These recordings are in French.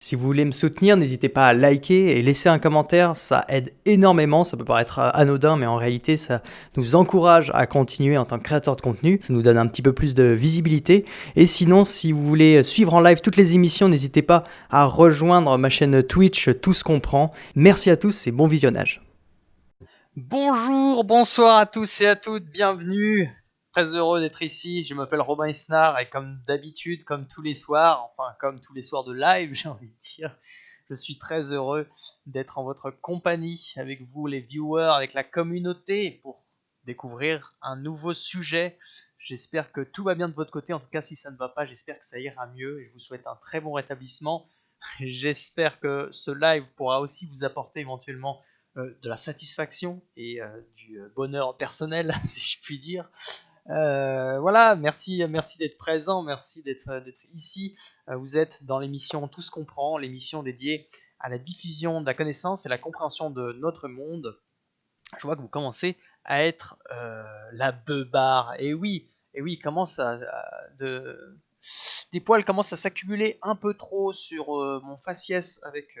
Si vous voulez me soutenir, n'hésitez pas à liker et laisser un commentaire, ça aide énormément, ça peut paraître anodin, mais en réalité ça nous encourage à continuer en tant que créateur de contenu, ça nous donne un petit peu plus de visibilité. Et sinon, si vous voulez suivre en live toutes les émissions, n'hésitez pas à rejoindre ma chaîne Twitch Tout se comprend. Merci à tous et bon visionnage. Bonjour, bonsoir à tous et à toutes, bienvenue. Très heureux d'être ici, je m'appelle Robin Esnard et comme d'habitude, comme tous les soirs, enfin comme tous les soirs de live j'ai envie de dire, je suis très heureux d'être en votre compagnie avec vous les viewers, avec la communauté pour découvrir un nouveau sujet. J'espère que tout va bien de votre côté, en tout cas si ça ne va pas, j'espère que ça ira mieux et je vous souhaite un très bon rétablissement. J'espère que ce live pourra aussi vous apporter éventuellement de la satisfaction et du bonheur personnel, si je puis dire. Voilà, merci d'être présent, merci d'être ici. Vous êtes dans l'émission Tout se comprend, l'émission dédiée à la diffusion de la connaissance et la compréhension de notre monde. Je vois que vous commencez à être la beubare. Et oui, commence des poils commencent à s'accumuler un peu trop sur mon faciès avec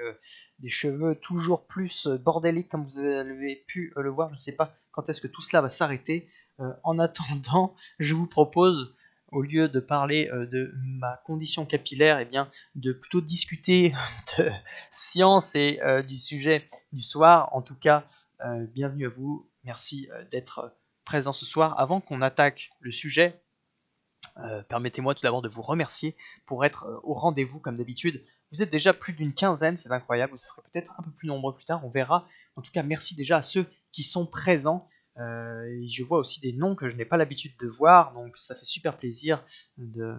des cheveux toujours plus bordéliques comme vous avez pu le voir. Je ne sais pas quand est-ce que tout cela va s'arrêter. En attendant, je vous propose, au lieu de parler de ma condition capillaire, eh bien, de plutôt discuter de science et du sujet du soir. En tout cas, bienvenue à vous. Merci d'être présent ce soir. Avant qu'on attaque le sujet, permettez-moi tout d'abord de vous remercier pour être au rendez-vous comme d'habitude. Vous êtes déjà plus d'une quinzaine, c'est incroyable, vous serez peut-être un peu plus nombreux plus tard, on verra. En tout cas, merci déjà à ceux qui sont présents. Et je vois aussi des noms que je n'ai pas l'habitude de voir, donc ça fait super plaisir de,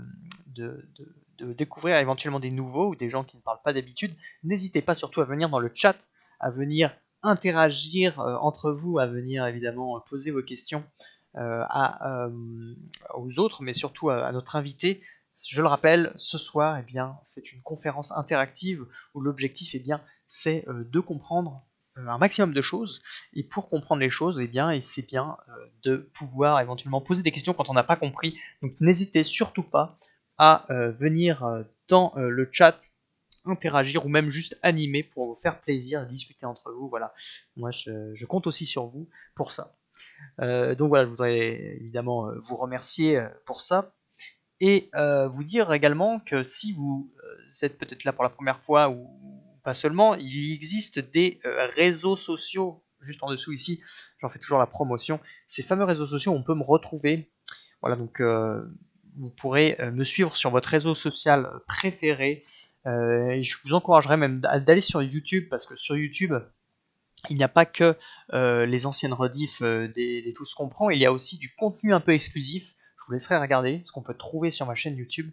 de découvrir éventuellement des nouveaux ou des gens qui ne parlent pas d'habitude. N'hésitez pas surtout à venir dans le chat, à venir interagir entre vous, à venir évidemment poser vos questions aux autres, mais surtout à notre invité. Je le rappelle, ce soir, eh bien, c'est une conférence interactive où l'objectif, eh bien, c'est de comprendre un maximum de choses. Et pour comprendre les choses, eh bien, et c'est bien de pouvoir éventuellement poser des questions quand on n'a pas compris. Donc n'hésitez surtout pas à venir dans le chat interagir ou même juste animer pour vous faire plaisir, discuter entre vous. Voilà, moi je compte aussi sur vous pour ça. Donc voilà, je voudrais évidemment vous remercier pour ça et vous dire également que si vous êtes peut-être là pour la première fois ou pas seulement, il existe des réseaux sociaux juste en dessous ici, j'en fais toujours la promotion, ces fameux réseaux sociaux où on peut me retrouver. Voilà, donc vous pourrez me suivre sur votre réseau social préféré. Et je vous encouragerais même d'aller sur YouTube parce que sur YouTube, il n'y a pas que les anciennes rediffs des Tout se comprend, il y a aussi du contenu un peu exclusif. Je vous laisserai regarder ce qu'on peut trouver sur ma chaîne YouTube.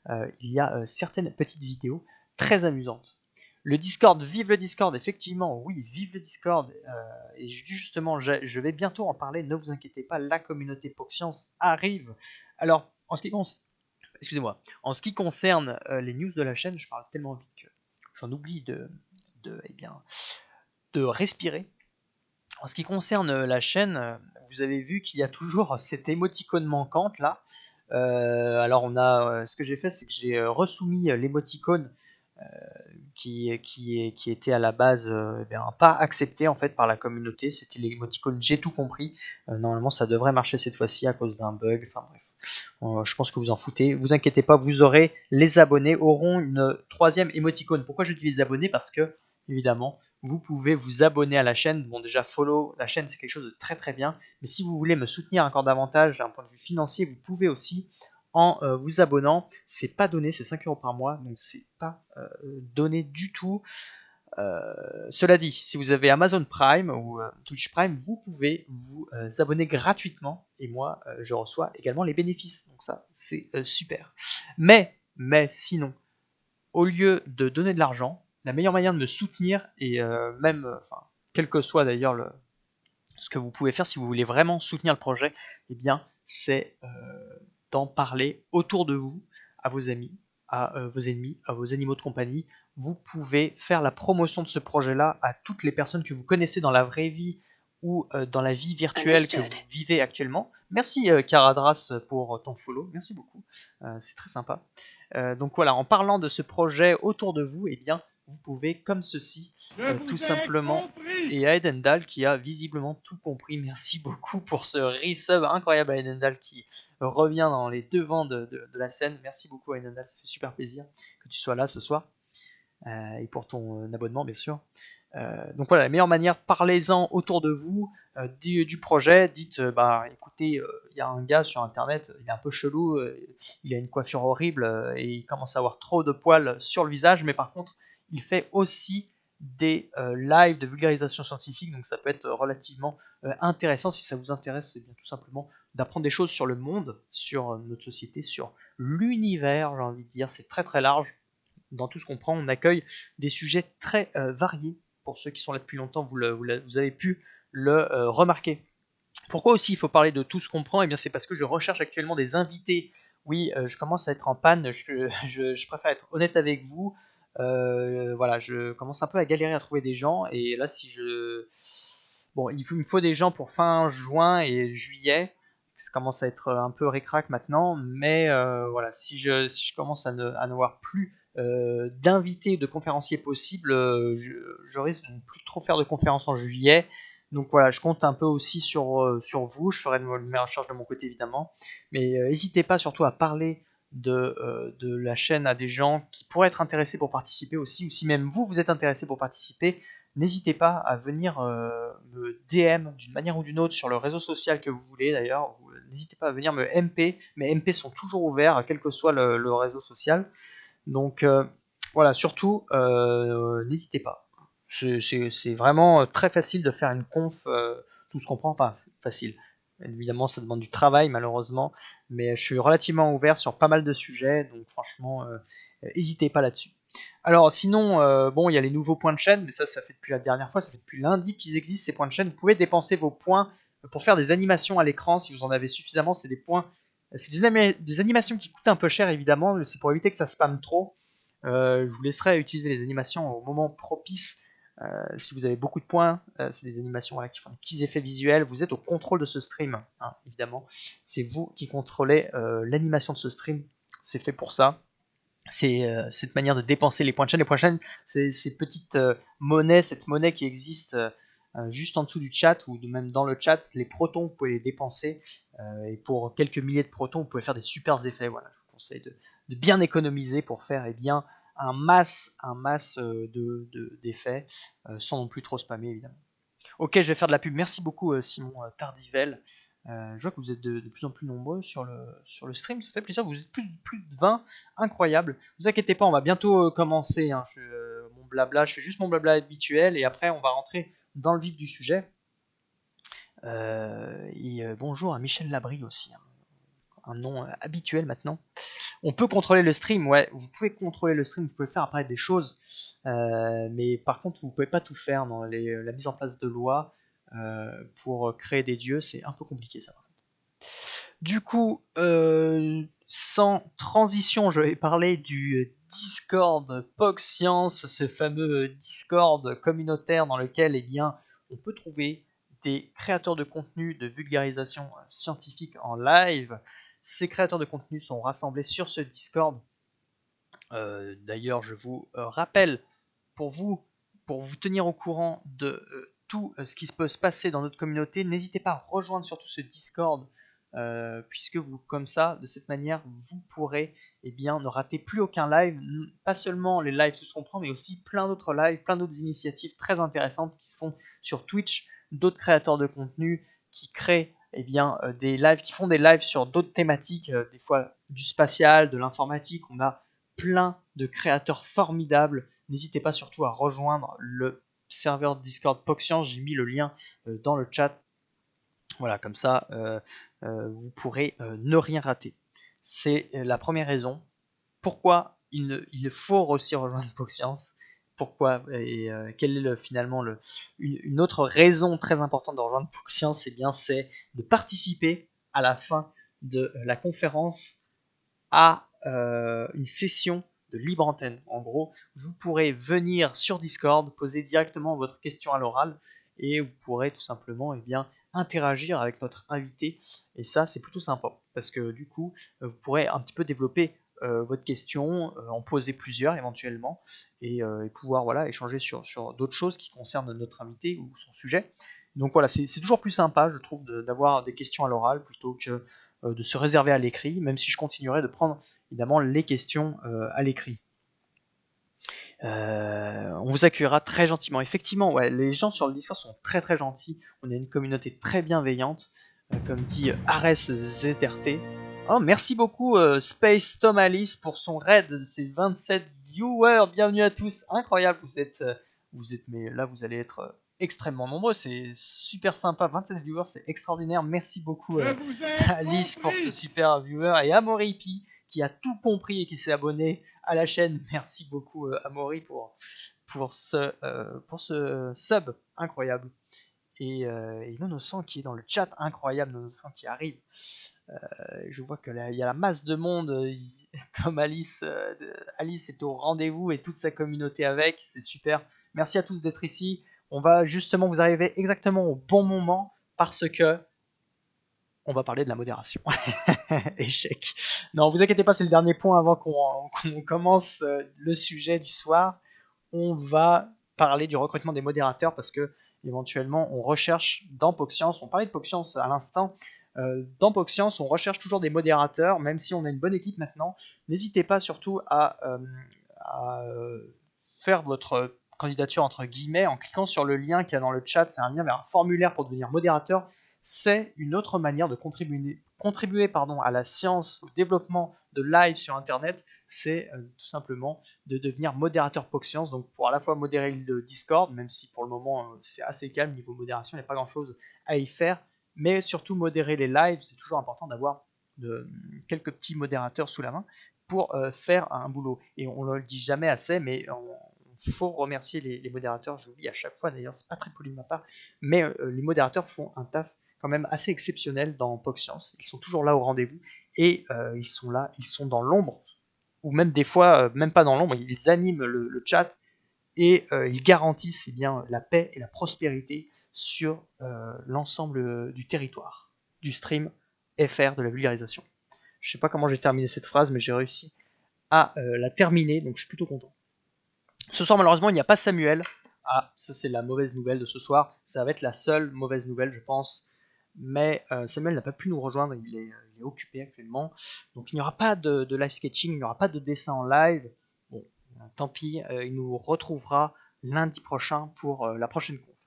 Il y a certaines petites vidéos très amusantes. Le Discord, vive le Discord, effectivement, oui, vive le Discord. Et justement, je vais bientôt en parler, ne vous inquiétez pas, la communauté PocScience arrive. Alors, en ce qui concerne, excusez-moi, en ce qui concerne les news de la chaîne, je parle tellement vite que j'en oublie eh bien, de respirer. En ce qui concerne la chaîne, vous avez vu qu'il y a toujours cette émoticône manquante là. Alors ce que j'ai fait, c'est que j'ai resoumis l'émoticône qui était à la base pas accepté en fait par la communauté. C'était l'émoticône j'ai tout compris. Normalement, ça devrait marcher cette fois-ci à cause d'un bug. Enfin bref, je pense que vous en foutez. Vous inquiétez pas, vous aurez les abonnés auront une troisième émoticône. Pourquoi je dis les abonnés? Parce que évidemment, vous pouvez vous abonner à la chaîne. Bon, déjà, follow la chaîne, c'est quelque chose de très très bien. Mais si vous voulez me soutenir encore davantage d'un point de vue financier, vous pouvez aussi en vous abonnant. C'est pas donné, c'est 5 € par mois, donc c'est pas donné du tout. Cela dit, si vous avez Amazon Prime ou Twitch Prime, vous pouvez vous abonner gratuitement et moi, je reçois également les bénéfices. Donc ça, c'est super. Mais sinon, au lieu de donner de l'argent, la meilleure manière de me soutenir et même, quel que soit d'ailleurs ce que vous pouvez faire si vous voulez vraiment soutenir le projet, eh bien, c'est d'en parler autour de vous, à vos amis, à vos ennemis, à vos animaux de compagnie. Vous pouvez faire la promotion de ce projet-là à toutes les personnes que vous connaissez dans la vraie vie ou dans la vie virtuelle que vous vivez actuellement. Merci Caradras pour ton follow, merci beaucoup, c'est très sympa. Donc voilà, en parlant de ce projet autour de vous, eh bien, vous pouvez, comme ceci, tout simplement, et Edendal qui a visiblement tout compris, merci beaucoup pour ce resub incroyable à Edendal qui revient dans les devants de la scène. Merci beaucoup à Edendal, ça fait super plaisir que tu sois là ce soir, et pour ton abonnement bien sûr. Donc voilà, la meilleure manière, parlez-en autour de vous du projet. Dites, écoutez, il y a un gars sur internet, il est un peu chelou, il a une coiffure horrible et il commence à avoir trop de poils sur le visage, mais par contre, il fait aussi des lives de vulgarisation scientifique, donc ça peut être relativement intéressant si ça vous intéresse. C'est bien tout simplement d'apprendre des choses sur le monde, sur notre société, sur l'univers, j'ai envie de dire. C'est très très large. Dans tout ce qu'on prend, on accueille des sujets très variés. Pour ceux qui sont là depuis longtemps, vous avez pu le remarquer. Pourquoi aussi il faut parler de tout ce qu'on prend? Eh bien, c'est parce que je recherche actuellement des invités. Oui, je commence à être en panne. Je préfère être honnête avec vous. Voilà, je commence un peu à galérer à trouver des gens. Et là, bon, il me faut des gens pour fin juin et juillet. Ça commence à être un peu ric-rac maintenant. Mais voilà, si je commence à ne voir plus d'invités, de conférenciers possibles, je risque de ne plus trop faire de conférences en juillet. Donc voilà, je compte un peu aussi sur vous, je ferai mes recherches de mon côté évidemment, mais n'hésitez pas surtout à parler de la chaîne à des gens qui pourraient être intéressés pour participer aussi, ou si même vous êtes intéressé pour participer, n'hésitez pas à venir me DM d'une manière ou d'une autre sur le réseau social que vous voulez d'ailleurs, n'hésitez pas à venir me MP, mes MP sont toujours ouverts, quel que soit le réseau social, donc voilà, surtout n'hésitez pas. C'est vraiment très facile de faire une conf, tout ce qu'on prend, enfin c'est facile. Évidemment, ça demande du travail malheureusement, mais je suis relativement ouvert sur pas mal de sujets, donc franchement, n'hésitez pas là-dessus. Alors sinon, bon, il y a les nouveaux points de chaîne, mais ça fait depuis la dernière fois, ça fait depuis lundi qu'ils existent ces points de chaîne. Vous pouvez dépenser vos points pour faire des animations à l'écran si vous en avez suffisamment. C'est des points, c'est des animations qui coûtent un peu cher évidemment, mais c'est pour éviter que ça spamme trop. Je vous laisserai utiliser les animations au moment propice. Si vous avez beaucoup de points, c'est des animations qui font des petits effets visuels. Vous êtes au contrôle de ce stream, hein, évidemment. C'est vous qui contrôlez l'animation de ce stream. C'est fait pour ça. C'est cette manière de dépenser les points de chaîne. Les points de chaîne, c'est ces petites monnaies, cette monnaie qui existe juste en dessous du chat ou même dans le chat. Les protons, vous pouvez les dépenser. Et pour quelques milliers de protons, vous pouvez faire des super effets. Voilà, je vous conseille de bien économiser pour faire un masse d'effets sans non plus trop spammer évidemment. Ok, je vais faire de la pub. Merci beaucoup Simon Tardivel. Je vois que vous êtes de plus en plus nombreux sur le stream, ça fait plaisir, vous êtes plus de 20, incroyable. Vous inquiétez pas, on va bientôt commencer, hein. Mon blabla, je fais juste mon blabla habituel et après on va rentrer dans le vif du sujet. Bonjour à Michel Labrie aussi, hein. Un nom habituel maintenant. On peut contrôler le stream, ouais, vous pouvez contrôler le stream, vous pouvez faire apparaître des choses, mais par contre vous pouvez pas tout faire dans la mise en place de lois pour créer des dieux, c'est un peu compliqué ça. Du coup, sans transition, je vais parler du Discord POC Science, ce fameux Discord communautaire dans lequel on peut trouver des créateurs de contenu de vulgarisation scientifique en live. Ces créateurs de contenu sont rassemblés sur ce Discord. D'ailleurs, je vous rappelle, pour vous tenir au courant de tout ce qui peut se passer dans notre communauté, n'hésitez pas à rejoindre surtout ce Discord, puisque comme ça, de cette manière, vous pourrez ne rater plus aucun live, pas seulement les lives tout ce qu'on prend, mais aussi plein d'autres lives, plein d'autres initiatives très intéressantes qui se font sur Twitch, d'autres créateurs de contenu qui créent des lives, qui font des lives sur d'autres thématiques, des fois du spatial, de l'informatique. On a plein de créateurs formidables. N'hésitez pas surtout à rejoindre le serveur Discord POC Science, j'ai mis le lien dans le chat. Voilà, comme ça, vous pourrez ne rien rater. C'est la première raison. Pourquoi il faut aussi rejoindre POC Science. Pourquoi et quelle est finalement une autre raison très importante de rejoindre POC Science, c'est de participer à la fin de la conférence à une session de libre antenne. En gros, vous pourrez venir sur Discord, poser directement votre question à l'oral et vous pourrez tout simplement interagir avec notre invité. Et ça, c'est plutôt sympa parce que du coup, vous pourrez un petit peu développer votre question, en poser plusieurs éventuellement, et pouvoir voilà, échanger sur d'autres choses qui concernent notre invité ou son sujet. Donc voilà, c'est toujours plus sympa, je trouve, d'avoir des questions à l'oral plutôt que de se réserver à l'écrit, même si je continuerai de prendre évidemment les questions à l'écrit. On vous accueillera très gentiment. Effectivement, ouais, les gens sur le Discord sont très très gentils. On a une communauté très bienveillante, comme dit Ares ZRT. Oh, merci beaucoup Space Tom Alice pour son raid de ses 27 viewers. Bienvenue à tous. Incroyable, mais là vous allez être extrêmement nombreux. C'est super sympa. 27 viewers, c'est extraordinaire. Merci beaucoup Alice pour ce super viewer et Amoripi qui a tout compris et qui s'est abonné à la chaîne. Merci beaucoup Amaury pour ce sub incroyable. Et Nonosang qui est dans le chat, incroyable, Nonosang qui arrive. Je vois qu'il y a la masse de monde. Tom Alice est au rendez-vous et toute sa communauté avec, c'est super. Merci à tous d'être ici. On va justement, vous arriver exactement au bon moment parce que on va parler de la modération. Échec. Non, vous inquiétez pas, c'est le dernier point avant qu'on commence le sujet du soir. On va parler du recrutement des modérateurs parce que éventuellement on recherche dans PogScience, on parlait de PogScience à l'instant, dans PogScience on recherche toujours des modérateurs, même si on a une bonne équipe maintenant. N'hésitez pas surtout à faire votre candidature entre guillemets en cliquant sur le lien qu'il y a dans le chat. C'est un lien vers un formulaire pour devenir modérateur. C'est une autre manière de contribuer à la science, au développement de live sur internet. C'est tout simplement de devenir modérateur PogScience, donc pour à la fois modérer le Discord, même si pour le moment c'est assez calme niveau modération, il n'y a pas grand chose à y faire, mais surtout modérer les lives. C'est toujours important d'avoir quelques petits modérateurs sous la main pour faire un boulot. Et on ne le dit jamais assez, mais il faut remercier les modérateurs. J'oublie à chaque fois, d'ailleurs c'est pas très poli de ma part, mais les modérateurs font un taf quand même assez exceptionnel dans PogScience. Ils sont toujours là au rendez-vous et ils sont là, ils sont dans l'ombre, ou même des fois, même pas dans l'ombre, ils animent le chat et ils garantissent bien la paix et la prospérité sur l'ensemble du territoire, du stream FR, de la vulgarisation. Je sais pas comment j'ai terminé cette phrase, mais j'ai réussi à la terminer, donc je suis plutôt content. Ce soir, malheureusement, il n'y a pas Samuel. Ah, ça c'est la mauvaise nouvelle de ce soir. Ça va être la seule mauvaise nouvelle, je pense. Mais Samuel n'a pas pu nous rejoindre, il est occupé actuellement. Donc il n'y aura pas de live sketching, il n'y aura pas de dessin en live. Bon, tant pis, il nous retrouvera lundi prochain pour la prochaine conf.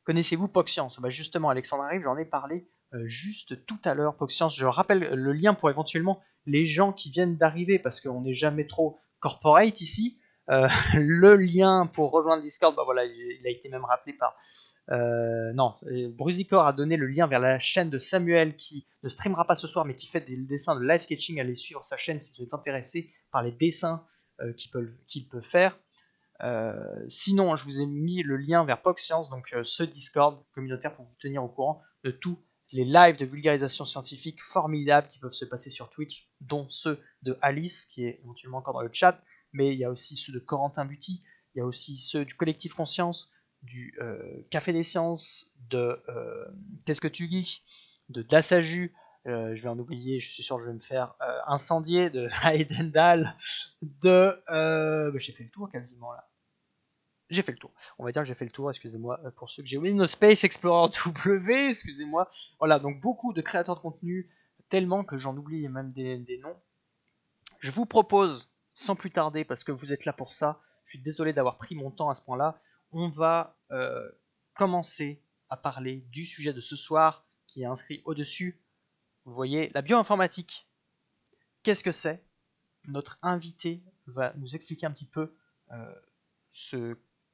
Connaissez-vous PogScience? Bah justement, Alexandre arrive, j'en ai parlé juste tout à l'heure. PogScience, je rappelle le lien pour éventuellement les gens qui viennent d'arriver, parce qu'on n'est jamais trop corporate ici. Le lien pour rejoindre Discord, bah voilà, il a été même rappelé par Brusicor a donné le lien vers la chaîne de Samuel qui ne streamera pas ce soir mais qui fait des dessins de live sketching. Allez suivre sa chaîne si vous êtes intéressé par les dessins qu'il peut faire. Sinon, je vous ai mis le lien vers PogScience, donc ce Discord communautaire pour vous tenir au courant de tous les lives de vulgarisation scientifique formidables qui peuvent se passer sur Twitch, dont ceux de Alice qui est éventuellement encore dans le chat, mais il y a aussi ceux de Corentin Buty, il y a aussi ceux du collectif Conscience, du Café des Sciences, de Qu'est-ce que tu geeks, de Dassaju, je vais en oublier, je suis sûr que je vais me faire incendier, de Haydendal, de... j'ai fait le tour quasiment là. J'ai fait le tour. On va dire que j'ai fait le tour, excusez-moi pour ceux que j'ai oublié. No Space Explorer W, excusez-moi. Voilà, donc beaucoup de créateurs de contenu, tellement que j'en oublie même des noms. Je vous propose, sans plus tarder, parce que vous êtes là pour ça, je suis désolé d'avoir pris mon temps à ce point-là, on va commencer à parler du sujet de ce soir, qui est inscrit au-dessus. Vous voyez, la bioinformatique. Qu'est-ce que c'est? Notre invité va nous expliquer un petit peu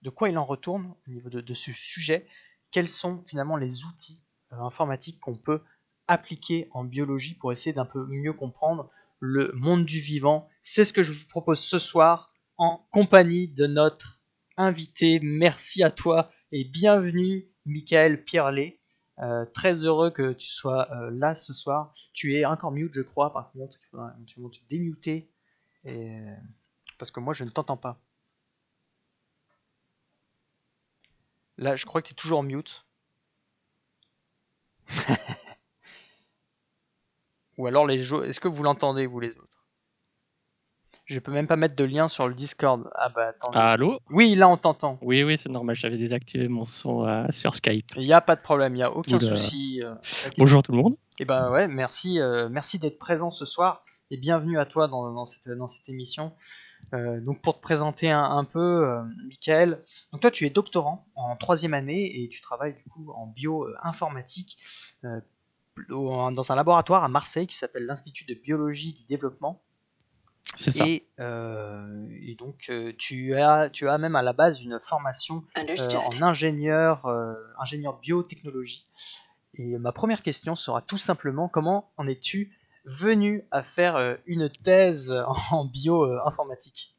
de quoi il en retourne au niveau de ce sujet. Quels sont finalement les outils informatiques qu'on peut appliquer en biologie pour essayer d'un peu mieux comprendre le monde du vivant. C'est ce que je vous propose ce soir en compagnie de notre invité. Merci à toi et bienvenue Michael Pierlet. Très heureux que tu sois là ce soir. Tu es encore mute je crois, par contre il faudra éventuellement te démuter parce que moi je ne t'entends pas. Là je crois que tu es toujours mute. Ou alors est-ce que vous l'entendez vous les autres? Je peux même pas mettre de lien sur le Discord. Ah bah attends. Allô? Oui, là on t'entend. Oui, c'est normal, j'avais désactivé mon son sur Skype. Il n'y a pas de problème, il n'y a aucun Oula. souci. Bonjour tout le monde. Et bah ouais, merci d'être présent ce soir et bienvenue à toi dans cette émission. Donc pour te présenter un peu, Michael, donc toi tu es doctorant en 3e année et tu travailles du coup en bioinformatique dans un laboratoire à Marseille qui s'appelle l'Institut de biologie du développement. C'est ça. Et donc tu as même à la base une formation en ingénieur biotechnologie. Et ma première question sera tout simplement comment en es-tu venu à faire une thèse en bioinformatique?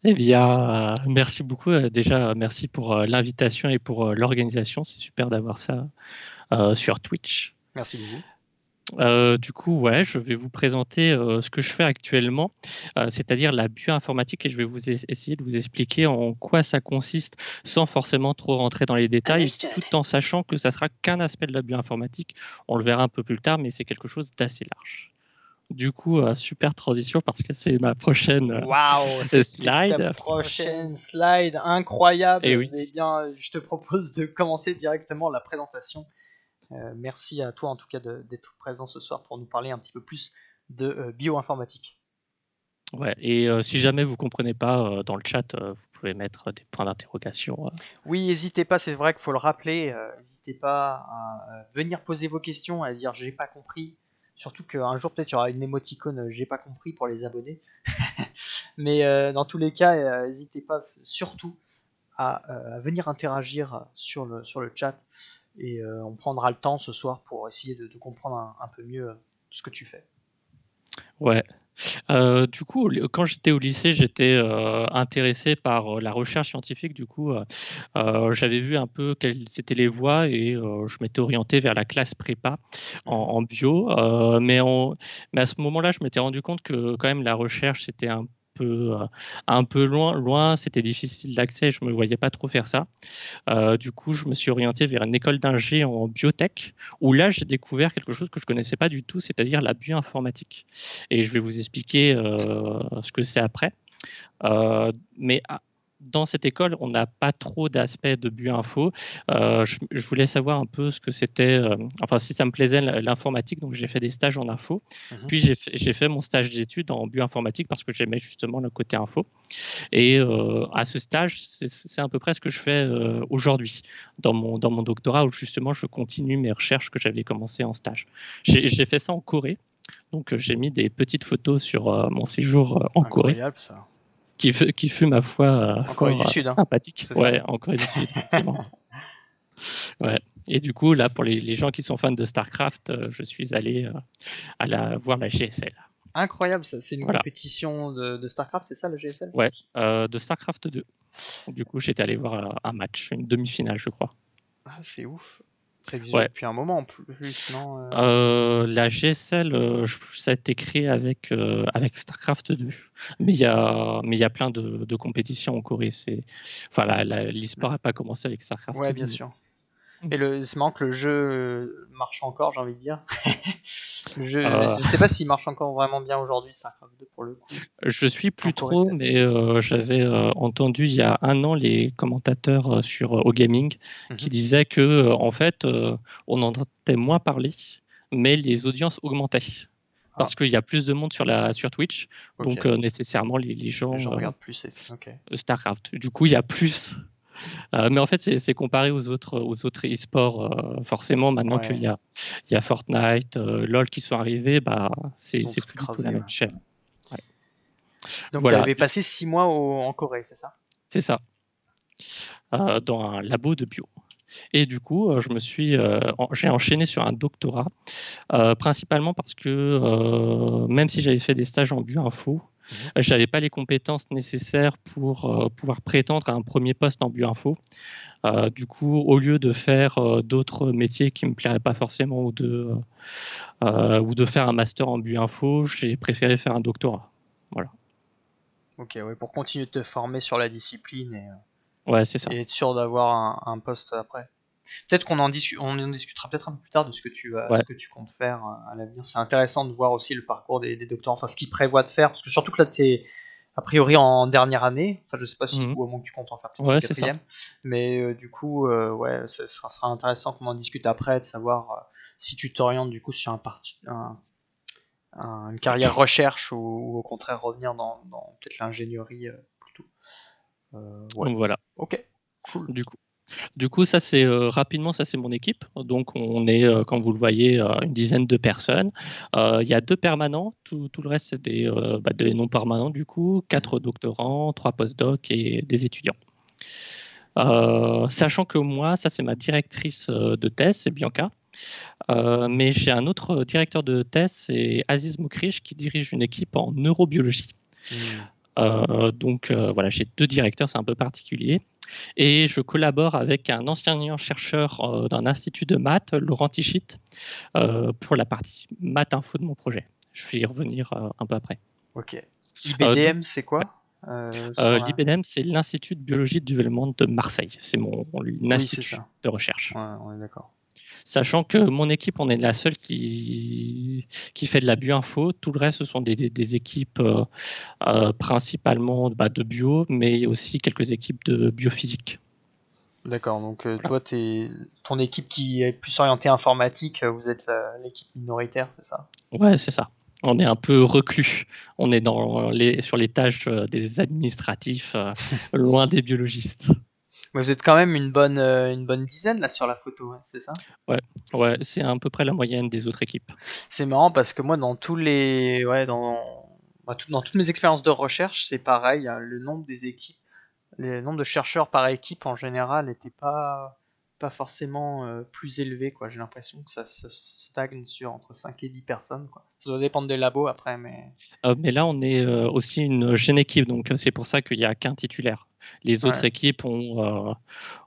Eh bien, merci beaucoup. Déjà, merci pour l'invitation et pour l'organisation. C'est super d'avoir ça sur Twitch. Merci beaucoup. Du coup, ouais, je vais vous présenter ce que je fais actuellement, c'est-à-dire la bioinformatique, et je vais essayer de vous expliquer en quoi ça consiste sans forcément trop rentrer dans les détails, tout en sachant que ça sera qu'un aspect de la bioinformatique. On le verra un peu plus tard, mais c'est quelque chose d'assez large. Du coup, super transition parce que c'est ma prochaine slide. Ta prochaine slide, incroyable. Et oui. Eh bien, je te propose de commencer directement la présentation. Merci à toi en tout cas d'être présent ce soir pour nous parler un petit peu plus de bioinformatique. Ouais, et si jamais vous ne comprenez pas dans le chat, vous pouvez mettre des points d'interrogation. Oui, n'hésitez pas, c'est vrai qu'il faut le rappeler, n'hésitez pas à venir poser vos questions, à dire j'ai pas compris. Surtout qu'un jour peut-être il y aura une émoticône j'ai pas compris pour les abonnés. Mais dans tous les cas, n'hésitez pas surtout à venir interagir sur le chat. Et on prendra le temps ce soir pour essayer de comprendre un peu mieux ce que tu fais. Ouais. Du coup, quand j'étais au lycée, j'étais intéressé par la recherche scientifique. Du coup, j'avais vu un peu quelles étaient les voies et je m'étais orienté vers la classe prépa en bio. Mais à ce moment-là, je m'étais rendu compte que quand même la recherche, c'était un peu loin, c'était difficile d'accès et je ne me voyais pas trop faire ça. Du coup, je me suis orienté vers une école d'ingé en biotech où là, j'ai découvert quelque chose que je ne connaissais pas du tout, c'est-à-dire la bioinformatique. Et je vais vous expliquer ce que c'est après. Mais dans cette école, on n'a pas trop d'aspects de bioinfo. Je voulais savoir un peu ce que c'était, enfin si ça me plaisait l'informatique, donc j'ai fait des stages en info. Puis j'ai fait mon stage d'études en bioinformatique parce que j'aimais justement le côté info. Et à ce stage, c'est à peu près ce que je fais aujourd'hui dans mon doctorat où justement je continue mes recherches que j'avais commencées en stage. J'ai fait ça en Corée, donc j'ai mis des petites photos sur mon séjour en Corée. Incroyable ça. Qui fut ma foi Corée du Sud, sympathique. Ouais, en Corée du Sud, effectivement. Ouais. Et du coup, là, pour les gens qui sont fans de StarCraft, je suis allé voir la GSL. Incroyable, ça. C'est une compétition de StarCraft, c'est ça, la GSL? Ouais, de StarCraft 2. Du coup, j'étais allé voir un match, une demi-finale, je crois. Ah, c'est ouf. Ça existe depuis un moment en plus, non? La GSL, ça a été créé avec StarCraft 2. Mais il y a plein de compétitions en Corée. Enfin, l'e-sport n'a pas commencé avec StarCraft 2. Ouais, bien sûr. Et c'est marrant que le jeu marche encore, j'ai envie de dire. Le jeu, je sais pas s'il marche encore vraiment bien aujourd'hui, StarCraft 2 pour le coup. Je suis plus trop, mais j'avais entendu il y a un an les commentateurs sur OGaming qui disaient que en fait, on entendait moins parler, mais les audiences augmentaient. Parce qu'il y a plus de monde sur Twitch, donc nécessairement les gens regardent plus. StarCraft. Du coup, il y a plus. Mais en fait, c'est comparé aux autres e-sports. Forcément, maintenant qu'il y a Fortnite, LoL qui sont arrivés, c'est tout la même chaîne. Ouais. Donc, tu avais passé 6 mois en Corée, c'est ça? C'est ça. Dans un labo de bio. Et du coup, j'ai enchaîné sur un doctorat, principalement parce que même si j'avais fait des stages en bioinfo, je n'avais pas les compétences nécessaires pour pouvoir prétendre à un premier poste en bioinfo. Du coup, au lieu de faire d'autres métiers qui ne me plairaient pas forcément ou de faire un master en bioinfo, j'ai préféré faire un doctorat. Voilà. Ok, ouais, pour continuer de te former sur la discipline ouais, c'est ça. Et être sûr d'avoir un poste après. Peut-être on en discutera peut-être un peu plus tard de ce que tu comptes faire à l'avenir. C'est intéressant de voir aussi le parcours des doctorants, enfin ce qu'ils prévoient de faire, parce que surtout que là tu es a priori en dernière année, enfin je sais pas si Mhm. au moins que tu comptes en faire peut-être Ouais, une c'est ça. quatrième, mais du coup ouais, ça sera intéressant qu'on en discute après, de savoir si tu t'orientes du coup sur une carrière recherche ou au contraire revenir dans peut-être l'ingénierie plutôt. Ouais, Donc voilà. ok, cool. Du coup. Du coup, ça c'est rapidement, ça c'est mon équipe. Donc on est, comme vous le voyez, une dizaine de personnes. Il y a 2 permanents, tout le reste c'est des non permanents. Du coup, 4 doctorants, 3 postdocs et des étudiants. Sachant que moi, ça c'est ma directrice de thèse, c'est Bianca. Mais j'ai un autre directeur de thèse, c'est Aziz Moukriche, qui dirige une équipe en neurobiologie. Donc voilà, j'ai 2 directeurs, c'est un peu particulier. Et je collabore avec un ancien chercheur d'un institut de maths, Laurent Tichit, pour la partie maths info de mon projet. Je vais y revenir un peu après. Ok. Donc, IBDM, c'est quoi l'IBDM, c'est l'Institut de biologie du développement de Marseille. C'est mon Oui, c'est institut ça. de recherche. Ouais, on est d'accord. Sachant que mon équipe, on est la seule qui fait de la bioinfo. Tout le reste, ce sont des équipes principalement de bio, mais aussi quelques équipes de biophysique. D'accord, donc Voilà. toi, ton équipe qui est plus orientée informatique, vous êtes l'équipe minoritaire, c'est ça? Ouais, c'est ça. On est un peu reclus. On est sur les tâches des administratifs, loin des biologistes. Mais vous êtes quand même une bonne dizaine là sur la photo, hein, c'est ça? Ouais, ouais, c'est à peu près la moyenne des autres équipes. C'est marrant parce que moi, dans tous les, ouais, dans toutes mes expériences de recherche, c'est pareil, hein, le nombre des équipes, le nombre de chercheurs par équipe en général n'était pas forcément plus élevé, quoi. J'ai l'impression que ça stagne sur entre 5 et 10 personnes, quoi. Ça doit dépendre des labos après, mais Mais là, on est aussi une jeune équipe, donc c'est pour ça qu'il n'y a qu'un titulaire. Les autres ouais, équipes ont,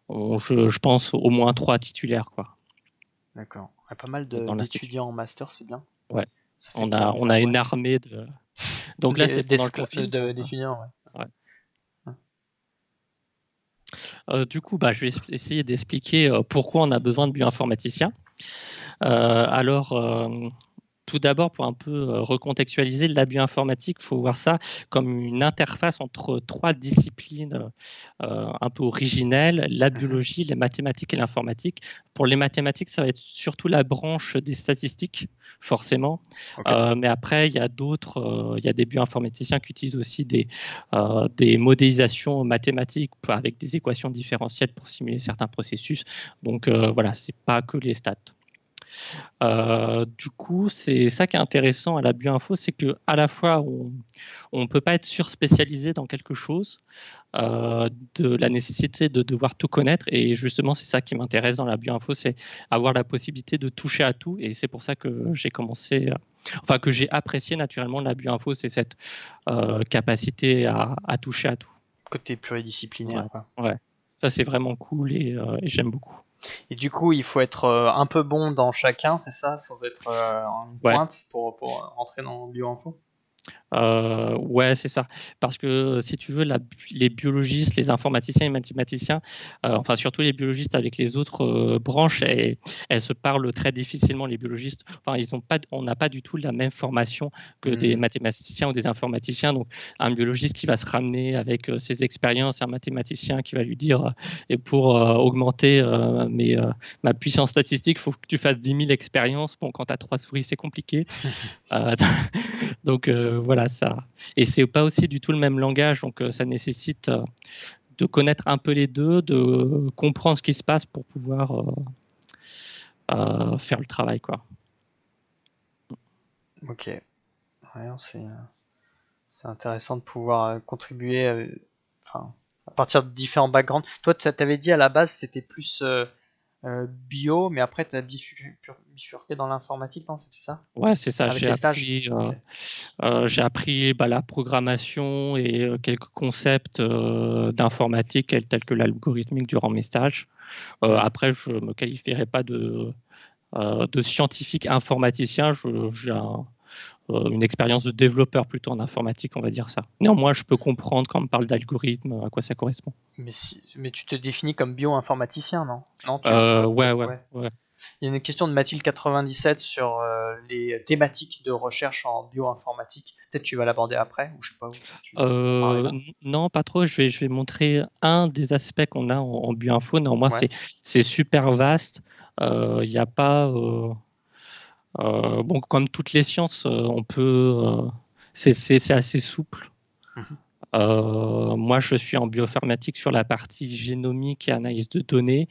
je pense, au moins 3 titulaires, quoi, d'accord. Ouais, pas mal dans l'institut. d'étudiants en master, c'est bien. Ouais. Ça fait On que a, on a une armée de. Donc là, c'est pendant le confinement. d'étudiants, ouais. Ouais. Ouais. Du coup, je vais essayer d'expliquer pourquoi on a besoin de bioinformaticiens. Alors, tout d'abord, pour un peu recontextualiser, la bioinformatique, il faut voir ça comme une interface entre 3 disciplines un peu originelles, la biologie, les mathématiques et l'informatique. Pour les mathématiques, ça va être surtout la branche des statistiques, forcément. Ok. Mais après, il y a il y a des bioinformaticiens qui utilisent aussi des modélisations mathématiques avec des équations différentielles pour simuler certains processus. Donc voilà, c'est pas que les stats. Du coup, c'est ça qui est intéressant à la bioinfo, c'est que à la fois on peut pas être surspécialisé dans quelque chose, de la nécessité de devoir tout connaître, et justement c'est ça qui m'intéresse dans la bioinfo, c'est avoir la possibilité de toucher à tout, et c'est pour ça que j'ai commencé, enfin que j'ai apprécié naturellement la bioinfo, c'est cette capacité à toucher à tout. Côté Ouais, pluridisciplinaire, quoi. ouais. Ça c'est vraiment cool et j'aime beaucoup. Et du coup, il faut être un peu bon dans chacun, c'est ça, sans être en une Ouais. pointe pour rentrer dans bioinfo. Ouais, c'est ça. Parce que si tu veux, les biologistes, les informaticiens et mathématiciens, enfin surtout les biologistes avec les autres branches, elles se parlent très difficilement, les biologistes. Enfin, on n'a pas du tout la même formation que des Hmm. mathématiciens ou des informaticiens. Donc, un biologiste qui va se ramener avec ses expériences, un mathématicien qui va lui dire, et pour augmenter ma puissance statistique, il faut que tu fasses 10 000 expériences. Bon, quand tu as 3 souris, c'est compliqué. Euh, donc voilà ça. Et c'est pas aussi du tout le même langage, donc ça nécessite de connaître un peu les deux, de comprendre ce qui se passe pour pouvoir faire le travail, quoi. Ok. Ouais, c'est intéressant de pouvoir contribuer, enfin, à partir de différents backgrounds. Toi, tu avais dit à la base, c'était plus bio, mais après, tu as bifurqué dans l'informatique, non? C'était ça? Ouais, c'est ça. Avec les stages? Ok. J'ai appris la programmation et quelques concepts d'informatique tels que l'algorithmique durant mes stages. Hmm. Après, je me qualifierais pas de scientifique informaticien. une expérience de développeur plutôt en informatique, on va dire ça. Néanmoins, je peux comprendre quand on me parle d'algorithme, à quoi ça correspond. Mais tu te définis comme bio-informaticien, non? Non, Ouais. Il y a une question de Mathilde97 sur les thématiques de recherche en bioinformatique. Peut-être tu vas l'aborder après, ou je sais pas où tu veux en parler là. Non, pas trop. Je vais montrer un des aspects qu'on a en bioinfo. Néanmoins, Ouais. c'est super vaste. Il n'y a pas... bon, comme toutes les sciences, on peut... c'est assez souple. Moi, je suis en bioinformatique sur la partie génomique et analyse de données.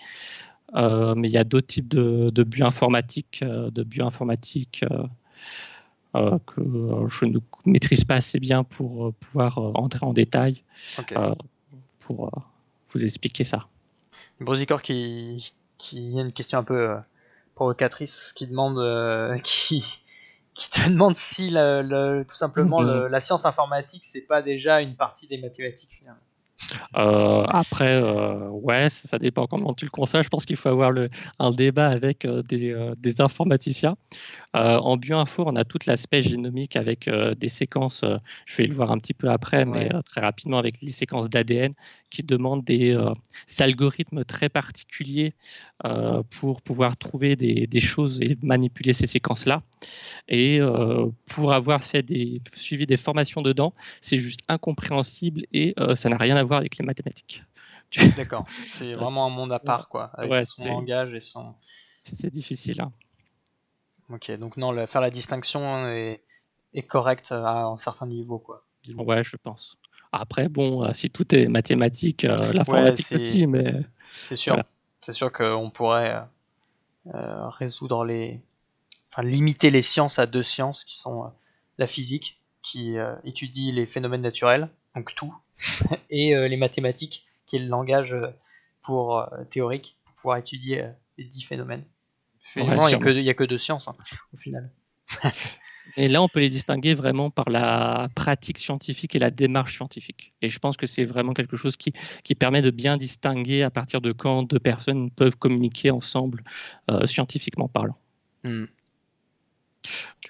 Mais il y a d'autres types de bioinformatique, que je ne maîtrise pas assez bien pour pouvoir entrer en détail pour vous expliquer ça. Brusicor qui a une question un peu provocatrice qui demande qui te demande si tout simplement la science informatique c'est pas déjà une partie des mathématiques finalement. Après, ouais, ça dépend comment tu le conçois. Je pense qu'il faut avoir un débat avec des informaticiens. En bioinfo, on a tout l'aspect génomique avec des séquences, je vais le voir un petit peu après, mais très rapidement avec les séquences d'ADN qui demandent des algorithmes très particuliers pour pouvoir trouver des choses et manipuler ces séquences-là. Et pour avoir suivi des formations dedans, c'est juste incompréhensible et ça n'a rien à voir avec les mathématiques. D'accord, c'est vraiment un monde à part, quoi, avec son langage et son... C'est difficile, hein. Ok, donc non, faire la distinction est correcte à un certain niveau, quoi. Ouais, je pense. Après, bon, si tout est mathématique, l'informatique aussi, mais... C'est sûr. Voilà. C'est sûr qu'on pourrait résoudre limiter les sciences à deux sciences qui sont la physique, qui étudie les phénomènes naturels, donc tout, et les mathématiques, qui est le langage théorique, pour pouvoir étudier les 10 phénomènes. Finalement, il n'y a que deux sciences, hein, au final. Et là, on peut les distinguer vraiment par la pratique scientifique et la démarche scientifique. Et je pense que c'est vraiment quelque chose qui permet de bien distinguer à partir de quand deux personnes peuvent communiquer ensemble scientifiquement parlant. Du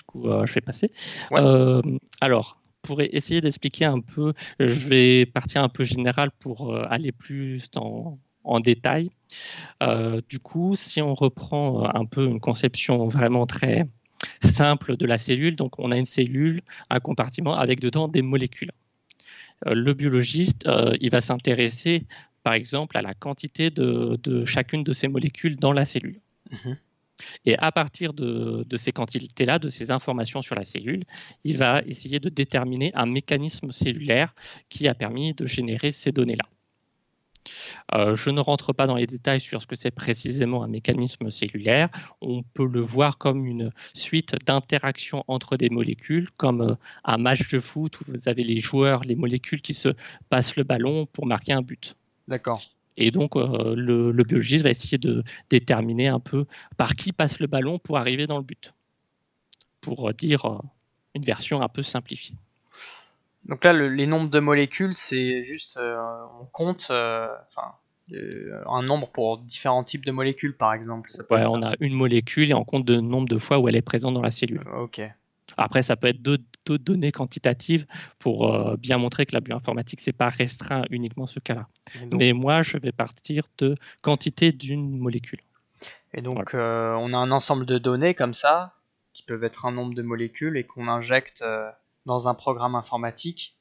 coup, je vais passer. Ouais. Alors, pour essayer d'expliquer un peu, je vais partir un peu général pour aller plus en détail. Du coup, si on reprend un peu une conception vraiment très simple de la cellule, donc on a une cellule, un compartiment avec dedans des molécules. Le biologiste, il va s'intéresser par exemple à la quantité de chacune de ces molécules dans la cellule. Et à partir de ces quantités-là, de ces informations sur la cellule, il va essayer de déterminer un mécanisme cellulaire qui a permis de générer ces données-là. Je ne rentre pas dans les détails sur ce que c'est précisément un mécanisme cellulaire. On peut le voir comme une suite d'interactions entre des molécules, comme un match de foot où vous avez les joueurs, les molécules qui se passent le ballon pour marquer un but. D'accord. Et donc, le biologiste va essayer de déterminer un peu par qui passe le ballon pour arriver dans le but, pour dire une version un peu simplifiée. Donc là, les nombres de molécules, c'est juste, on compte un nombre pour différents types de molécules, par exemple. Ouais, on a une molécule et on compte le nombre de fois où elle est présente dans la cellule. Ok. Après, ça peut être d'autres données quantitatives pour bien montrer que la bioinformatique, c'est pas restreint uniquement ce cas-là. Mais moi, je vais partir de quantité d'une molécule. Et donc, voilà. On a un ensemble de données comme ça, qui peuvent être un nombre de molécules, et qu'on injecte dans un programme informatique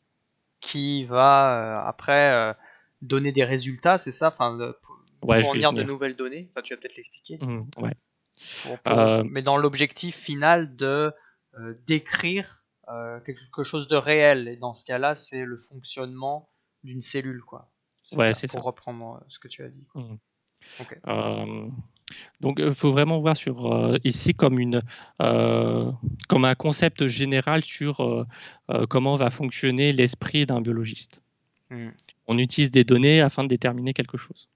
qui va après donner des résultats, c'est ça, fournir de nouvelles données. Enfin, tu vas peut-être l'expliquer. Ouais. Mais dans l'objectif final de décrire quelque chose de réel. Et dans ce cas-là, c'est le fonctionnement d'une cellule, quoi. C'est pour reprendre ce que tu as dit. Okay. Donc, il faut vraiment voir ici comme un concept général sur comment va fonctionner l'esprit d'un biologiste. On utilise des données afin de déterminer quelque chose.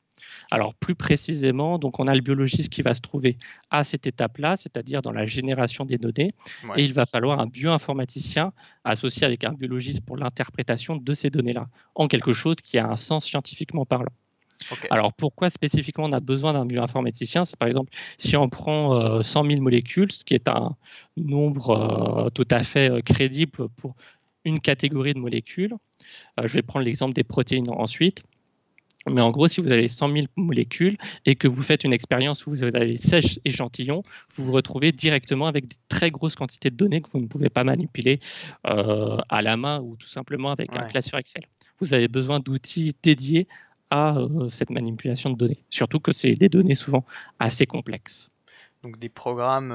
Alors, plus précisément, donc on a le biologiste qui va se trouver à cette étape-là, c'est-à-dire dans la génération des données, et il va falloir un bioinformaticien associé avec un biologiste pour l'interprétation de ces données-là, en quelque chose qui a un sens scientifiquement parlant. Ok. Alors pourquoi spécifiquement on a besoin d'un bioinformaticien? C'est par exemple si on prend 100 000 molécules, ce qui est un nombre tout à fait crédible pour une catégorie de molécules. Je vais prendre l'exemple des protéines ensuite. Mais en gros, si vous avez 100 000 molécules et que vous faites une expérience où vous avez 16 échantillons, vous vous retrouvez directement avec de très grosses quantités de données que vous ne pouvez pas manipuler à la main ou tout simplement avec un Ouais. classeur Excel. Vous avez besoin d'outils dédiés à cette manipulation de données, surtout que c'est des données souvent assez complexes. Donc des programmes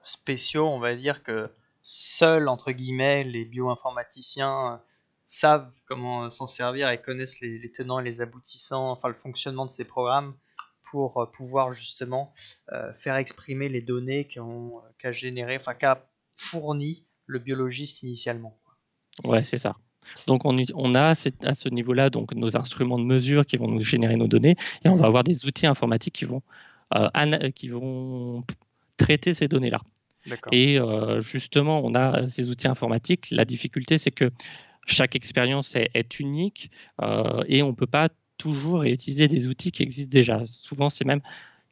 spéciaux, on va dire que seuls, entre guillemets, les bioinformaticiens savent comment s'en servir et connaissent les tenants et les aboutissants, enfin le fonctionnement de ces programmes pour pouvoir justement faire exprimer les données qu'a généré, enfin qu'a fourni le biologiste initialement. Ouais, c'est ça. Donc on a à ce niveau-là donc nos instruments de mesure qui vont nous générer nos données et on va avoir des outils informatiques qui vont traiter ces données-là. D'accord. Et justement, on a ces outils informatiques. La difficulté, c'est que chaque expérience est unique et on ne peut pas toujours réutiliser des outils qui existent déjà. Souvent, c'est même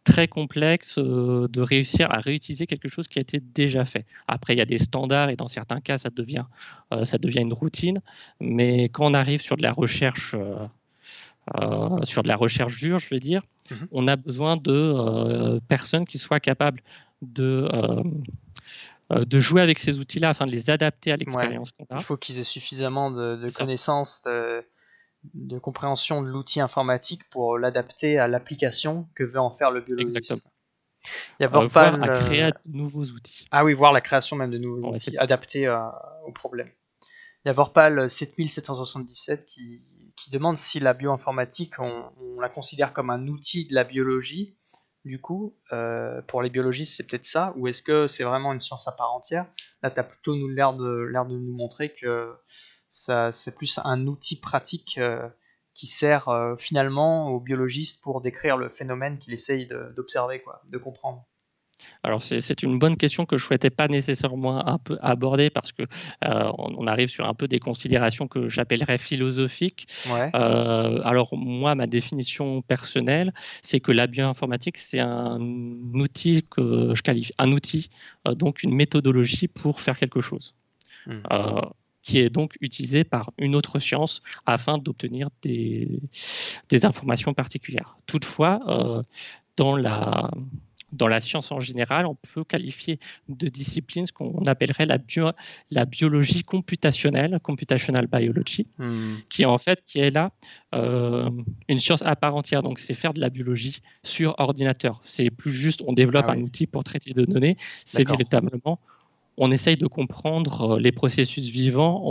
très complexe de réussir à réutiliser quelque chose qui a été déjà fait. Après, il y a des standards et dans certains cas, ça devient une routine. Mais quand on arrive sur de la recherche dure, je veux dire, on a besoin de personnes qui soient capables de jouer avec ces outils-là afin de les adapter à l'expérience qu'on a. Il faut qu'ils aient suffisamment de connaissances, de compréhension de l'outil informatique pour l'adapter à l'application que veut en faire le biologiste. Exactement. Il y a Voire à créer de nouveaux outils. Ah oui, voir la création même de nouveaux outils adaptés au problème. Il y a Vorpal 7777 qui demande si la bioinformatique, on la considère comme un outil de la biologie. Du coup, pour les biologistes, c'est peut-être ça, ou est-ce que c'est vraiment une science à part entière? Là, tu as plutôt l'air de nous montrer que c'est plus un outil pratique qui sert finalement aux biologistes pour décrire le phénomène qu'il essaye d'observer, de comprendre. Alors c'est une bonne question que je souhaitais pas nécessairement un peu aborder parce que on arrive sur un peu des considérations que j'appellerais philosophiques. Ouais. Alors moi, ma définition personnelle, c'est que la bioinformatique, c'est un outil que je qualifie, un outil, donc une méthodologie pour faire quelque chose. Qui est donc utilisé par une autre science afin d'obtenir des informations particulières. Toutefois, dans la science en général, on peut qualifier de discipline ce qu'on appellerait la biologie computationnelle, computational biology, qui est là une science à part entière. Donc, c'est faire de la biologie sur ordinateur. C'est plus juste on développe un outil pour traiter de données. C'est véritablement on essaye de comprendre les processus vivants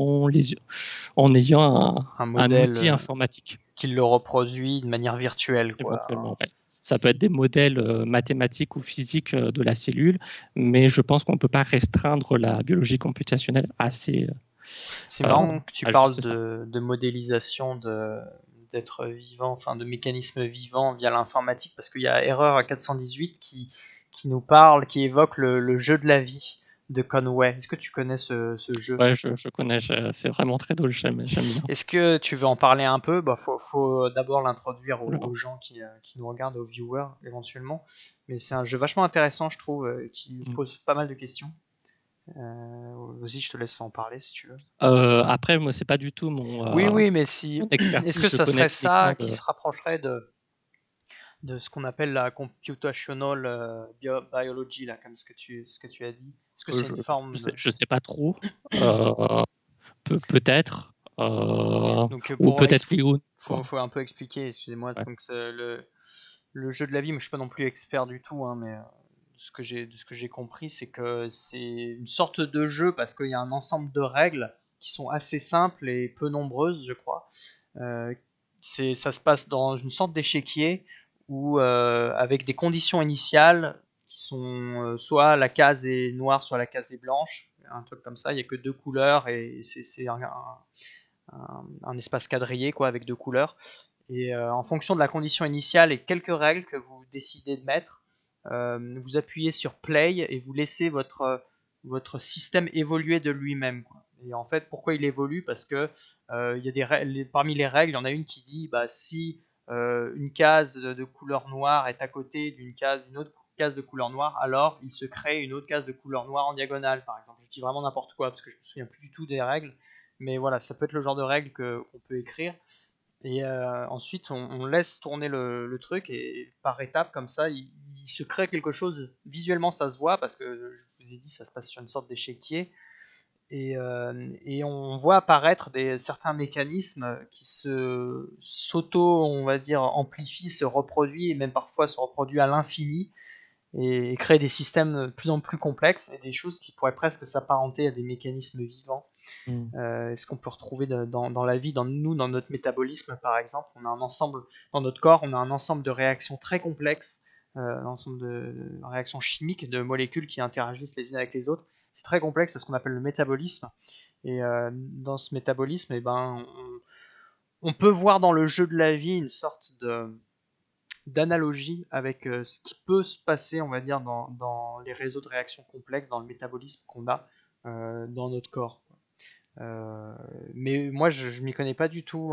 en ayant un outil informatique. Qui le reproduit de manière virtuelle. Éventuellement, ouais. Ça peut être des modèles mathématiques ou physiques de la cellule, mais je pense qu'on ne peut pas restreindre la biologie computationnelle assez. C'est marrant que tu parles de modélisation d'êtres vivants, enfin de mécanismes vivants via l'informatique, parce qu'il y a Erreur 418 qui nous parle, qui évoque le jeu de la vie de Conway. Est-ce que tu connais ce jeu? Ouais, je connais, c'est vraiment très drôle, j'aime bien. Est-ce que tu veux en parler un peu? Faut d'abord l'introduire aux gens qui nous regardent, aux viewers éventuellement. Mais c'est un jeu vachement intéressant, je trouve, qui pose pas mal de questions. Vas-y, je te laisse en parler si tu veux. Après, moi, c'est pas du tout mon. Oui, mais si. Est-ce que ça serait ça qui se rapprocherait de ce qu'on appelle la computational biology, là, comme ce que tu as dit? Est-ce que c'est une forme je sais pas trop. Peut-être. Donc, ou peut-être oui ou. Faut un peu expliquer, excusez-moi. Ouais. Donc, le jeu de la vie, mais je suis pas non plus expert du tout, hein, mais de ce que j'ai compris, c'est que c'est une sorte de jeu parce qu'il y a un ensemble de règles qui sont assez simples et peu nombreuses, je crois. Ça se passe dans une sorte d'échiquier où, avec des conditions initiales qui sont soit la case est noire, soit la case est blanche, un truc comme ça. Il n'y a que deux couleurs et c'est un espace quadrillé avec deux couleurs. Et en fonction de la condition initiale et quelques règles que vous décidez de mettre, vous appuyez sur play et vous laissez votre système évoluer de lui-même. Et en fait, pourquoi il évolue? Parce que y a parmi les règles, il y en a une qui dit si une case de couleur noire est à côté d'une autre case de couleur noire, alors il se crée une autre case de couleur noire en diagonale, par exemple. Je dis vraiment n'importe quoi parce que je me souviens plus du tout des règles, mais voilà, ça peut être le genre de règles qu'on peut écrire. Et ensuite, on laisse tourner le truc et par étapes comme ça, il se crée quelque chose. Visuellement, ça se voit parce que je vous ai dit, ça se passe sur une sorte d'échiquier. Et on voit apparaître certains mécanismes qui on va dire, amplifient, se reproduisent et même parfois se reproduisent à l'infini et créent des systèmes de plus en plus complexes et des choses qui pourraient presque s'apparenter à des mécanismes vivants. Ce qu'on peut retrouver dans la vie, dans notre métabolisme par exemple, on a un ensemble dans notre corps, on a un ensemble de réactions très complexes, un ensemble de réactions chimiques, de molécules qui interagissent les unes avec les autres. C'est très complexe, c'est ce qu'on appelle le métabolisme. Et dans ce métabolisme, on peut voir dans le jeu de la vie une sorte d'analogie avec ce qui peut se passer, on va dire, dans les réseaux de réactions complexes, dans le métabolisme qu'on a dans notre corps. Mais moi, je m'y connais pas du tout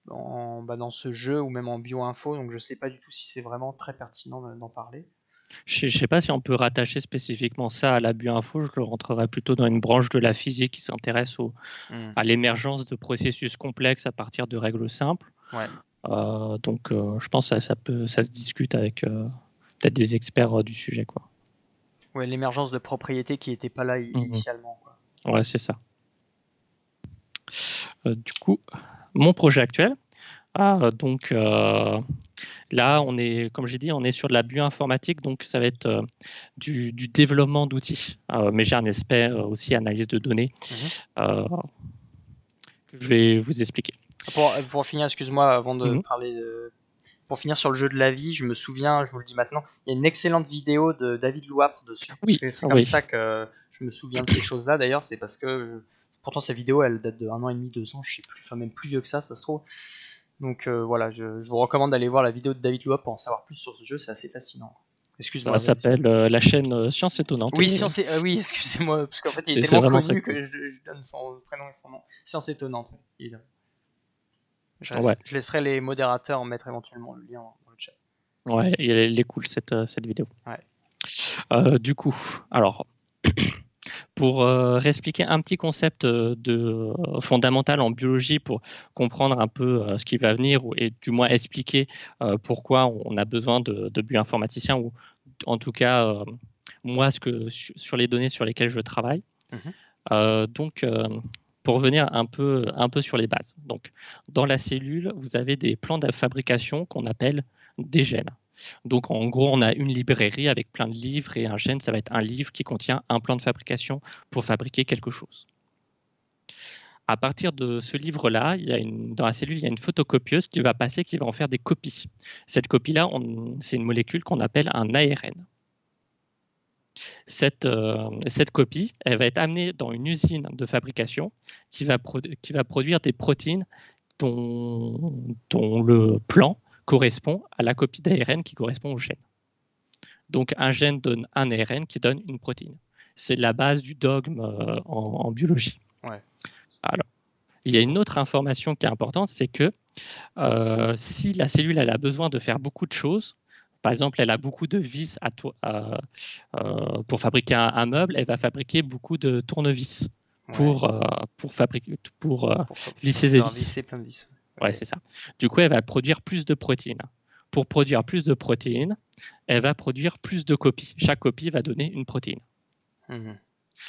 dans ce jeu ou même en bioinfo, donc je sais pas du tout si c'est vraiment très pertinent d'en parler. Je sais pas si on peut rattacher spécifiquement ça à la bioinfo, je le rentrerais plutôt dans une branche de la physique qui s'intéresse à l'émergence de processus complexes à partir de règles simples. Ouais. Donc je pense que ça se discute avec peut-être des experts du sujet, quoi. Ouais, l'émergence de propriétés qui n'étaient pas là initialement, quoi. Ouais, c'est ça. Du coup, mon projet actuel, donc là, comme j'ai dit, on est sur de la bioinformatique, donc ça va être du développement d'outils. Mais j'ai un aspect aussi analyse de données que je vais vous expliquer. Pour finir, excuse-moi, avant de parler pour finir sur le jeu de la vie, je me souviens, je vous le dis maintenant, il y a une excellente vidéo de David Louapre dessus. Oui, c'est comme ça que je me souviens de ces choses-là. D'ailleurs, c'est parce que pourtant sa vidéo, elle date de 1 an et demi, 2 ans, je sais plus, enfin même plus vieux que ça se trouve. Donc voilà, je vous recommande d'aller voir la vidéo de David Louapre pour en savoir plus sur ce jeu, c'est assez fascinant. Excuse-moi. Ça s'appelle la chaîne Science Étonnante. Oui, oui, excusez-moi, parce qu'en fait il est tellement connu que je donne son prénom et son nom. Science Étonnante, évidemment. Je laisserai les modérateurs mettre éventuellement le lien dans le chat. Ouais, elle est cool cette vidéo. Ouais. Du coup, alors, pour réexpliquer un petit concept fondamental en biologie pour comprendre un peu ce qui va venir et du moins expliquer pourquoi on a besoin de bioinformaticiens ou en tout cas moi sur les données sur lesquelles je travaille. Donc pour revenir un peu sur les bases. Donc, dans la cellule, vous avez des plans de fabrication qu'on appelle des gènes. Donc, en gros, on a une librairie avec plein de livres et un gène, ça va être un livre qui contient un plan de fabrication pour fabriquer quelque chose. À partir de ce livre-là, dans la cellule, il y a une photocopieuse qui va en faire des copies. Cette copie-là, c'est une molécule qu'on appelle un ARN. Cette copie, elle va être amenée dans une usine de fabrication qui va produire des protéines dont le plan correspond à la copie d'ARN qui correspond au gène. Donc un gène donne un ARN qui donne une protéine. C'est la base du dogme en biologie. Ouais. Alors, il y a une autre information qui est importante, c'est que si la cellule elle a besoin de faire beaucoup de choses, par exemple, elle a beaucoup de vis pour fabriquer un meuble, elle va fabriquer beaucoup de tournevis pour visser ses vis. Plein de vis. Ouais, c'est ça. Du coup, elle va produire plus de protéines. Pour produire plus de protéines, elle va produire plus de copies. Chaque copie va donner une protéine.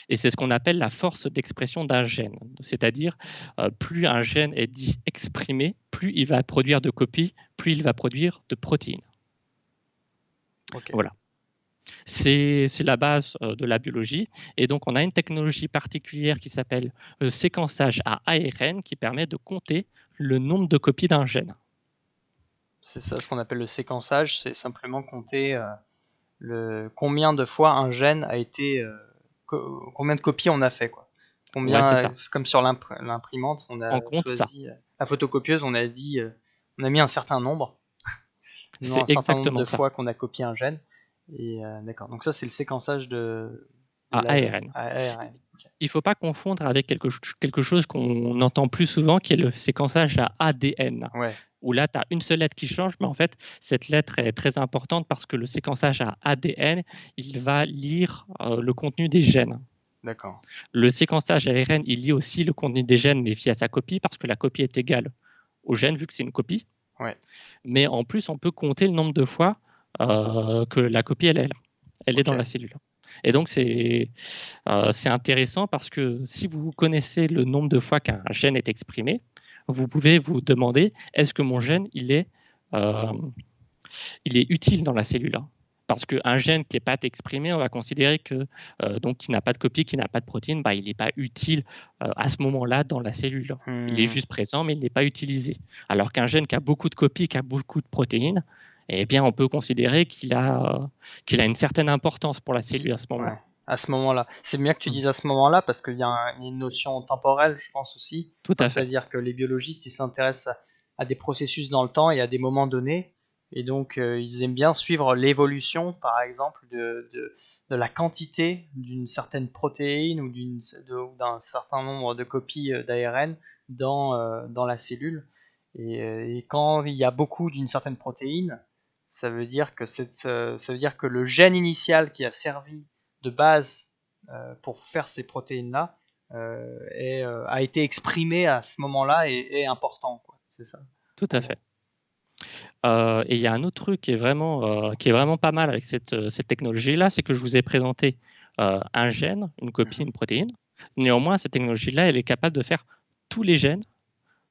Et c'est ce qu'on appelle la force d'expression d'un gène. C'est-à-dire, plus un gène est dit exprimé, plus il va produire de copies, plus il va produire de protéines. Okay. Voilà. C'est la base de la biologie. Et donc, on a une technologie particulière qui s'appelle le séquençage à ARN qui permet de compter le nombre de copies d'un gène. C'est ça ce qu'on appelle le séquençage, c'est simplement compter combien de fois un gène a été... combien de copies on a fait, quoi. Combien, c'est comme sur l'imprimante, on a choisi la photocopieuse, on a mis un certain nombre. C'est un certain nombre de ça. fois qu'on a copié un gène. Et d'accord. Donc ça, c'est le séquençage ARN. ARN. Okay. Il ne faut pas confondre avec quelque chose qu'on entend plus souvent, qui est le séquençage à ADN. Ouais. où là, tu as une seule lettre qui change, mais en fait, cette lettre est très importante parce que le séquençage à ADN, il va lire le contenu des gènes. D'accord. Le séquençage ARN, il lit aussi le contenu des gènes, mais via sa copie, parce que la copie est égale au gène, vu que c'est une copie. Ouais. Mais en plus, on peut compter le nombre de fois que la copie, elle est là. Elle est dans la cellule. Et donc, c'est intéressant parce que si vous connaissez le nombre de fois qu'un gène est exprimé, vous pouvez vous demander, est-ce que mon gène, il est utile dans la cellule? Parce qu'un gène qui n'est pas exprimé, on va considérer que donc qui n'a pas de copie, qui n'a pas de protéine, il n'est pas utile à ce moment-là dans la cellule. Il est juste présent, mais il n'est pas utilisé. Alors qu'un gène qui a beaucoup de copies, qui a beaucoup de protéines, eh bien, on peut considérer qu'il a une certaine importance pour la cellule à ce moment-là. Ouais, à ce moment-là. C'est bien que tu dises à ce moment-là, parce qu'il y a une notion temporelle, je pense aussi. Tout à fait. C'est-à-dire que les biologistes, ils s'intéressent à des processus dans le temps et à des moments donnés. Et donc, ils aiment bien suivre l'évolution, par exemple, de la quantité d'une certaine protéine ou d'un certain nombre de copies d'ARN dans la cellule. Et quand il y a beaucoup d'une certaine protéine, ça veut dire que le gène initial qui a servi de base pour faire ces protéines-là a été exprimé à ce moment-là et est important, quoi. C'est ça. Tout à fait. Et il y a un autre truc qui est vraiment pas mal avec cette technologie-là, c'est que je vous ai présenté un gène, une copie, une protéine. Néanmoins, cette technologie-là, elle est capable de faire tous les gènes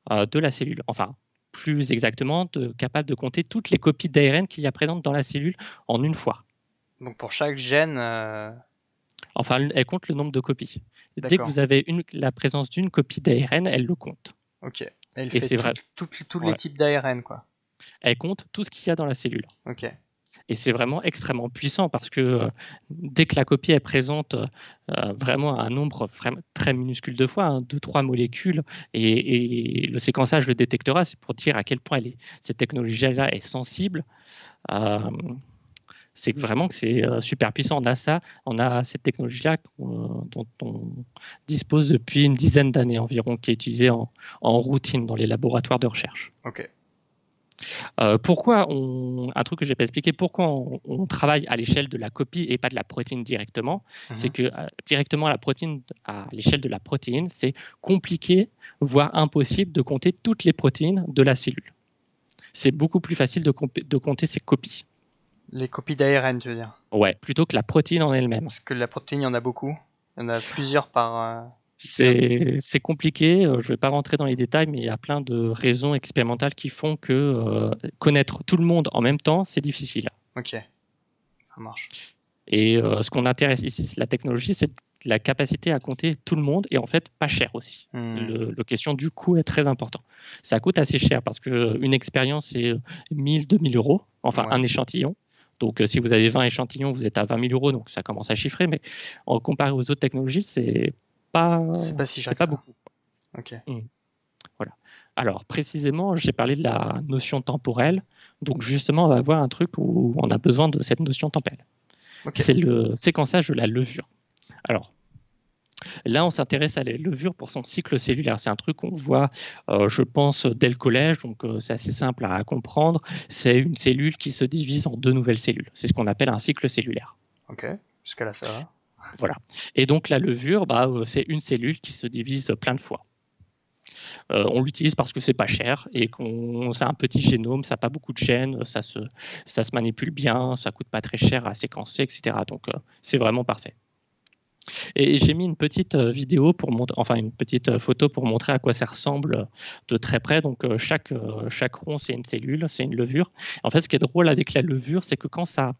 de la cellule. Enfin, plus exactement, capable de compter toutes les copies d'ARN qu'il y a présentes dans la cellule en une fois. Donc pour chaque gène... Enfin, elle compte le nombre de copies. Dès que vous avez la présence d'une copie d'ARN, elle le compte. Ok. Elle fait tous les types d'ARN, quoi. Elle compte tout ce qu'il y a dans la cellule. Ok. Et c'est vraiment extrêmement puissant parce que dès que la copie est présente vraiment un nombre très minuscule de fois, 2-3 molécules, et le séquençage le détectera, c'est pour dire à quel point cette technologie-là est sensible. C'est vraiment que c'est super puissant. On a cette technologie-là dont on dispose depuis une dizaine d'années environ, qui est utilisée en routine dans les laboratoires de recherche. Ok. Pourquoi un truc que je n'ai pas expliqué, pourquoi on travaille à l'échelle de la copie et pas de la protéine directement, c'est que directement à l'échelle de la protéine, c'est compliqué, voire impossible de compter toutes les protéines de la cellule. C'est beaucoup plus facile de compter ces copies. Les copies d'ARN, tu veux dire? Ouais, plutôt que la protéine en elle-même. Parce que la protéine, il y en a beaucoup. Il y en a plusieurs par... C'est compliqué, je ne vais pas rentrer dans les détails, mais il y a plein de raisons expérimentales qui font que connaître tout le monde en même temps, c'est difficile. Ok, ça marche. Et ce qu'on intéresse ici, c'est la technologie, c'est la capacité à compter tout le monde, et en fait pas cher aussi. La question du coût est très important. Ça coûte assez cher parce qu'une expérience, c'est 1 000-2 000 euros, enfin un échantillon. Donc si vous avez 20 échantillons, vous êtes à 20 000 euros, donc ça commence à chiffrer, mais comparé aux autres technologies, c'est pas si cher, c'est pas beaucoup. Ok. Voilà. Alors précisément, j'ai parlé de la notion temporelle, donc justement on va voir un truc où on a besoin de cette notion temporelle. C'est le séquençage de la levure. Alors là, on s'intéresse à la levure pour son cycle cellulaire. C'est un truc qu'on voit, je pense, dès le collège, donc c'est assez simple à comprendre. C'est une cellule qui se divise en 2 nouvelles cellules. C'est ce qu'on appelle un cycle cellulaire. Ok, jusqu'à là ça va. Voilà. Et donc la levure, c'est une cellule qui se divise plein de fois. On l'utilise parce que c'est pas cher et ça a un petit génome, ça n'a pas beaucoup de gènes, ça se manipule bien, ça coûte pas très cher à séquencer, etc. Donc c'est vraiment parfait. Et j'ai mis une petite vidéo une petite photo pour montrer à quoi ça ressemble de très près. Donc chaque rond, c'est une cellule, c'est une levure. En fait, ce qui est drôle avec la levure, c'est que quand ça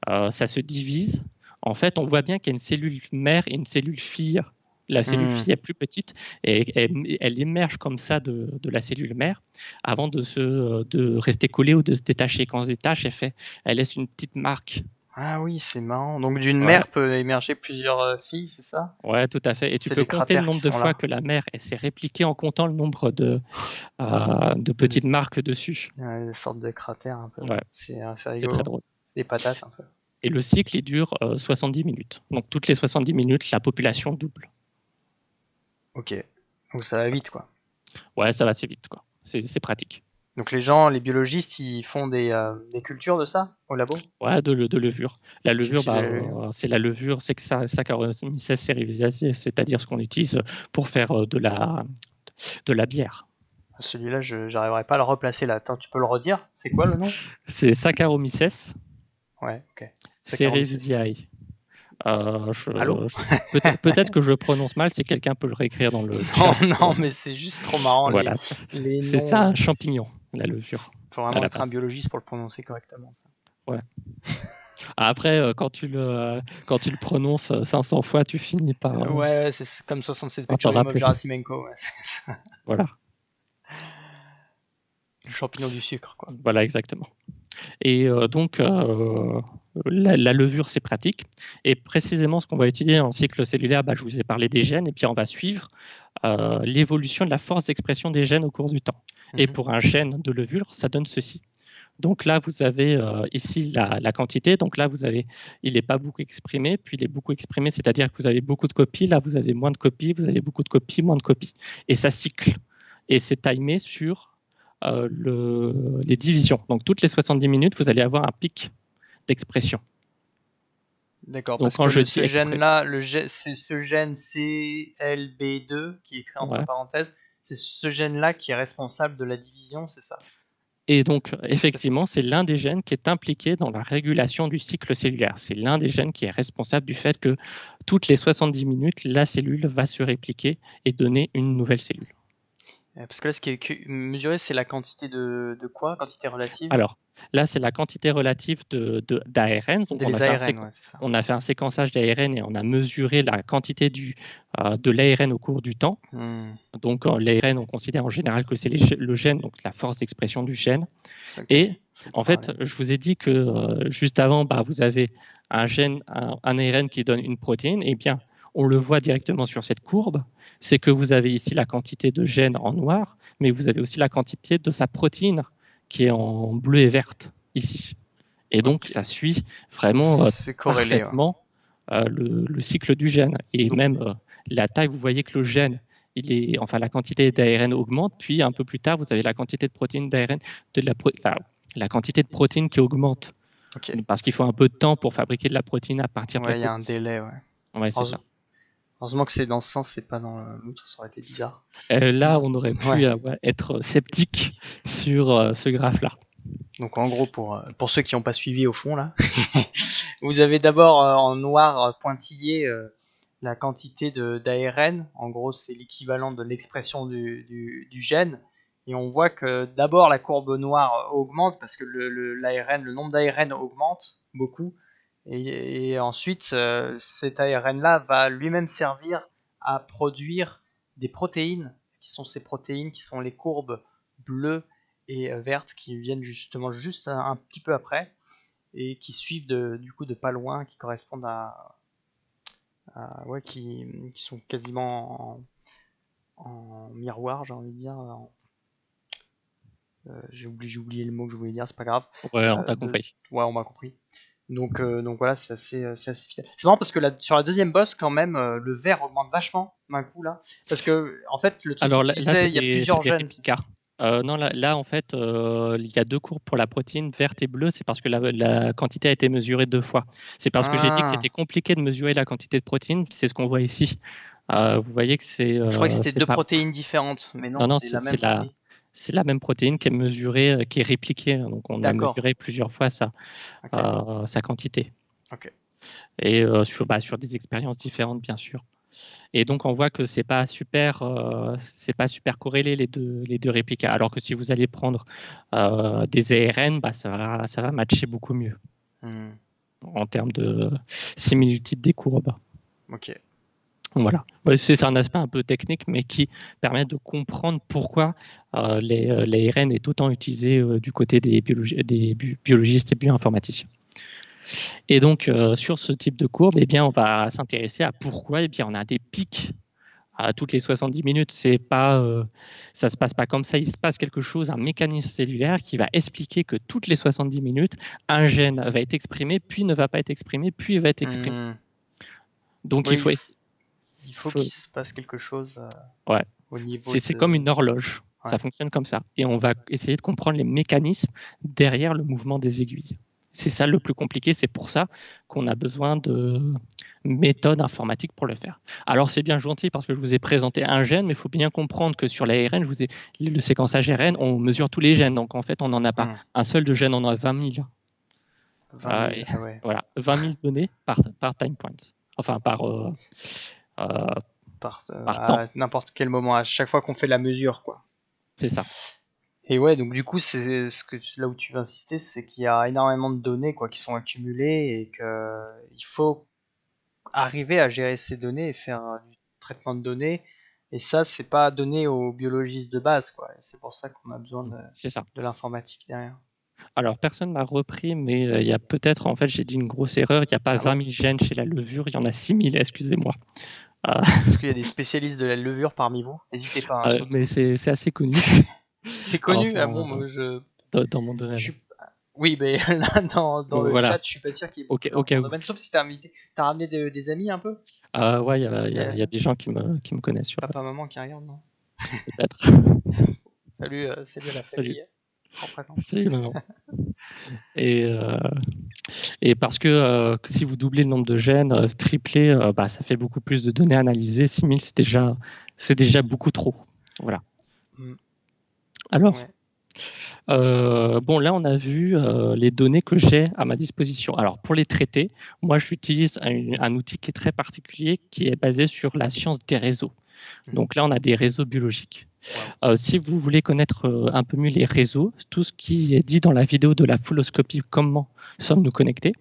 se divise, en fait, on voit bien qu'il y a une cellule mère et une cellule fille. La cellule fille est plus petite et elle émerge comme ça de la cellule mère avant de rester collée ou de se détacher. Quand elle se détache, elle laisse une petite marque. Ah oui, c'est marrant. Donc d'une mère peut émerger plusieurs filles, c'est ça? Ouais, tout à fait. Et tu peux compter le nombre de fois que la mère s'est répliquée en comptant le nombre de petites marques dessus. Une sorte de cratère un peu. Ouais. C'est rigolo. C'est très drôle. Des patates un peu. Et le cycle, il dure 70 minutes. Donc toutes les 70 minutes, la population double. Ok. Donc ça va vite, quoi. Ouais, ça va assez vite, quoi. C'est pratique. Donc les biologistes, ils font des cultures de ça au labo? Ouais, de levure. La levure, Cultiver la levure. c'est la levure, c'est que ça, Saccharomyces cerevisiae, c'est-à-dire ce qu'on utilise pour faire de la bière. Celui-là, j'arriverai pas à le replacer là. Attends, tu peux le redire? C'est quoi le nom? C'est Saccharomyces Ouais, ok. Saccharomyces. cerevisiae. Allô? Peut-être que je le prononce mal, si quelqu'un peut le réécrire dans le Non, chat. non, mais c'est juste trop marrant. Voilà, Les c'est noms. ça un champignon, la levure. Faut à vraiment la être un base. biologiste pour le prononcer correctement, ça. Ouais. Après, quand tu le prononces 500 fois, tu finis par Ouais, c'est comme 67 par t'en Petroleum of rappeler. Gerasimenko. Ouais, c'est ça. Voilà. Le champignon du sucre, quoi. Voilà, exactement. Et donc, la levure, c'est pratique. Et précisément, ce qu'on va étudier en cycle cellulaire, je vous ai parlé des gènes, et puis on va suivre l'évolution de la force d'expression des gènes au cours du temps. Et pour un gène de levure, ça donne ceci. Donc là, vous avez ici la quantité. Donc là, il n'est pas beaucoup exprimé, puis il est beaucoup exprimé, c'est-à-dire que vous avez beaucoup de copies. Là, vous avez moins de copies, vous avez beaucoup de copies, moins de copies. Et ça cycle. Et c'est timé sur les divisions. Donc toutes les 70 minutes, vous allez avoir un pic d'expression. D'accord, Donc parce que ce gène-là, c'est ce gène CLB2 qui est écrit entre parenthèses, c'est ce gène-là qui est responsable de la division, c'est ça? Et donc, effectivement, c'est l'un des gènes qui est impliqué dans la régulation du cycle cellulaire. C'est l'un des gènes qui est responsable du fait que toutes les 70 minutes, la cellule va se répliquer et donner une nouvelle cellule. Parce que là, ce qui est mesuré, c'est la quantité de quoi? Quantité relative? Alors, là, c'est la quantité relative d'ARN. Donc, on a fait un séquençage d'ARN et on a mesuré la quantité de l'ARN au cours du temps. Donc, l'ARN, on considère en général que c'est le gène, donc la force d'expression du gène. Et en fait, je vous ai dit que juste avant, vous avez un ARN qui donne une protéine. Eh bien, on le voit directement sur cette courbe, c'est que vous avez ici la quantité de gène en noir, mais vous avez aussi la quantité de sa protéine qui est en bleu et verte ici. Et donc, ça suit vraiment parfaitement le cycle du gène. Et même la taille, vous voyez que le gène, la quantité d'ARN augmente, puis un peu plus tard, vous avez la quantité de protéines d'ARN, la quantité de protéines qui augmente. Parce qu'il faut un peu de temps pour fabriquer de la protéine à partir de la protéine. Il y a un délai, ouais, c'est ça. Heureusement que c'est dans ce sens, c'est pas dans l'autre, ça aurait été bizarre. Là, on aurait pu être sceptique sur ce graphe-là. Donc en gros, pour ceux qui n'ont pas suivi au fond, là, vous avez d'abord en noir pointillé la quantité d'ARN. En gros, c'est l'équivalent de l'expression du gène. Et on voit que d'abord la courbe noire augmente parce que le nombre d'ARN augmente beaucoup. Et ensuite, cet ARN-là va lui-même servir à produire des protéines, qui sont ces protéines qui sont les courbes bleues et vertes qui viennent justement juste un petit peu après et qui suivent du coup de pas loin, qui correspondent qui sont quasiment en miroir, j'ai envie de dire. J'ai oublié le mot que je voulais dire, c'est pas grave. Ouais, on t'a compris. Ouais, on m'a compris. Donc voilà, c'est assez fidèle. C'est marrant parce que sur la deuxième boss, quand même, le vert augmente vachement d'un coup là. Parce que, en fait, le truc, c'est qu'il y a plusieurs gènes. Non, là, en fait, il y a deux courbes pour la protéine verte et bleue. C'est parce que la quantité a été mesurée 2 fois. C'est parce que j'ai dit que c'était compliqué de mesurer la quantité de protéines. C'est ce qu'on voit ici. Vous voyez que c'est. Je crois que c'était deux protéines différentes, mais non, c'est la même protéine. C'est la même protéine qui est mesurée, qui est répliquée. Donc, on a mesuré plusieurs fois sa quantité. Okay. Et sur des expériences différentes, bien sûr. Et donc, on voit que c'est pas super corrélé les deux réplicas. Alors que si vous allez prendre des ARN, ça va matcher beaucoup mieux en termes de similitude des courbes. Ok. Voilà. C'est un aspect un peu technique, mais qui permet de comprendre pourquoi l'ARN est autant utilisé du côté des biologistes et bioinformaticiens. Et donc, sur ce type de courbe, on va s'intéresser à pourquoi on a des pics à toutes les 70 minutes. Ça se passe pas comme ça. Il se passe quelque chose, un mécanisme cellulaire qui va expliquer que toutes les 70 minutes, un gène va être exprimé, puis ne va pas être exprimé, puis va être exprimé. Donc, il faut qu'il se passe quelque chose au niveau. C'est comme une horloge. Ça Ouais. fonctionne comme ça. Et on va essayer de comprendre les mécanismes derrière le mouvement des aiguilles. C'est ça le plus compliqué, c'est pour ça qu'on a besoin de méthodes informatiques pour le faire. Alors c'est bien gentil parce que je vous ai présenté un gène, mais il faut bien comprendre que sur l'ARN, le séquençage ARN, on mesure tous les gènes. Donc en fait, on n'en a pas un seul de gène, on en a 20 000. 20 000, ah ouais. Voilà, 20 000 données par time point. Enfin, par temps. À n'importe quel moment, à chaque fois qu'on fait la mesure, quoi. C'est ça. Et ouais, donc du coup, c'est là où tu veux insister, c'est qu'il y a énormément de données, quoi, qui sont accumulées et que il faut arriver à gérer ces données et faire du traitement de données. Et ça, c'est pas donné aux biologistes de base, quoi. Et c'est pour ça qu'on a besoin C'est ça. de l'informatique derrière. Alors, personne m'a repris, mais il y a peut-être, en fait, j'ai dit une grosse erreur. Il n'y a pas 20 000 gènes chez la levure, il y en a 6 000, excusez-moi. Est-ce qu'il y a des spécialistes de la levure parmi vous? N'hésitez pas. Hein, mais c'est assez connu. C'est connu, enfin, bon, moi, dans mon domaine. Oui, mais là, dans le voilà. chat, je suis pas sûr qu'il y ait dans ton domaine, sauf si t'as ramené des amis un peu. Ouais, il y a des gens qui me connaissent. Papa, maman qui regardent, non? Peut-être. Salut à la famille. Salut maman. Et parce que si vous doublez le nombre de gènes, tripler, ça fait beaucoup plus de données analysées. 6000, c'est déjà beaucoup trop. Voilà. Alors, bon, là, on a vu les données que j'ai à ma disposition. Alors, pour les traiter, moi, j'utilise un outil qui est très particulier, qui est basé sur la science des réseaux. Donc là, on a des réseaux biologiques. Si vous voulez connaître un peu mieux les réseaux, tout ce qui est dit dans la vidéo de la fulloscopie, comment sommes-nous connectés,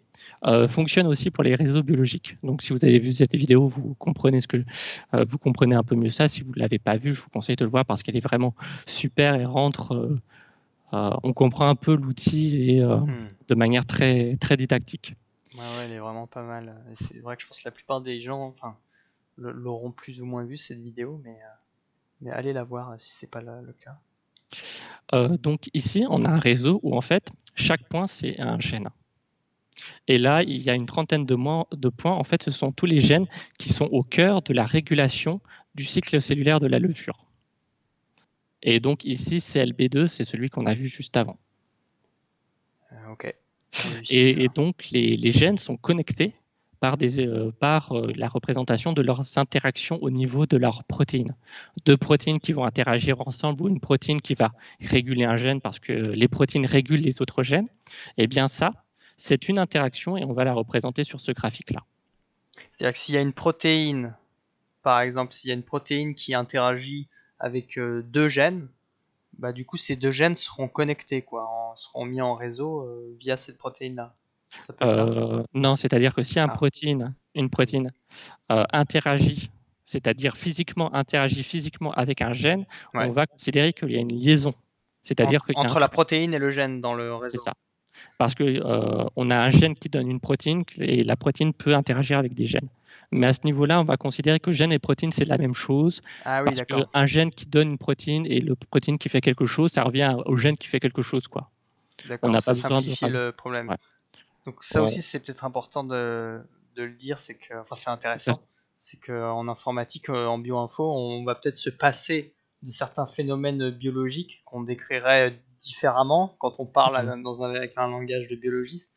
fonctionne aussi pour les réseaux biologiques. Donc si vous avez vu cette vidéo, vous comprenez vous comprenez un peu mieux ça. Si vous ne l'avez pas vu, je vous conseille de le voir parce qu'elle est vraiment super et on comprend un peu l'outil et de manière très, très dictactique. Ouais, elle est vraiment pas mal. Et c'est vrai que je pense que la plupart des gens l'auront plus ou moins vu cette vidéo, mais allez la voir si c'est pas le cas. Donc ici, on a un réseau où en fait, chaque point, c'est un gène. Et là, il y a une trentaine de points. En fait, ce sont tous les gènes qui sont au cœur de la régulation du cycle cellulaire de la levure. Et donc ici, CLB2, c'est celui qu'on a vu juste avant. Ok. Et donc, les gènes sont connectés par la représentation de leurs interactions au niveau de leurs protéines. Deux protéines qui vont interagir ensemble ou une protéine qui va réguler un gène parce que les protéines régulent les autres gènes. Eh bien ça, c'est une interaction et on va la représenter sur ce graphique-là. C'est-à-dire que s'il y a une protéine, par exemple, s'il y a une protéine qui interagit avec deux gènes, bah du coup ces deux gènes seront connectés, seront mis en réseau via cette protéine-là. Ça peut être ça ? Non, c'est-à-dire que si une protéine interagit, c'est-à-dire interagit physiquement avec un gène, on va considérer qu'il y a une liaison. C'est-à-dire entre la protéine et le gène dans le réseau. C'est ça. Parce que on a un gène qui donne une protéine et la protéine peut interagir avec des gènes. Mais à ce niveau-là, on va considérer que gène et protéine, c'est la même chose. Ah oui, parce qu'un gène qui donne une protéine et le protéine qui fait quelque chose, ça revient au gène qui fait quelque chose, quoi. D'accord, ça simplifie le problème. Ouais. Donc ça aussi, c'est peut-être important de le dire, c'est intéressant. C'est qu'en informatique, en bioinfo, on va peut-être se passer de certains phénomènes biologiques qu'on décrirait différemment quand on parle avec un langage de biologiste,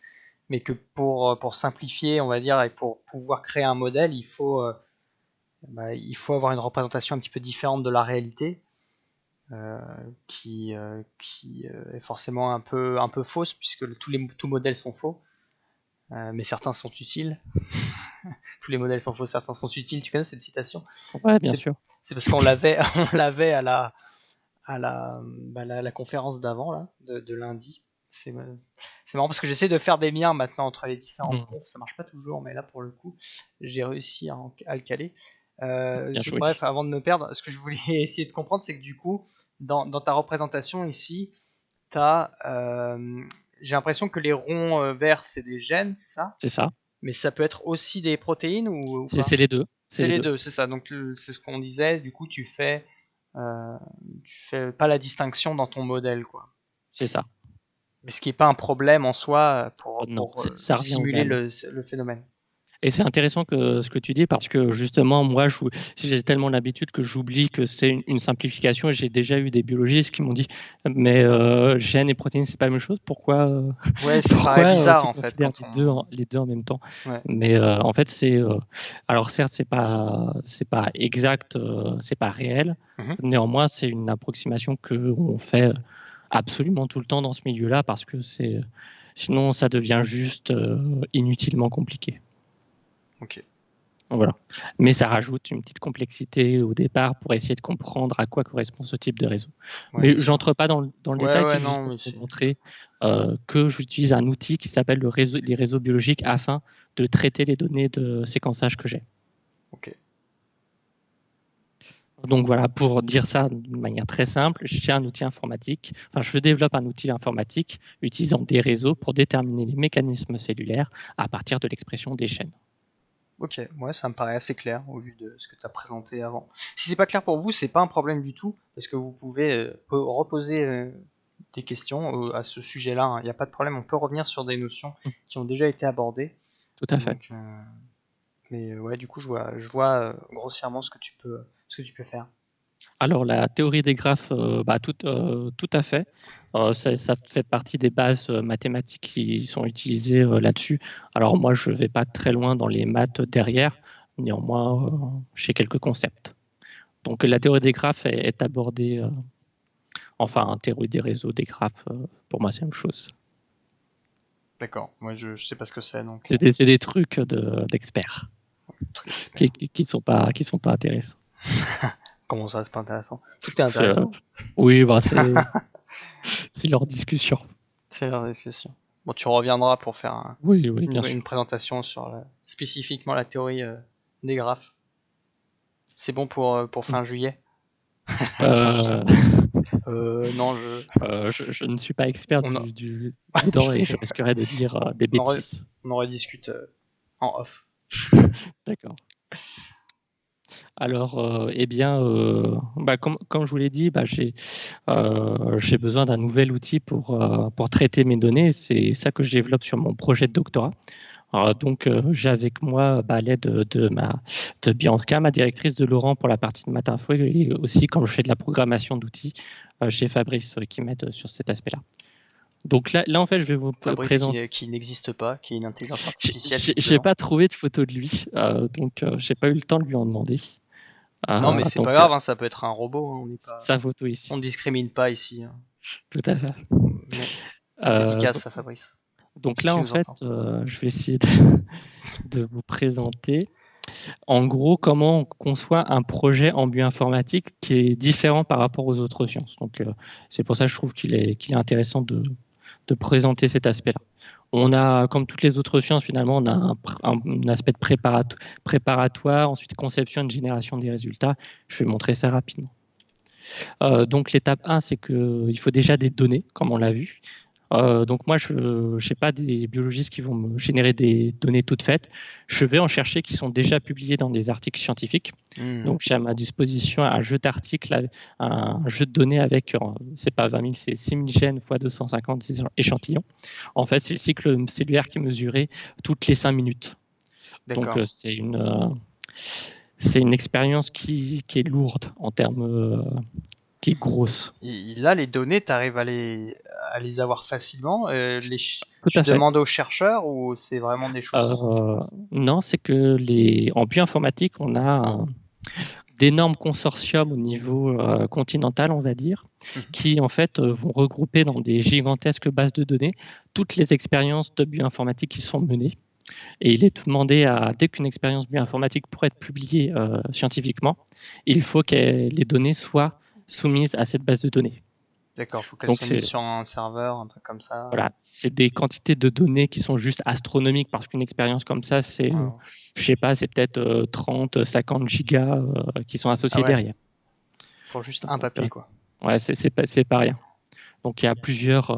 mais que pour simplifier, on va dire, et pour pouvoir créer un modèle, il faut avoir une représentation un petit peu différente de la réalité, qui est forcément un peu fausse, puisque tous modèles sont faux, mais certains sont utiles. Tous les modèles sont faux, certains sont utiles. Tu connais cette citation ? Ouais, bien sûr. C'est parce qu'on l'avait à la conférence d'avant, là, de lundi. C'est marrant parce que j'essaie de faire des liens maintenant entre les différents confs. Ça marche pas toujours, mais là, pour le coup, j'ai réussi à le caler. Bref, avant de me perdre, ce que je voulais essayer de comprendre, c'est que du coup, dans ta représentation ici, j'ai l'impression que les ronds verts, c'est des gènes, c'est ça ? C'est ça. Mais ça peut être aussi des protéines ou pas ? C'est les deux. C'est les deux, c'est ça. Donc c'est ce qu'on disait. Du coup, tu fais pas la distinction dans ton modèle, quoi. C'est ça. Mais ce qui n'est pas un problème en soi pour ça simuler le phénomène. Et c'est intéressant ce que tu dis parce que justement, moi, j'ai tellement l'habitude que j'oublie que c'est une simplification. Et j'ai déjà eu des biologistes qui m'ont dit, mais gènes et protéines, c'est pas la même chose. Pourquoi, Ouais, ça paraît pourquoi bizarre tu en fait considères quand les deux en même temps? Ouais. Mais en fait, alors certes, c'est pas exact, c'est pas réel. Mhm. Néanmoins, c'est une approximation que on fait absolument tout le temps dans ce milieu-là parce que sinon, ça devient juste inutilement compliqué. Ok. Voilà. Mais ça rajoute une petite complexité au départ pour essayer de comprendre à quoi correspond ce type de réseau. Ouais, Mais bien sûr. j'entre pas dans le Ouais, détail, ouais, c'est juste non, mais pour montrer que j'utilise un outil qui s'appelle les réseaux biologiques afin de traiter les données de séquençage que j'ai. ok. Donc voilà, pour dire ça de manière très simple, j'ai un outil informatique, enfin je développe un outil informatique utilisant des réseaux pour déterminer les mécanismes cellulaires à partir de l'expression des gènes. Ok, ouais, ça me paraît assez clair au vu de ce que tu as présenté avant. Si c'est pas clair pour vous, c'est pas un problème du tout, parce que vous pouvez reposer des questions à ce sujet-là, hein. Il n'y a pas de problème, on peut revenir sur des notions qui ont déjà été abordées. Tout à fait. Donc, mais ouais, du coup, je vois grossièrement ce que tu peux faire. Alors la théorie des graphes, tout à fait. Ça fait partie des bases mathématiques qui sont utilisées là-dessus. Alors moi, je ne vais pas très loin dans les maths derrière. Néanmoins, j'ai quelques concepts. Donc la théorie des graphes est abordée, enfin, théorie des réseaux, des graphes, pour moi, c'est la même chose. D'accord, moi je sais pas ce que c'est, donc C'est des trucs d'experts truc d'expert. qui sont pas intéressants. Comment ça, c'est pas intéressant? Tout est intéressant. Oui, c'est leur discussion. C'est leur discussion. Bon, tu reviendras pour faire Oui, bien sûr. une présentation sur spécifiquement la théorie des graphes. C'est bon pour fin juillet? Non, je ne suis pas expert on, en- dedans et je risquerais de dire des bêtises. on en rediscute en off. D'accord. Alors, eh bien, comme je vous l'ai dit, j'ai besoin d'un nouvel outil pour traiter mes données. C'est ça que je développe sur mon projet de doctorat. Donc, j'ai avec moi l'aide de Bianca, ma directrice, de Laurent pour la partie de Matinfo, et aussi quand je fais de la programmation d'outils, j'ai Fabrice qui m'aide sur cet aspect-là. Donc là, en fait, je vais vous Fabrice présenter. qui n'existe pas, qui est une intelligence artificielle. J'ai pas trouvé de photo de lui, donc j'ai pas eu le temps de lui en demander. Non, mais c'est Donc, pas grave, hein, ça peut être un robot. Hein, sa photo ici. on discrimine pas ici. Hein. Tout à fait. Dédicace à Fabrice. Donc Si là, tu en nous fait, entends. je vais essayer de vous présenter, en gros, comment on conçoit un projet en bioinformatique qui est différent par rapport aux autres sciences. Donc, c'est pour ça que je trouve qu'il est intéressant de présenter cet aspect-là. On a, comme toutes les autres sciences, finalement, on a un aspect de préparatoire, ensuite conception et génération des résultats. Je vais montrer ça rapidement. Donc l'étape 1, c'est qu'il faut déjà des données, comme on l'a vu. Donc moi, je n'ai pas des biologistes qui vont me générer des données toutes faites. Je vais en chercher qui sont déjà publiés dans des articles scientifiques. Donc j'ai à ma disposition un jeu d'articles, un jeu de données avec, c'est pas 20 000, c'est 6 000 gènes x 250 échantillons. En fait, c'est le cycle cellulaire qui est mesuré toutes les 5 minutes. Donc c'est une expérience qui est lourde en termes... qui est grosse. Et là, les données, tu arrives à les avoir facilement. Tu demandes aux chercheurs ou c'est vraiment des choses. Non, c'est que en bioinformatique, on a d'énormes consortiums au niveau continental, on va dire, qui en fait vont regrouper dans des gigantesques bases de données toutes les expériences de bioinformatique qui sont menées. Et il est demandé dès qu'une expérience bioinformatique pourrait être publiée scientifiquement, il faut que les données soient soumises à cette base de données. D'accord, il faut qu'elles soient mises sur un serveur, un truc comme ça. Voilà, c'est des quantités de données qui sont juste astronomiques parce qu'une expérience comme ça, c'est, je sais pas, c'est peut-être 30, 50 gigas qui sont associés derrière. Pour juste un papier, quoi. Ouais, c'est pas rien. Donc il y a plusieurs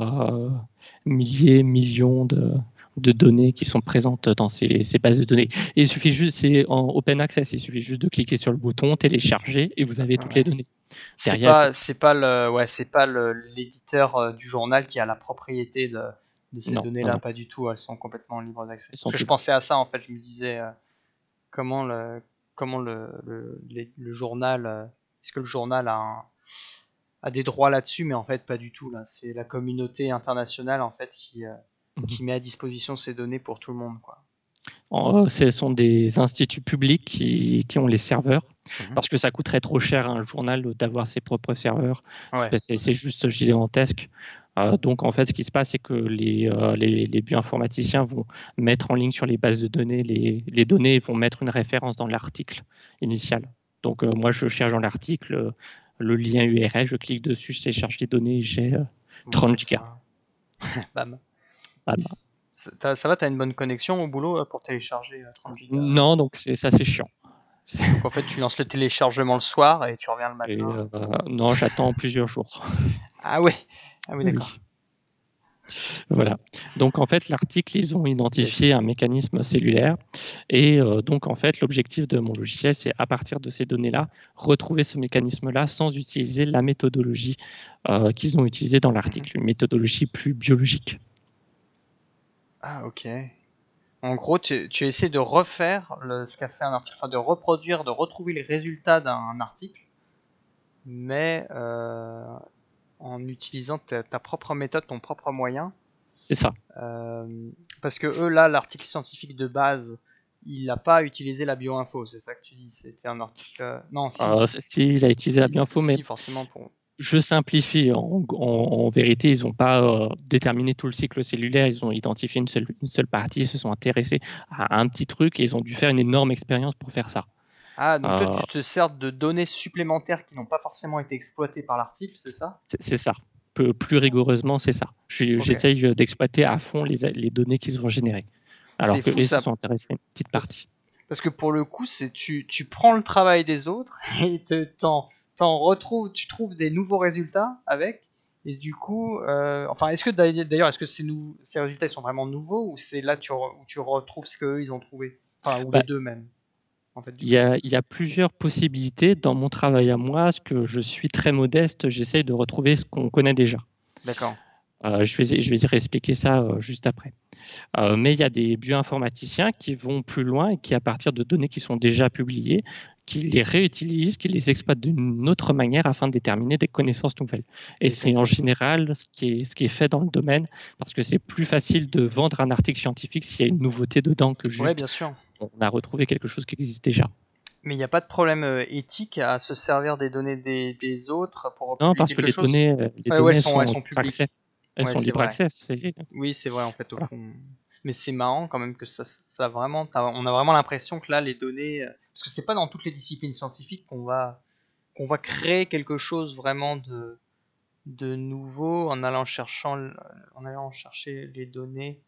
millions de données qui sont présentes dans ces bases de données. Et il suffit juste, c'est en open access, il suffit juste de cliquer sur le bouton, télécharger et vous avez toutes les données. C'est pas l'éditeur du journal qui a la propriété de ces Non, données-là, non. pas du tout, elles sont complètement libres d'accès. Elles Parce sont que je publiques. pensais à ça, en fait, je me disais comment le journal, est-ce que le journal a des droits là-dessus, mais en fait pas du tout, là. C'est la communauté internationale, en fait, qui met à disposition ces données pour tout le monde, quoi. Ce sont des instituts publics qui ont les serveurs, Mhm. parce que ça coûterait trop cher à un journal d'avoir ses propres serveurs. Ouais. C'est juste gigantesque. Donc, en fait, ce qui se passe, c'est que les bioinformaticiens vont mettre en ligne sur les bases de données les données et vont mettre une référence dans l'article initial. Donc, moi, je cherche dans l'article le lien URL, je clique dessus, je télécharge les données et j'ai Bon, 30 bah, gigas. Bam. Ah, Et bah. ça va, t'as une bonne connexion au boulot pour télécharger 30 gigas. Non, donc ça, c'est chiant. Donc en fait, tu lances le téléchargement le soir et tu reviens le Et, matin. non, j'attends plusieurs jours. Ah ouais, ah oui, d'accord. Oui. Voilà. Donc en fait, l'article, ils ont identifié Yes. un mécanisme cellulaire et donc en fait, l'objectif de mon logiciel, c'est à partir de ces données-là, retrouver ce mécanisme-là sans utiliser la méthodologie qu'ils ont utilisée dans l'article, une méthodologie plus biologique. Ah ok. En gros, tu essaies de refaire ce qu'a fait un article, enfin de reproduire, de retrouver les résultats d'un article, mais en utilisant ta propre méthode, ton propre moyen. C'est ça. Parce que eux, là, l'article scientifique de base, il n'a pas utilisé la bioinfo, c'est ça que tu dis. C'était un article. Non, si. S'il a utilisé la bioinfo, mais Si, forcément. je simplifie. En vérité, ils n'ont pas déterminé tout le cycle cellulaire. Ils ont identifié une seule partie. Ils se sont intéressés à un petit truc et ils ont dû faire une énorme expérience pour faire ça. Ah, donc toi, tu te sers de données supplémentaires qui n'ont pas forcément été exploitées par l'article, c'est ça? C'est ça. Plus rigoureusement, c'est ça. J'essaye d'exploiter à fond les données qu'ils ont générées. Alors C'est que fou eux se ça. sont intéressés à une petite partie. Parce que pour le coup, tu prends le travail des autres et tu trouves des nouveaux résultats avec. Et du coup, enfin, est-ce que d'ailleurs, est-ce que ces résultats ils sont vraiment nouveaux ou c'est là où tu retrouves ce qu'eux ils ont trouvé? Enfin, ou les Bah, deux même. En fait, du il coup. y a plusieurs possibilités dans mon travail à moi. Parce que je suis très modeste, j'essaye de retrouver ce qu'on connaît déjà. D'accord. Je vais y expliquer ça juste après. Mais il y a des bioinformaticiens qui vont plus loin et qui, à partir de données qui sont déjà publiées, qui les réutilisent, qui les exploitent d'une autre manière afin de déterminer des connaissances nouvelles. Et c'est en général ce qui est fait dans le domaine, parce que c'est plus facile de vendre un article scientifique s'il y a une nouveauté dedans que Ouais, juste bien sûr. on a retrouvé quelque chose qui existe déjà. Mais il n'y a pas de problème éthique à se servir des données des autres pour Non, publier parce que quelque chose? les Ouais, données elles sont sont libres accès. publiques. Elles Ouais, sont c'est libre vrai. accès. Oui, c'est vrai en fait au Voilà. fond. Mais c'est marrant quand même que ça vraiment, on a vraiment l'impression que là les données, parce que c'est pas dans toutes les disciplines scientifiques qu'on va créer quelque chose vraiment de nouveau en allant chercher les données.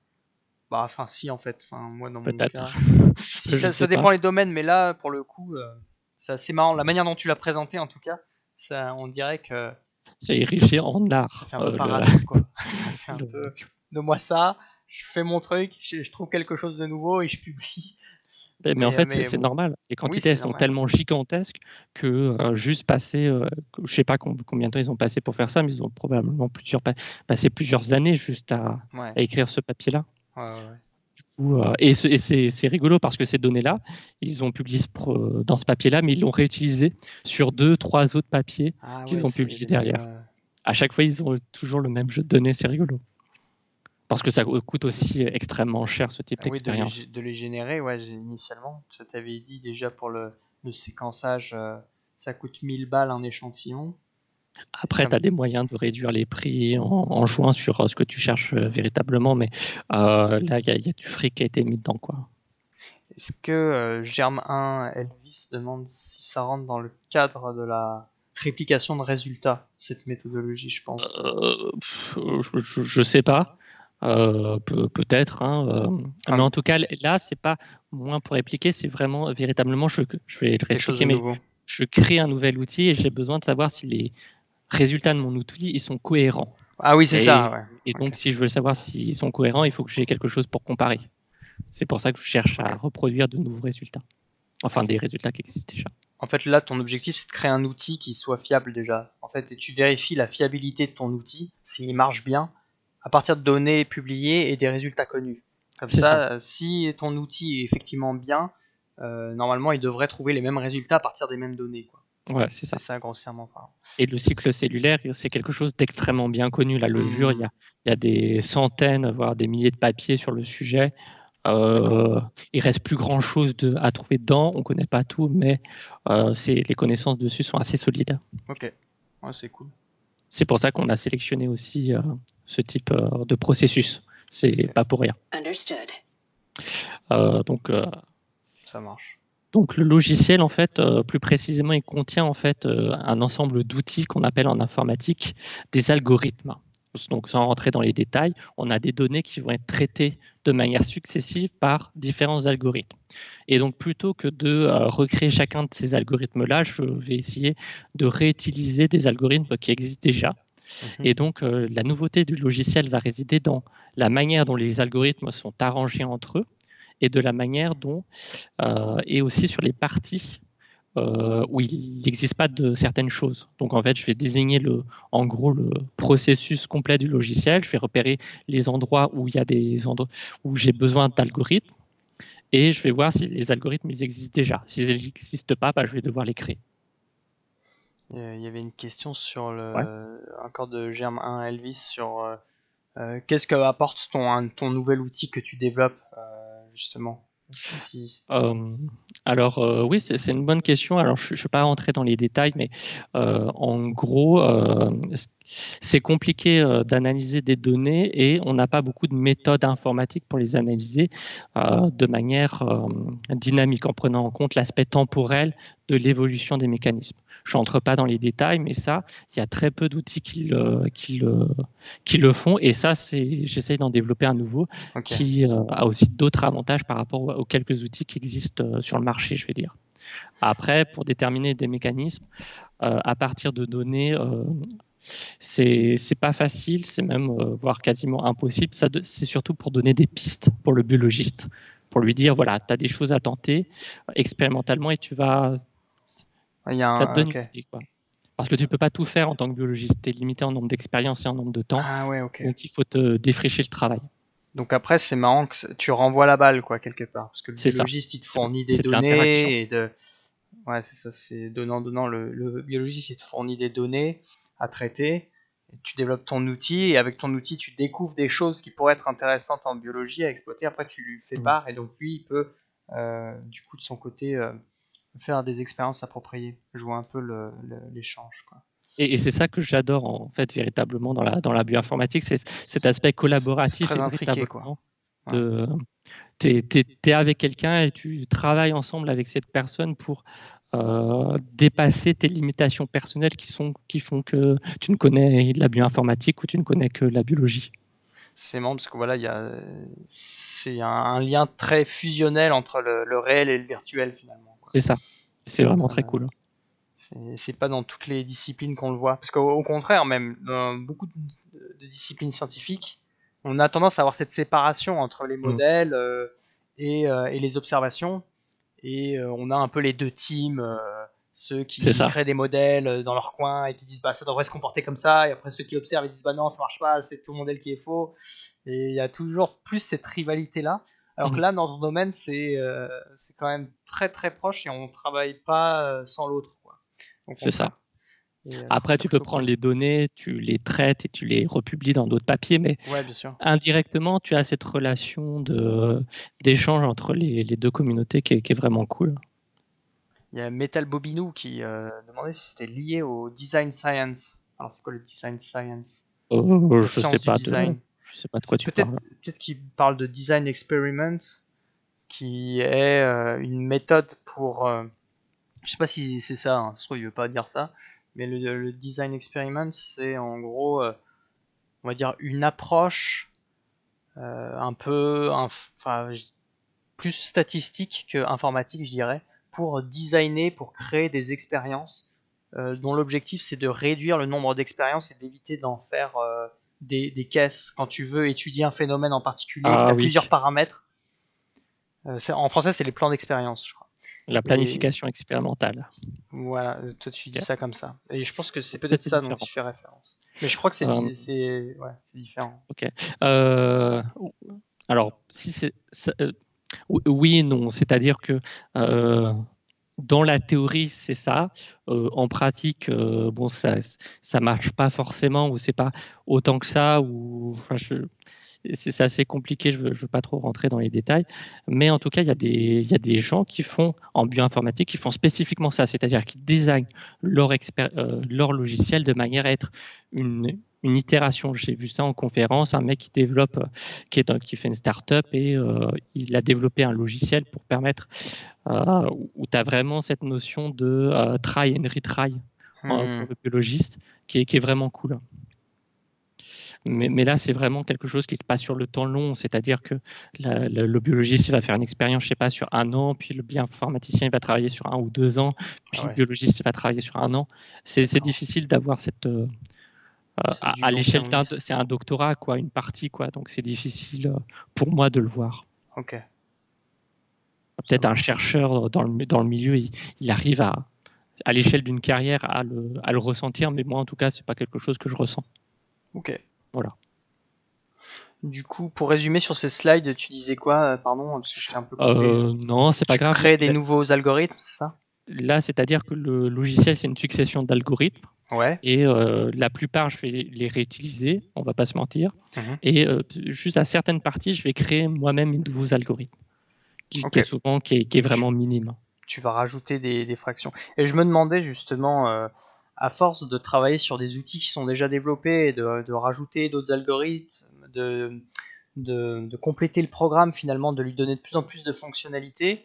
Bah enfin si en fait, enfin moi dans mon cas, Peut-être. si Je ça sais pas. dépend les domaines, mais là pour le coup, c'est assez marrant la manière dont tu l'as présenté en tout cas. Ça, on dirait que C'est érigé en ça art. fait un peu parasite quoi. Ça fait un le- peu de moi ça, je fais mon truc, je trouve quelque chose de nouveau et je publie. Mais en fait, Mais c'est bon, normal. Les oui quantités, elles c'est sont normal. tellement gigantesques que juste passer, je sais pas combien de temps ils ont passé pour faire ça, mais ils ont probablement passé plusieurs années juste Ouais, à écrire ce papier-là. ouais. Et c'est rigolo parce que ces données-là, ils ont publié dans ce papier-là, mais ils l'ont réutilisé sur 2, 3 autres papiers Ah ouais, qu'ils ont c'est publiés les mêmes. derrière. À chaque fois, ils ont toujours le même jeu de données, c'est rigolo. Parce que ça coûte aussi extrêmement cher ce type Oui, d'expérience. de les générer, ouais, initialement. Tu t'avais dit déjà pour le séquençage, ça coûte 1000 balles un échantillon. Après, tu as Comme... des moyens de réduire les prix en jouant sur ce que tu cherches véritablement, mais là, il y a du fric qui a été mis dedans, quoi. Est-ce que Germe 1 Elvis demande si ça rentre dans le cadre de la réplication de résultats, cette méthodologie, je pense. Je sais pas. Peut-être, hein, mais Enfin, en tout cas, là, c'est pas moins pour répliquer, c'est vraiment véritablement, je vais le quelque chose de réexpliquer, mais nouveau. je crée un nouvel outil et j'ai besoin de savoir si les résultats de mon outil ils sont cohérents. Ah oui, c'est ça, ouais. Et Ok. donc, si je veux savoir s'ils sont cohérents, il faut que j'ai quelque chose pour comparer. C'est pour ça que je cherche Ok. à reproduire de nouveaux résultats. Enfin, des résultats qui existent déjà. En fait, là, ton objectif, c'est de créer un outil qui soit fiable déjà. En fait, et tu vérifies la fiabilité de ton outil, s'il marche bien, à partir de données publiées et des résultats connus. Comme C'est ça, si ton outil est effectivement bien, normalement, il devrait trouver les mêmes résultats à partir des mêmes données, quoi. Ouais, c'est ça. C'est ça, grossièrement parlant. Et le cycle cellulaire, c'est quelque chose d'extrêmement bien connu. La levure, il y a des centaines, voire des milliers de papiers sur le sujet. Il reste plus grand chose à trouver dedans. On connaît pas tout, mais les connaissances dessus sont assez solides. Ok, ouais, c'est cool. C'est pour ça qu'on a sélectionné aussi ce type de processus. C'est pas pour rien. Understood. Ça marche. Donc le logiciel, en fait, plus précisément, il contient en fait un ensemble d'outils qu'on appelle en informatique des algorithmes. Donc sans rentrer dans les détails, on a des données qui vont être traitées de manière successive par différents algorithmes. Et donc plutôt que de recréer chacun de ces algorithmes-là, je vais essayer de réutiliser des algorithmes qui existent déjà. Et donc la nouveauté du logiciel va résider dans la manière dont les algorithmes sont arrangés entre eux, et de la manière dont, et aussi sur les parties où il n'existe pas de certaines choses. Donc en fait, je vais désigner en gros le processus complet du logiciel, je vais repérer les endroits où il y a où j'ai besoin d'algorithmes, et je vais voir si les algorithmes ils existent déjà. S'ils n'existent pas, je vais devoir les créer. Il y avait une question sur encore de Germe 1 Elvis sur qu'est-ce que apporte ton nouvel outil que tu développes justement. Alors oui, c'est une bonne question. Alors je ne vais pas rentrer dans les détails, mais en gros, c'est compliqué d'analyser des données et on n'a pas beaucoup de méthodes informatiques pour les analyser de manière dynamique en prenant en compte l'aspect temporel de l'évolution des mécanismes. Je n'entre pas dans les détails, mais ça, il y a très peu d'outils qui le font. Et ça, j'essaye d'en développer un nouveau qui a aussi d'autres avantages par rapport aux quelques outils qui existent sur le marché, je vais dire. Après, pour déterminer des mécanismes, à partir de données, c'est pas facile, c'est même voire quasiment impossible. C'est surtout pour donner des pistes pour le biologiste, pour lui dire, voilà, tu as des choses à tenter expérimentalement et tu vas... Ça te donne une idée, quoi. Parce que tu ne peux pas tout faire en tant que biologiste. Tu es limité en nombre d'expériences et en nombre de temps. Donc, il faut te défricher le travail. Donc après, c'est marrant que tu renvoies la balle, quoi, quelque part. Parce que le biologiste, il te fournit des données. Ouais, c'est ça, c'est donnant. Le biologiste, il te fournit des données à traiter. Et tu développes ton outil. Et avec ton outil, tu découvres des choses qui pourraient être intéressantes en biologie à exploiter. Après, tu lui fais part. Et donc, lui, il peut, du coup, de son côté... faire des expériences appropriées, jouer un peu l'échange, quoi. Et c'est ça que j'adore en fait véritablement dans la bioinformatique, c'est cet aspect collaboratif. C'est très intriqué, quoi. T'es avec quelqu'un et tu travailles ensemble avec cette personne pour dépasser tes limitations personnelles qui font que tu ne connais de la bioinformatique ou tu ne connais que la biologie. C'est marrant parce que voilà, c'est un lien très fusionnel entre le réel et le virtuel finalement, quoi. C'est ça, c'est vraiment très cool. C'est pas dans toutes les disciplines qu'on le voit, parce qu'au contraire, même dans beaucoup de disciplines scientifiques, on a tendance à avoir cette séparation entre les modèles et les observations, et on a un peu les deux teams, ceux qui créent des modèles dans leur coin et qui disent bah ça devrait se comporter comme ça, et après ceux qui observent et disent bah non ça marche pas, c'est tout modèle qui est faux, et il y a toujours plus cette rivalité là. Alors que là dans ce domaine c'est quand même très très proche et on travaille pas sans l'autre, quoi. C'est ça. Après, tu peux prendre les données, tu les traites et tu les republies dans d'autres papiers, mais bien sûr. Indirectement, tu as cette relation d'échange entre les deux communautés qui est vraiment cool. Il y a Metal Bobinou qui demandait si c'était lié au design science. Alors, c'est quoi le design science? Je sais pas de quoi tu parles. Peut-être qu'il parle de design experiment, qui est une méthode pour... je sais pas si c'est ça, hein, ça se trouve il veut pas dire ça, mais le design experiment, c'est en gros, on va dire une approche un peu, plus statistique que informatique, je dirais, pour designer, pour créer des expériences dont l'objectif c'est de réduire le nombre d'expériences et d'éviter d'en faire des caisses. Quand tu veux étudier un phénomène en particulier, tu as plusieurs paramètres. En français, c'est les plans d'expérience, je crois. La planification expérimentale. Voilà, toi tu dis Ok. ça comme ça. Et je pense que c'est peut-être Peut-être ça dont différent. tu fais référence. Mais je crois que c'est différent. Ok. Alors, si oui et non. C'est-à-dire que dans la théorie, c'est ça. En pratique, bon, ça marche pas forcément, ou c'est pas autant que ça, ou enfin, c'est assez compliqué. Je veux pas trop rentrer dans les détails, mais en tout cas, il y a des gens qui font en bioinformatique, qui font spécifiquement ça, c'est-à-dire qu'ils designent leur logiciel de manière à être une itération. J'ai vu ça en conférence, un mec qui développe, qui fait une start-up et il a développé un logiciel pour permettre où tu as vraiment cette notion de try and retry pour le biologiste qui est vraiment cool. Mais là, c'est vraiment quelque chose qui se passe sur le temps long, c'est-à-dire que le biologiste il va faire une expérience, je sais pas, sur 1 an, puis le bioinformaticien il va travailler sur 1 ou 2 ans, puis le biologiste il va travailler sur 1 an. C'est difficile d'avoir cette à l'échelle c'est un doctorat quoi, une partie quoi, donc c'est difficile pour moi de le voir. Ok. Peut-être un chercheur dans le milieu, il arrive à l'échelle d'une carrière à le ressentir, mais moi en tout cas c'est pas quelque chose que je ressens. Ok. Voilà. Du coup, pour résumer sur ces slides, tu disais quoi, pardon, parce que j'étais un peu coupé. Non, c'est pas grave. Tu crées des nouveaux algorithmes, c'est ça? Là, c'est-à-dire que le logiciel, c'est une succession d'algorithmes. Ouais. Et la plupart, je vais les réutiliser, on va pas se mentir. Et juste à certaines parties, je vais créer moi-même de nouveaux algorithmes, qui est vraiment minime. Tu vas rajouter des fractions. Et je me demandais justement, à force de travailler sur des outils qui sont déjà développés, et de rajouter d'autres algorithmes, de compléter le programme finalement, de lui donner de plus en plus de fonctionnalités,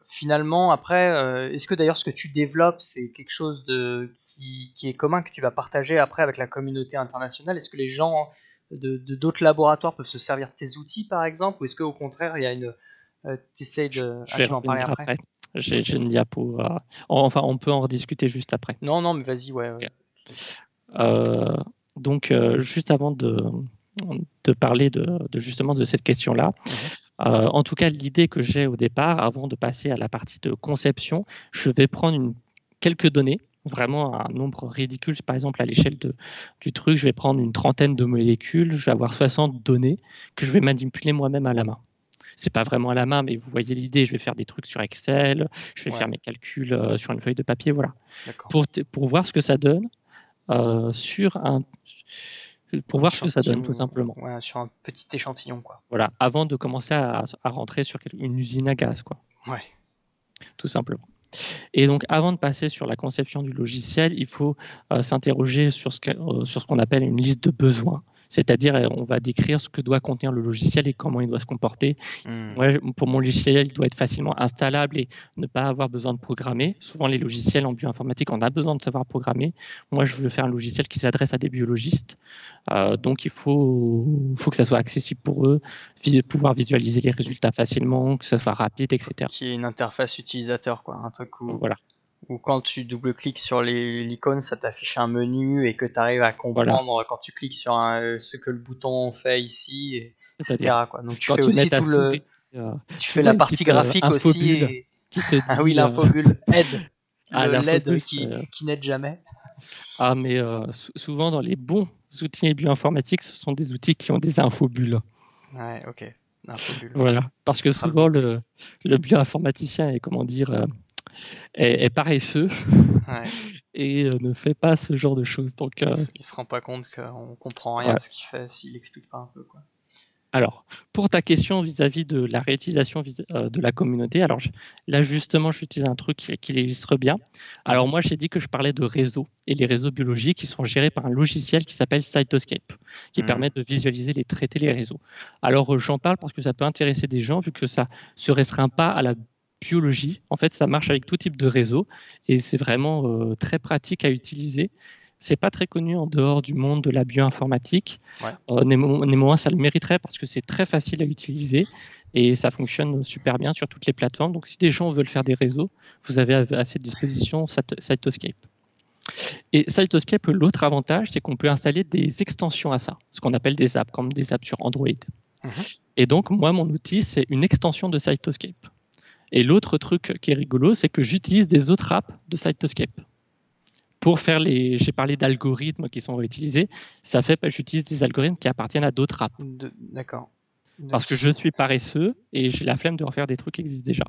finalement après, est-ce que d'ailleurs ce que tu développes c'est quelque chose qui est commun, que tu vas partager après avec la communauté internationale? Est-ce que les gens de d'autres laboratoires peuvent se servir de tes outils par exemple, ou est-ce qu'au contraire il y a une t'essayes de... Je vais tu vas en parler après. J'ai une diapo. Enfin, on peut en rediscuter juste après. Non, mais vas-y, ouais. Okay. Donc, juste avant de parler justement de cette question-là, en tout cas, l'idée que j'ai au départ, avant de passer à la partie de conception, je vais prendre quelques données, vraiment un nombre ridicule. Par exemple, à l'échelle du truc, je vais prendre une trentaine de molécules, je vais avoir 60 données que je vais manipuler moi-même à la main. C'est pas vraiment à la main, mais vous voyez l'idée. Je vais faire des trucs sur Excel, je vais faire mes calculs sur une feuille de papier, voilà. Pour voir ce que ça donne pour voir ce que ça donne, tout simplement. Ouais, sur un petit échantillon, quoi. Voilà, avant de commencer à rentrer sur une usine à gaz, quoi. Ouais. Tout simplement. Et donc, avant de passer sur la conception du logiciel, il faut s'interroger sur ce qu'on appelle une liste de besoins. C'est-à-dire, on va décrire ce que doit contenir le logiciel et comment il doit se comporter. Moi, pour mon logiciel, il doit être facilement installable et ne pas avoir besoin de programmer. Souvent, les logiciels en bioinformatique, on a besoin de savoir programmer. Moi, je veux faire un logiciel qui s'adresse à des biologistes. Donc, il faut que ça soit accessible pour eux, pouvoir visualiser les résultats facilement, que ça soit rapide, etc. Qui est une interface utilisateur, quoi. Un truc où... Voilà. Ou quand tu double-cliques sur l'icône, ça t'affiche un menu et que tu arrives à comprendre quand tu cliques sur ce que le bouton fait ici, etc. Quoi. Donc tu fais aussi tout le... tu fais la partie graphique aussi. Et... Qui te dit, ah oui, l'infobulle aide. Le LED qui n'aide jamais. Ah, mais souvent dans les bons outils bioinformatiques, ce sont des outils qui ont des infobulles. Ouais, ok. Infobulles. Voilà, parce que souvent le bioinformaticien est, comment dire... est paresseux et ne fait pas ce genre de choses. Donc, il se rend pas compte qu'on comprend rien à ce qu'il fait s'il explique pas un peu, quoi. Alors, pour ta question vis-à-vis de la réutilisation de la communauté, alors là justement, j'utilise un truc qui l'illustre bien. Alors moi, j'ai dit que je parlais de réseaux, et les réseaux biologiques qui sont gérés par un logiciel qui s'appelle Cytoscape, qui permet de visualiser les traités, les réseaux. Alors j'en parle parce que ça peut intéresser des gens, vu que ça se restreint pas à la biologie. En fait, ça marche avec tout type de réseau, et c'est vraiment très pratique à utiliser. C'est pas très connu en dehors du monde de la bioinformatique. Néanmoins, ça le mériterait parce que c'est très facile à utiliser et ça fonctionne super bien sur toutes les plateformes. Donc, si des gens veulent faire des réseaux, vous avez à cette disposition Cytoscape. Et Cytoscape, l'autre avantage, c'est qu'on peut installer des extensions à ça, ce qu'on appelle des apps, comme des apps sur Android. Et donc, moi, mon outil, c'est une extension de Cytoscape. Et l'autre truc qui est rigolo, c'est que j'utilise des autres apps de Cytoscape. Pour faire j'ai parlé d'algorithmes qui sont réutilisés, ça fait que j'utilise des algorithmes qui appartiennent à d'autres apps. D'accord. Parce que je suis paresseux et j'ai la flemme de refaire des trucs qui existent déjà.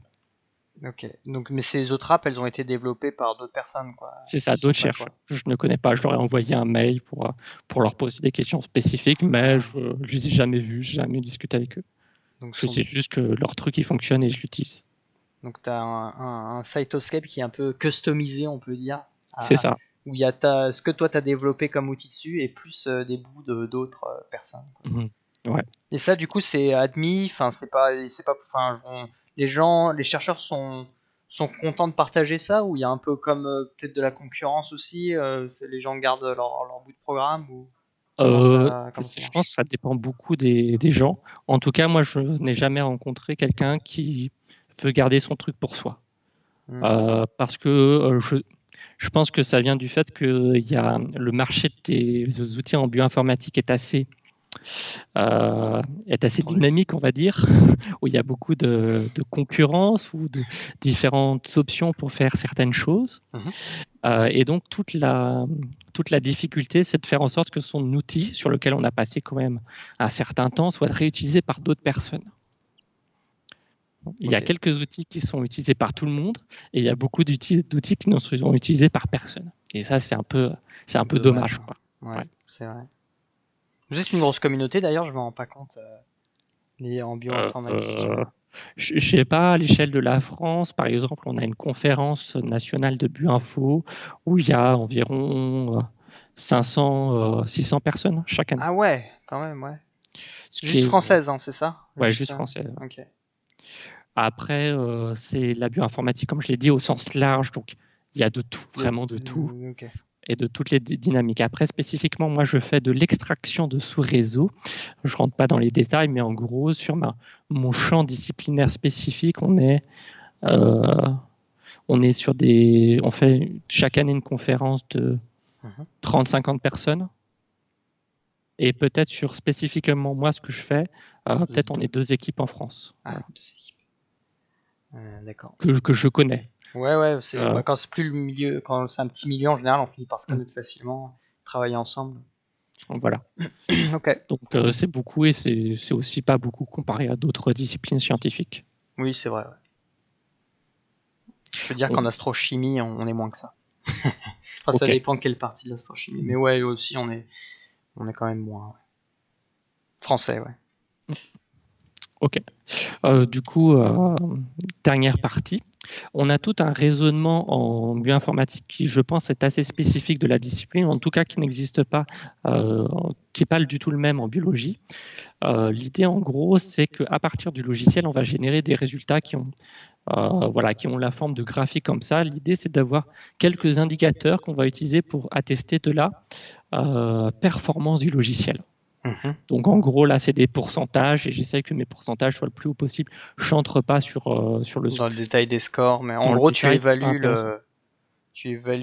Ok. Donc, mais ces autres apps, elles ont été développées par d'autres personnes, quoi. C'est ça, d'autres chercheurs. Je ne connais pas. Je leur ai envoyé un mail pour leur poser des questions spécifiques, mais je ne les ai jamais vus, jamais discuté avec eux. Donc, je sais juste que leur truc, il fonctionne et je l'utilise. Donc, tu as un Cytoscape qui est un peu customisé, on peut dire. C'est ça. Où il y a ce que toi, tu as développé comme outil dessus et plus des bouts d'autres personnes. Ouais. Et ça, du coup, c'est admis. Enfin, les chercheurs sont contents de partager ça, ou il y a un peu comme peut-être de la concurrence aussi. Les gens gardent leur bout de programme ou je pense que ça dépend beaucoup des gens. En tout cas, moi, je n'ai jamais rencontré quelqu'un qui veut garder son truc pour soi. Parce que je pense que ça vient du fait que le marché des outils en bioinformatique est assez dynamique, on va dire, où il y a beaucoup de concurrence ou de différentes options pour faire certaines choses. Et donc, toute la difficulté, c'est de faire en sorte que son outil, sur lequel on a passé quand même un certain temps, soit réutilisé par d'autres personnes. Il y a quelques outils qui sont utilisés par tout le monde et il y a beaucoup d'outils qui ne sont utilisés par personne. Et ça, c'est un peu dommage. Quoi. Ouais, c'est vrai. Vous êtes une grosse communauté d'ailleurs, je ne me rends pas compte. En bioinformatique. Je ne sais pas, à l'échelle de la France, par exemple, on a une conférence nationale de bioinfo où il y a environ 500, 600 personnes chaque année. Ah ouais, quand même, ouais. Juste française, c'est ça? Ouais, juste française. Ok. Après, c'est la bioinformatique, comme je l'ai dit, au sens large, donc il y a de tout, vraiment de tout. Okay. Et de toutes les dynamiques. Après, spécifiquement, moi, je fais de l'extraction de sous-réseau. Je ne rentre pas dans les détails, mais en gros, sur mon champ disciplinaire spécifique, on fait chaque année une conférence de 30-50 personnes. Et peut-être sur spécifiquement moi, ce que je fais, peut-être on est 2 équipes en France. Ah, 2 équipes. D'accord. Que je connais. Ouais, quand c'est plus le milieu, quand c'est un petit milieu en général, on finit par se connaître facilement, travailler ensemble. Voilà. Ok. Donc c'est beaucoup et c'est aussi pas beaucoup comparé à d'autres disciplines scientifiques. Oui, c'est vrai. Ouais. Je peux dire qu'en astrochimie, on est moins que ça. Enfin, ça dépend de quelle partie de l'astrochimie. Mais ouais, aussi, on est quand même moins. Ouais. Français, ouais. Ok. Du coup, dernière partie. On a tout un raisonnement en bioinformatique qui, je pense, est assez spécifique de la discipline, en tout cas qui n'existe pas, qui n'est pas du tout le même en biologie. L'idée, en gros, c'est qu'à partir du logiciel, on va générer des résultats qui ont la forme de graphiques comme ça. L'idée, c'est d'avoir quelques indicateurs qu'on va utiliser pour attester de la performance du logiciel. Donc en gros là c'est des pourcentages et j'essaie que mes pourcentages soient le plus haut possible. Je n'entre pas sur le dans le détail des scores, mais en gros tu évalues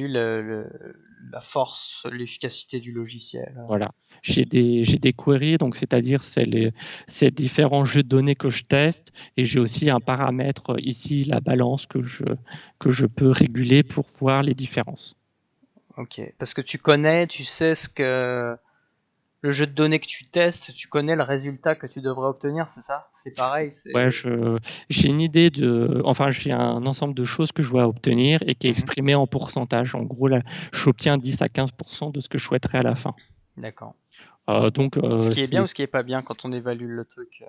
la force, l'efficacité du logiciel. Voilà. J'ai des queries, donc c'est-à-dire c'est différents jeux de données que je teste et j'ai aussi un paramètre ici, la balance que je peux réguler pour voir les différences. Ok. Parce que tu sais ce que le jeu de données que tu testes, tu connais le résultat que tu devrais obtenir, c'est ça? C'est pareil? Ouais, j'ai une idée j'ai un ensemble de choses que je dois obtenir et qui est exprimé en pourcentage. En gros, là, j'obtiens 10 à 15% de ce que je souhaiterais à la fin. D'accord. Ce qui est bien ou ce qui est pas bien quand on évalue le truc?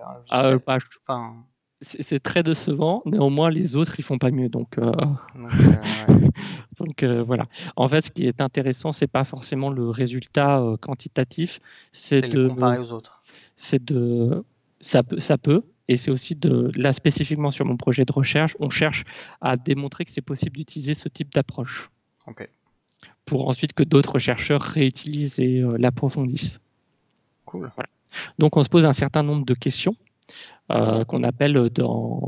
C'est très décevant, néanmoins les autres ils font pas mieux, donc voilà. En fait, ce qui est intéressant, c'est pas forcément le résultat quantitatif, c'est de comparer aux autres. Ça peut, et c'est aussi là spécifiquement sur mon projet de recherche, on cherche à démontrer que c'est possible d'utiliser ce type d'approche. Pour ensuite que d'autres chercheurs réutilisent et l'approfondissent. Cool. Voilà. Donc on se pose un certain nombre de questions qu'on appelle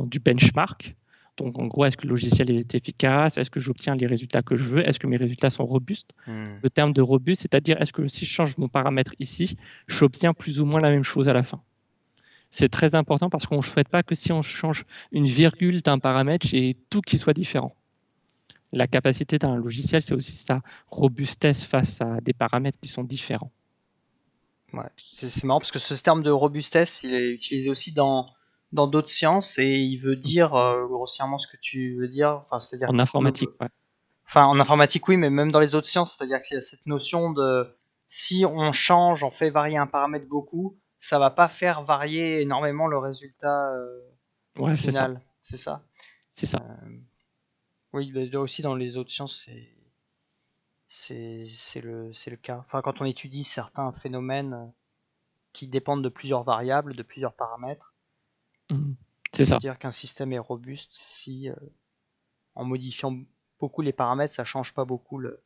du benchmark. Donc en gros, est-ce que le logiciel est efficace? Est-ce que j'obtiens les résultats que je veux? Est-ce que mes résultats sont robustes? Le terme de robuste, c'est-à-dire est-ce que si je change mon paramètre ici, j'obtiens plus ou moins la même chose à la fin? C'est très important parce qu'on ne souhaite pas que si on change une virgule d'un paramètre, j'ai tout qui soit différent. La capacité d'un logiciel, c'est aussi sa robustesse face à des paramètres qui sont différents. Ouais. C'est marrant parce que ce terme de robustesse, il est utilisé aussi dans d'autres sciences et il veut dire grossièrement ce que tu veux dire. Enfin, c'est-à-dire En informatique, ouais. Enfin, en informatique, oui, mais même dans les autres sciences, c'est-à-dire qu'il y a cette notion de si on change, on fait varier un paramètre beaucoup, ça va pas faire varier énormément le résultat Ouais, c'est ça. final. C'est ça. C'est ça. Oui, mais aussi dans les autres sciences, c'est le cas. Enfin, quand on étudie certains phénomènes qui dépendent de plusieurs variables, de plusieurs paramètres, C'est on peut ça. dire qu'un système est robuste si, en modifiant beaucoup les paramètres, ça change pas beaucoup le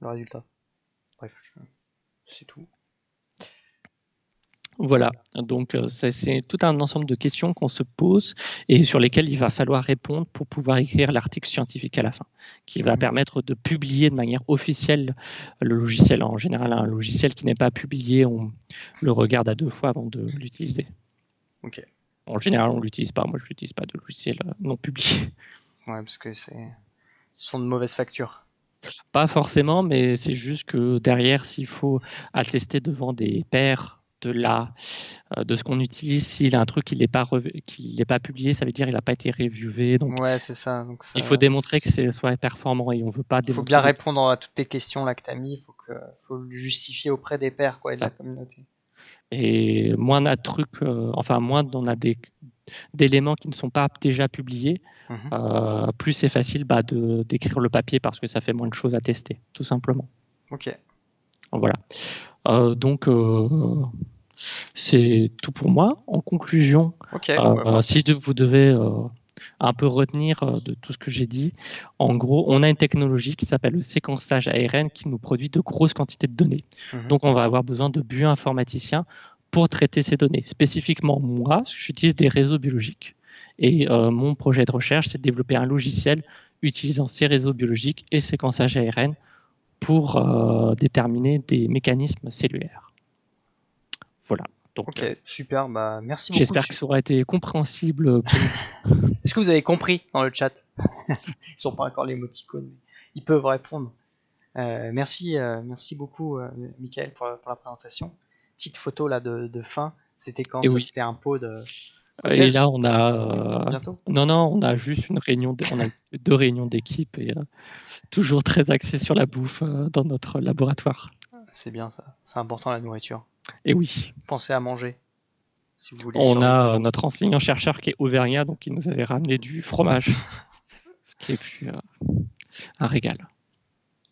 résultat. Bref, c'est tout. Voilà, donc c'est tout un ensemble de questions qu'on se pose et sur lesquelles il va falloir répondre pour pouvoir écrire l'article scientifique à la fin, qui va permettre de publier de manière officielle le logiciel. En général, un logiciel qui n'est pas publié, on le regarde à 2 fois avant de l'utiliser. Ok. En général, on ne l'utilise pas. Moi, je n'utilise pas de logiciel non publié. Ouais, parce que ce sont de mauvaises factures. Pas forcément, mais c'est juste que derrière, s'il faut attester devant des pairs de ce qu'on utilise, s'il y a un truc qui n'est pas publié, ça veut dire qu'il n'a pas été reviewé. Donc, ouais, c'est ça. Donc il faut démontrer que c'est soit performant et on ne veut pas il faut démontrer. bien répondre à toutes tes questions là que tu as mis. Faut le justifier auprès des pairs et de la communauté. Et moins on a de trucs, moins on a d'éléments qui ne sont pas déjà publiés, plus c'est facile d'écrire le papier parce que ça fait moins de choses à tester, tout simplement. Ok. Voilà. Donc, c'est tout pour moi. En conclusion, si vous devez un peu retenir de tout ce que j'ai dit, en gros, on a une technologie qui s'appelle le séquençage ARN qui nous produit de grosses quantités de données. Donc, on va avoir besoin de bioinformaticiens pour traiter ces données. Spécifiquement, moi, j'utilise des réseaux biologiques. Et mon projet de recherche, c'est de développer un logiciel utilisant ces réseaux biologiques et séquençage ARN pour déterminer des mécanismes cellulaires. Voilà. Donc, ok, super. Bah, merci beaucoup. J'espère que ça aura été compréhensible. Est-ce que vous avez compris dans le chat? Ils sont pas encore les émoticônes, mais ils peuvent répondre. Merci beaucoup, Michael, pour la présentation. Petite photo là de fin. C'était quand ça? C'était un pot de. Et là, on a. Bientôt? Non, on a juste une réunion. On a 2 réunions d'équipe et toujours très axé sur la bouffe dans notre laboratoire. C'est bien ça. C'est important la nourriture. Et oui. Pensez à manger. Si vous voulez. On a notre enseignant-chercheur qui est auvergnat, donc il nous avait ramené du fromage. Ce qui est plus un régal.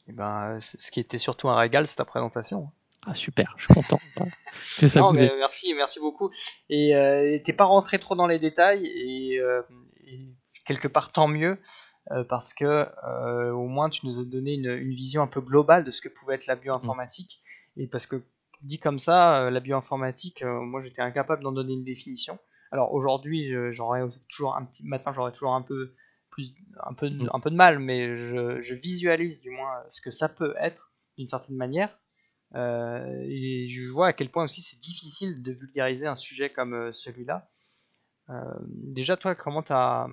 Et ben, ce qui était surtout un régal, c'est ta présentation. Ah super, je suis content que ça vous ait. Merci beaucoup. Et t'es pas rentré trop dans les détails et quelque part tant mieux parce que au moins tu nous as donné une vision un peu globale de ce que pouvait être la bioinformatique et parce que dit comme ça, la bioinformatique, moi j'étais incapable d'en donner une définition. Alors aujourd'hui, maintenant j'aurais toujours un peu de mal, mais je visualise du moins ce que ça peut être d'une certaine manière. Et je vois à quel point aussi c'est difficile de vulgariser un sujet comme celui-là. Déjà, toi, comment t'as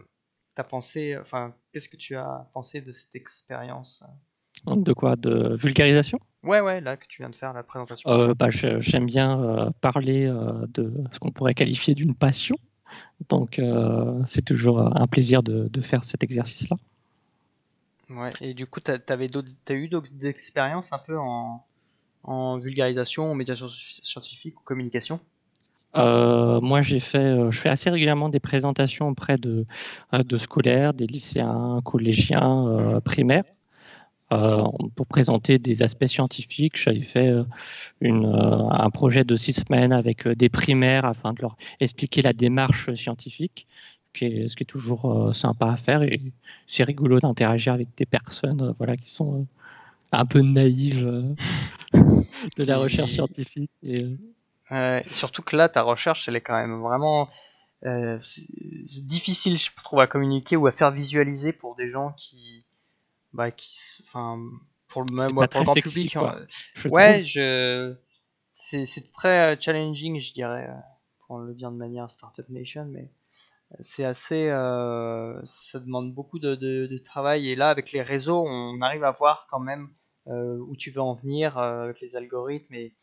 pensé, enfin, qu'est-ce que tu as pensé de cette expérience? De quoi? De vulgarisation? Ouais, là que tu viens de faire la présentation. J'aime bien parler de ce qu'on pourrait qualifier d'une passion. Donc, c'est toujours un plaisir de faire cet exercice-là. Ouais, et du coup, t'as eu d'autres expériences un peu en vulgarisation, en médiation scientifique ou communication? Moi, je fais assez régulièrement des présentations auprès de scolaires, des lycéens, collégiens, primaires, pour présenter des aspects scientifiques. J'avais fait un projet de 6 semaines avec des primaires afin de leur expliquer la démarche scientifique, ce qui est toujours sympa à faire. Et c'est rigolo d'interagir avec des personnes qui sont un peu naïves de la recherche scientifique. Surtout que là, ta recherche, elle est quand même vraiment c'est difficile, je trouve, à communiquer ou à faire visualiser pour des gens pour le grand public. Quoi, ouais, c'est très challenging, je dirais, pour le dire de manière Startup Nation, mais c'est assez, ça demande beaucoup de travail. Et là, avec les réseaux, on arrive à voir quand même où tu veux en venir avec les algorithmes et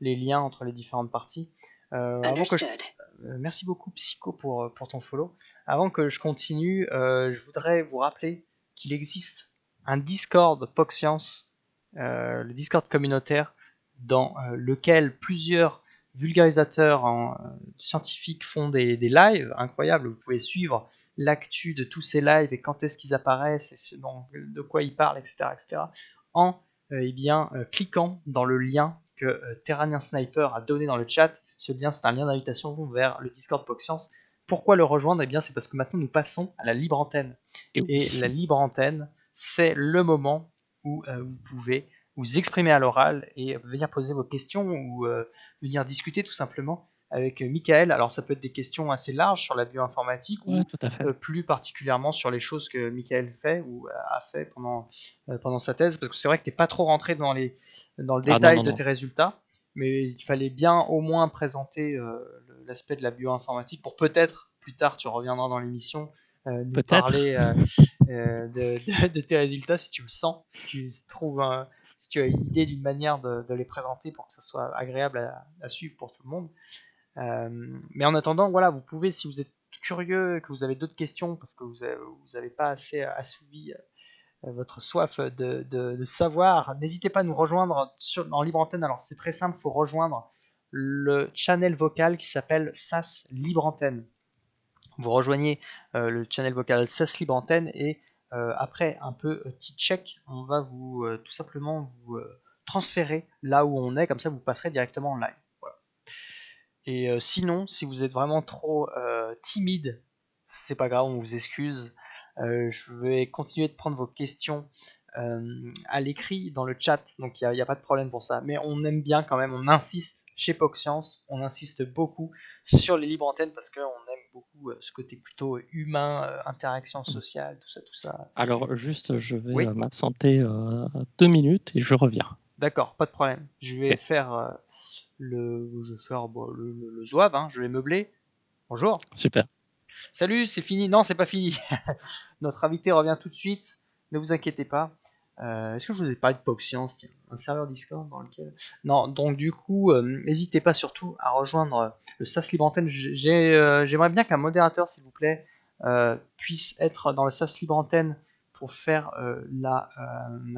les liens entre les différentes parties. Merci beaucoup Psycho pour ton follow. Avant que je continue, je voudrais vous rappeler qu'il existe un Discord PogScience, le Discord communautaire, dans lequel plusieurs vulgarisateurs scientifiques font des lives incroyables. Vous pouvez suivre l'actu de tous ces lives et quand est-ce qu'ils apparaissent et de quoi ils parlent, etc. en cliquant dans le lien que Terranien Sniper a donné dans le chat. Ce lien, c'est un lien d'invitation vers le Discord PogScience. Pourquoi le rejoindre ? C'est parce que maintenant nous passons à la libre antenne. Et la libre antenne, c'est le moment où vous pouvez vous exprimer à l'oral et venir poser vos questions ou venir discuter tout simplement avec Michael. Alors ça peut être des questions assez larges sur la bioinformatique ou plus particulièrement sur les choses que Michael fait ou a fait pendant sa thèse, parce que c'est vrai que tu n'es pas trop rentré dans le détail de tes résultats, mais il fallait bien au moins présenter l'aspect de la bioinformatique pour peut-être plus tard tu reviendras dans l'émission nous parler de tes résultats si tu le sens, si tu trouves si tu as une idée d'une manière de les présenter pour que ça soit agréable à suivre pour tout le monde. Mais en attendant, voilà, vous pouvez, si vous êtes curieux, que vous avez d'autres questions, parce que vous n'avez pas assez assouvi votre soif de savoir, n'hésitez pas à nous rejoindre en libre antenne. Alors c'est très simple, il faut rejoindre le channel vocal qui s'appelle SAS Libre Antenne. Vous rejoignez le channel vocal SAS Libre Antenne et après un peu petit check, on va tout simplement vous transférer là où on est, comme ça vous passerez directement en live. Voilà. Et sinon, si vous êtes vraiment trop timide, c'est pas grave, on vous excuse. Je vais continuer de prendre vos questions à l'écrit dans le chat, donc il n'y a pas de problème pour ça. Mais on aime bien quand même, on insiste chez PogScience, on insiste beaucoup sur les libres antennes parce qu'on aime beaucoup ce côté plutôt humain, interaction sociale, tout ça. Alors juste, je vais m'absenter 2 minutes et je reviens. D'accord, pas de problème. Je vais faire le zouave, hein, je vais meubler. Bonjour. Super. Salut, c'est fini. Non, c'est pas fini. Notre invité revient tout de suite. Ne vous inquiétez pas. Est-ce que je vous ai parlé de PogScience, tiens, un serveur Discord dans lequel... Non, donc du coup, n'hésitez pas surtout à rejoindre le SAS Libre Antenne. J'aimerais bien qu'un modérateur, s'il vous plaît, puisse être dans le SAS Libre Antenne pour faire la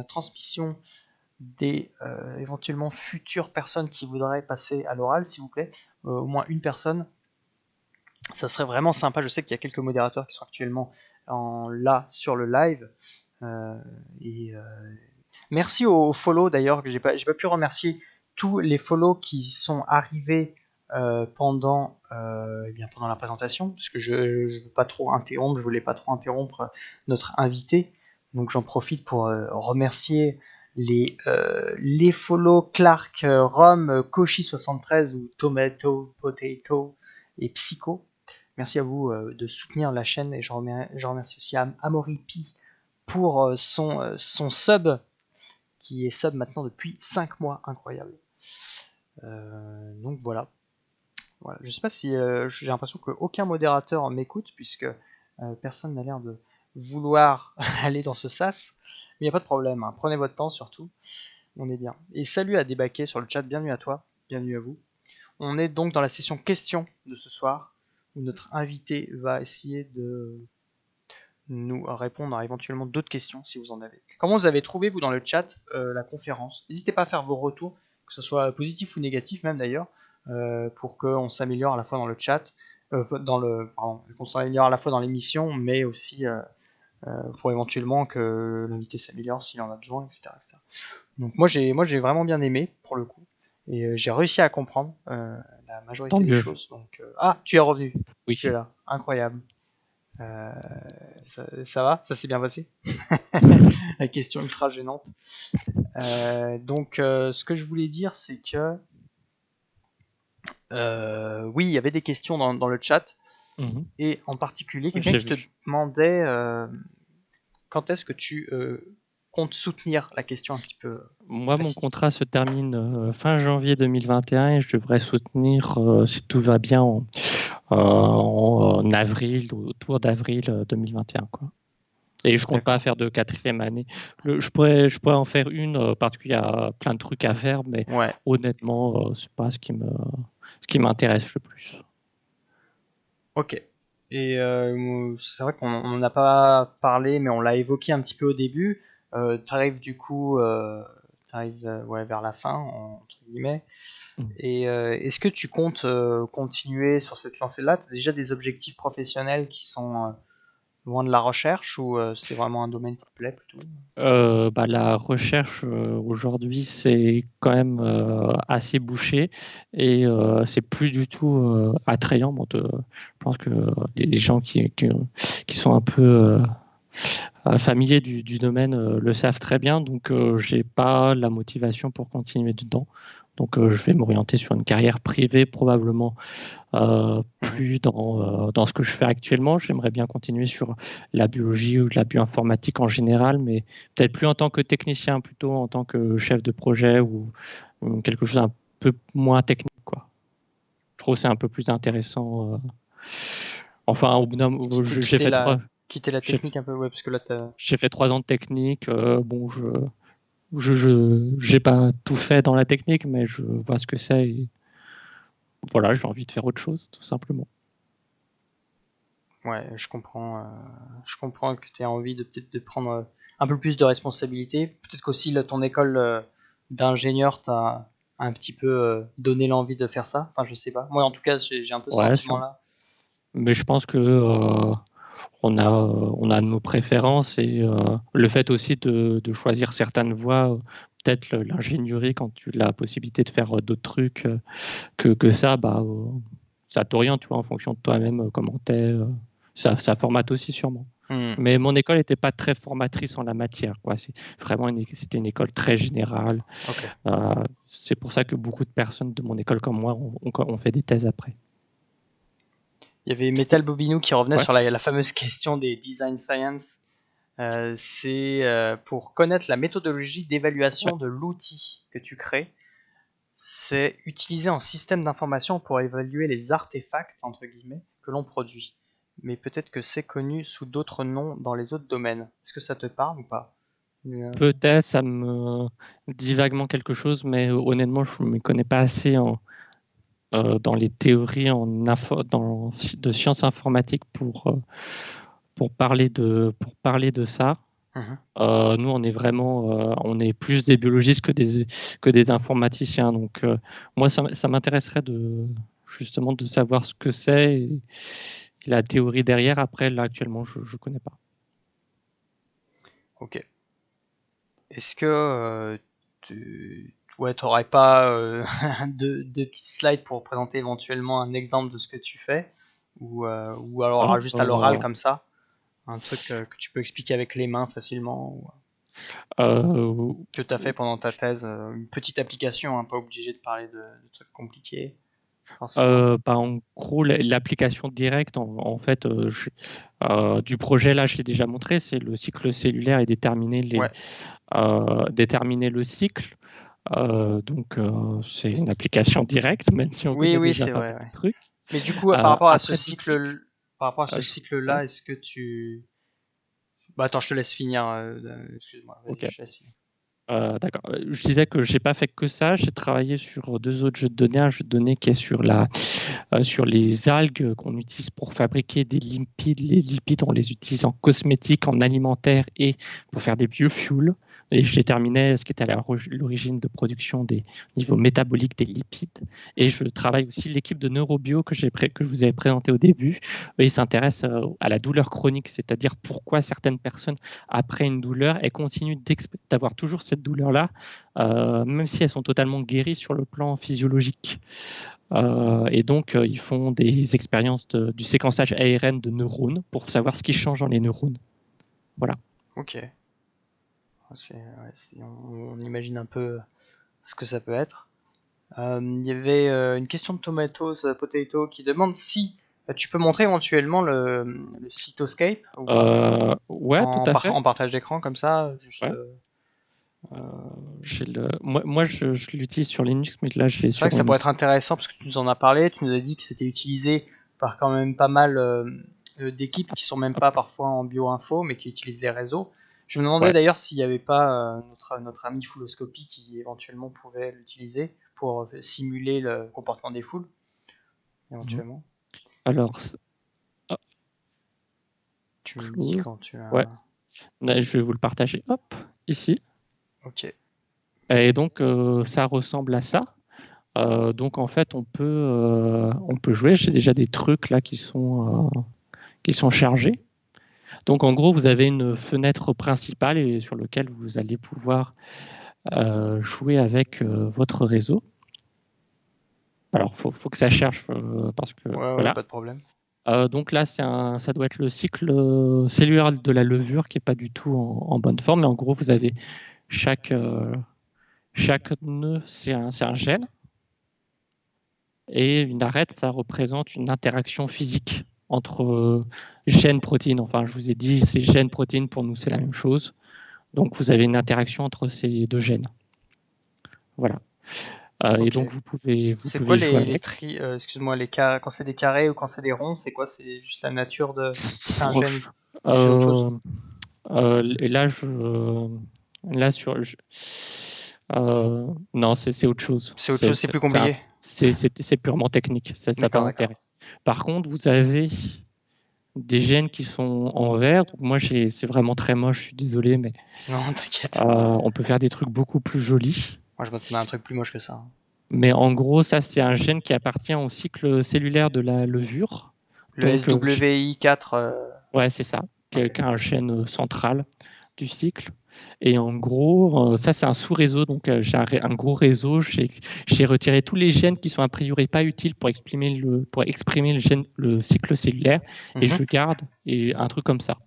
transmission des éventuellement futures personnes qui voudraient passer à l'oral, s'il vous plaît. Au moins une personne. Ça serait vraiment sympa. Je sais qu'il y a quelques modérateurs qui sont actuellement là sur le live. Merci aux follow d'ailleurs, que j'ai pas pu remercier tous les follow qui sont arrivés pendant la présentation, parce que je veux pas trop interrompre, je voulais pas trop interrompre notre invité, donc j'en profite pour remercier les follow Clark, Rom, Koshi73 ou Tomato, Potato et Psycho. Merci à vous de soutenir la chaîne et je remercie aussi Amoripi pour son sub, qui est sub maintenant depuis 5 mois, incroyable. Donc voilà. Je sais pas si j'ai l'impression qu'aucun modérateur m'écoute, puisque personne n'a l'air de vouloir aller dans ce sas, mais il n'y a pas de problème, hein. Prenez votre temps surtout, on est bien. Et salut à Débaquet sur le chat, bienvenue à toi, bienvenue à vous. On est donc dans la session questions de ce soir, où notre invité va essayer de nous répondre à éventuellement d'autres questions si vous en avez. Comment vous avez trouvé, vous, dans le chat, la conférence ? N'hésitez pas à faire vos retours, que ce soit positif ou négatif même d'ailleurs, pour qu'on s'améliore à la fois dans le chat, qu'on s'améliore à la fois dans l'émission, mais aussi pour éventuellement que l'invité s'améliore s'il en a besoin, etc. Donc moi j'ai vraiment bien aimé, pour le coup, et j'ai réussi à comprendre la majorité des choses. Donc, tu es revenu. Oui. Tu es là, incroyable. Ça va ? Ça s'est bien passé ? La question ultra gênante. Donc, ce que je voulais dire, c'est que oui, il y avait des questions dans le chat, et en particulier quelqu'un qui te demandait quand est-ce que tu comptes soutenir la question un petit peu Moi, mon fatidique? contrat se termine fin janvier 2021 et je devrais soutenir, si tout va bien, en avril, autour d'avril 2021, quoi. Et je compte pas D'accord. faire de quatrième année. Je pourrais en faire une parce qu'il y a plein de trucs à faire, mais Ouais. honnêtement, c'est pas ce qui m'intéresse le plus. Ok. Et c'est vrai qu'on n'en a pas parlé, mais on l'a évoqué un petit peu au début. T'arrives du coup, ouais, vers la fin, entre guillemets. Mm. Et est-ce que tu comptes continuer sur cette lancée-là? Tu as déjà des objectifs professionnels qui sont loin de la recherche ou c'est vraiment un domaine qui te plaît plutôt? La recherche aujourd'hui, c'est quand même assez bouché et c'est plus du tout attrayant. Bon, je pense que les gens qui sont un peu familiers du domaine le savent très bien, donc j'ai pas la motivation pour continuer dedans. Donc je vais m'orienter sur une carrière privée probablement Mhm. plus dans ce que je fais actuellement. J'aimerais bien continuer sur la biologie ou la bioinformatique en général, mais peut-être plus en tant que technicien, plutôt en tant que chef de projet ou quelque chose un peu moins technique, quoi. Je trouve que c'est un peu plus intéressant. Enfin, au bout d'un moment, Quitter la j'ai technique un peu, ouais, parce que là, j'ai fait 3 ans de technique. Bon, j'ai pas tout fait dans la technique, mais je vois ce que c'est. Et voilà, j'ai envie de faire autre chose, tout simplement. ouais, je comprends que tu aies envie de peut-être de prendre un peu plus de responsabilité. Peut-être qu'aussi ton école d'ingénieur t'a un petit peu donné l'envie de faire ça. Enfin, je sais pas. Moi, en tout cas, j'ai un peu ce Ouais, sentiment-là. mais je pense que on a nos préférences et le fait aussi de choisir certaines voies, peut-être l'ingénierie quand tu as la possibilité de faire d'autres trucs que ça, ça t'oriente, tu vois, en fonction de toi-même, comment t'es. Ça formate aussi sûrement. Hmm, Mais mon école n'était pas très formatrice en la matière, quoi. C'était une école très générale. ok. C'est pour ça que beaucoup de personnes de mon école comme moi ont fait des thèses après. Il y avait Metal Bobinou qui revenait Ouais. sur la fameuse question des design science. C'est pour connaître la méthodologie Ouais. d'évaluation de l'outil que tu crées. C'est utilisé en système d'information pour évaluer les artefacts, entre guillemets, que l'on produit. Mais peut-être que c'est connu sous d'autres noms dans les autres domaines. Est-ce que ça te parle ou pas? Peut-être, ça me dit vaguement quelque chose, mais honnêtement, je ne me connais pas assez dans les théories de sciences informatiques pour parler de ça. Mhm. Nous, on est plus des biologistes que des informaticiens. Donc, moi, ça m'intéresserait justement de savoir ce que c'est et la théorie derrière. Après, là, actuellement, je ne connais pas. Ok. Est-ce que ouais, t'aurais pas deux petits slides pour présenter éventuellement un exemple de ce que tu fais ou Ah, alors juste à l'oral comme ça, un truc que tu peux expliquer avec les mains facilement ou euh, que tu as fait pendant ta thèse, une petite application, hein, pas obligé de parler de trucs compliqués, forcément. En gros, l'application directe, en fait, du projet, là, je l'ai déjà montré, c'est le cycle cellulaire et Ouais. déterminer le cycle. C'est une application directe, même si on Oui, connaît oui, déjà c'est pas vrai, mal de ouais. trucs. Mais du coup, par rapport à ce Après d'autres cycles, cycle, par rapport à ce je- ouais, cycle-là, est-ce que tu... Bah attends, je te laisse finir. Excuse-moi, vas-y, ok. je te laisse finir. D'accord. Je disais que j'ai pas fait que ça. J'ai travaillé sur deux autres jeux de données. Un jeu de données qui est sur les algues qu'on utilise pour fabriquer des lipides. Les lipides, on les utilise en cosmétique, en alimentaire et pour faire des biofuels. Et je déterminais ce qui était à l'origine de production des niveaux métaboliques des lipides. Et je travaille aussi l'équipe de neurobio que je vous avais présenté au début. Eux, ils s'intéressent à la douleur chronique, c'est-à-dire pourquoi certaines personnes, après une douleur, elles continuent d'avoir toujours cette douleur-là, même si elles sont totalement guéries sur le plan physiologique. Et donc, ils font des expériences du séquençage ARN de neurones pour savoir ce qui change dans les neurones. Voilà. Ok. Ouais, on imagine un peu ce que ça peut être. Il y avait une question de Tomatoes Potato qui demande si Tu peux montrer éventuellement le Cytoscape ou pas Ouais, tout à fait. en partage d'écran comme ça, juste. Ouais. Moi, je l'utilise sur Linux, mais là, je l'ai C'est vrai sur que ça pourrait Windows. être intéressant parce que tu nous en as parlé, tu nous as dit que c'était utilisé par quand même pas mal d'équipes qui sont même pas parfois en bioinfo mais qui utilisent les réseaux. Je me demandais Ouais. d'ailleurs s'il n'y avait pas notre ami Fouloscopy qui éventuellement pouvait l'utiliser pour simuler le comportement des foules, éventuellement. Alors, Tu me dis quand tu as... ouais. Là, je vais vous le partager. Hop, ici. Ok. Et donc, ça ressemble à ça. Donc, en fait, on peut jouer. J'ai déjà des trucs là qui sont chargés. Donc, en gros, vous avez une fenêtre principale et sur laquelle vous allez pouvoir jouer avec votre réseau. Alors, faut que ça cherche parce que Ouais, voilà. pas de problème. Donc là, ça doit être le cycle cellulaire de la levure qui est pas du tout en bonne forme. Mais en gros, vous avez chaque nœud, c'est un gène. Et une arête, ça représente une interaction physique entre gène-protéine. Enfin, je vous ai dit, c'est gène-protéine, pour nous, c'est la même chose. Donc, vous avez une interaction entre ces deux gènes. Voilà. Ok. Et donc, vous pouvez C'est quoi jouer les avec. excuse-moi, quand c'est des carrés ou quand c'est des ronds, c'est quoi? C'est juste la nature de... Si c'est un gène ou Euh, c'est autre chose? et là, non, c'est autre chose. C'est autre chose, c'est plus compliqué. C'est purement technique. Ça pas D'accord. m'intéresse. Par contre, vous avez des gènes qui sont en vert. Donc moi, c'est vraiment très moche, je suis désolé, mais Non, t'inquiète. on peut faire des trucs beaucoup plus jolis. Moi, je m'attendais à un truc plus moche que ça. Mais en gros, ça, c'est un gène qui appartient au cycle cellulaire de la levure. Le Donc, SWI4. ouais, c'est ça, qui Ok. est un gène central du cycle. Et en gros, ça, c'est un sous-réseau. Donc, j'ai un gros réseau. J'ai retiré tous les gènes qui sont a priori pas utiles pour exprimer le cycle cellulaire. Et Mhm. je garde un truc comme ça.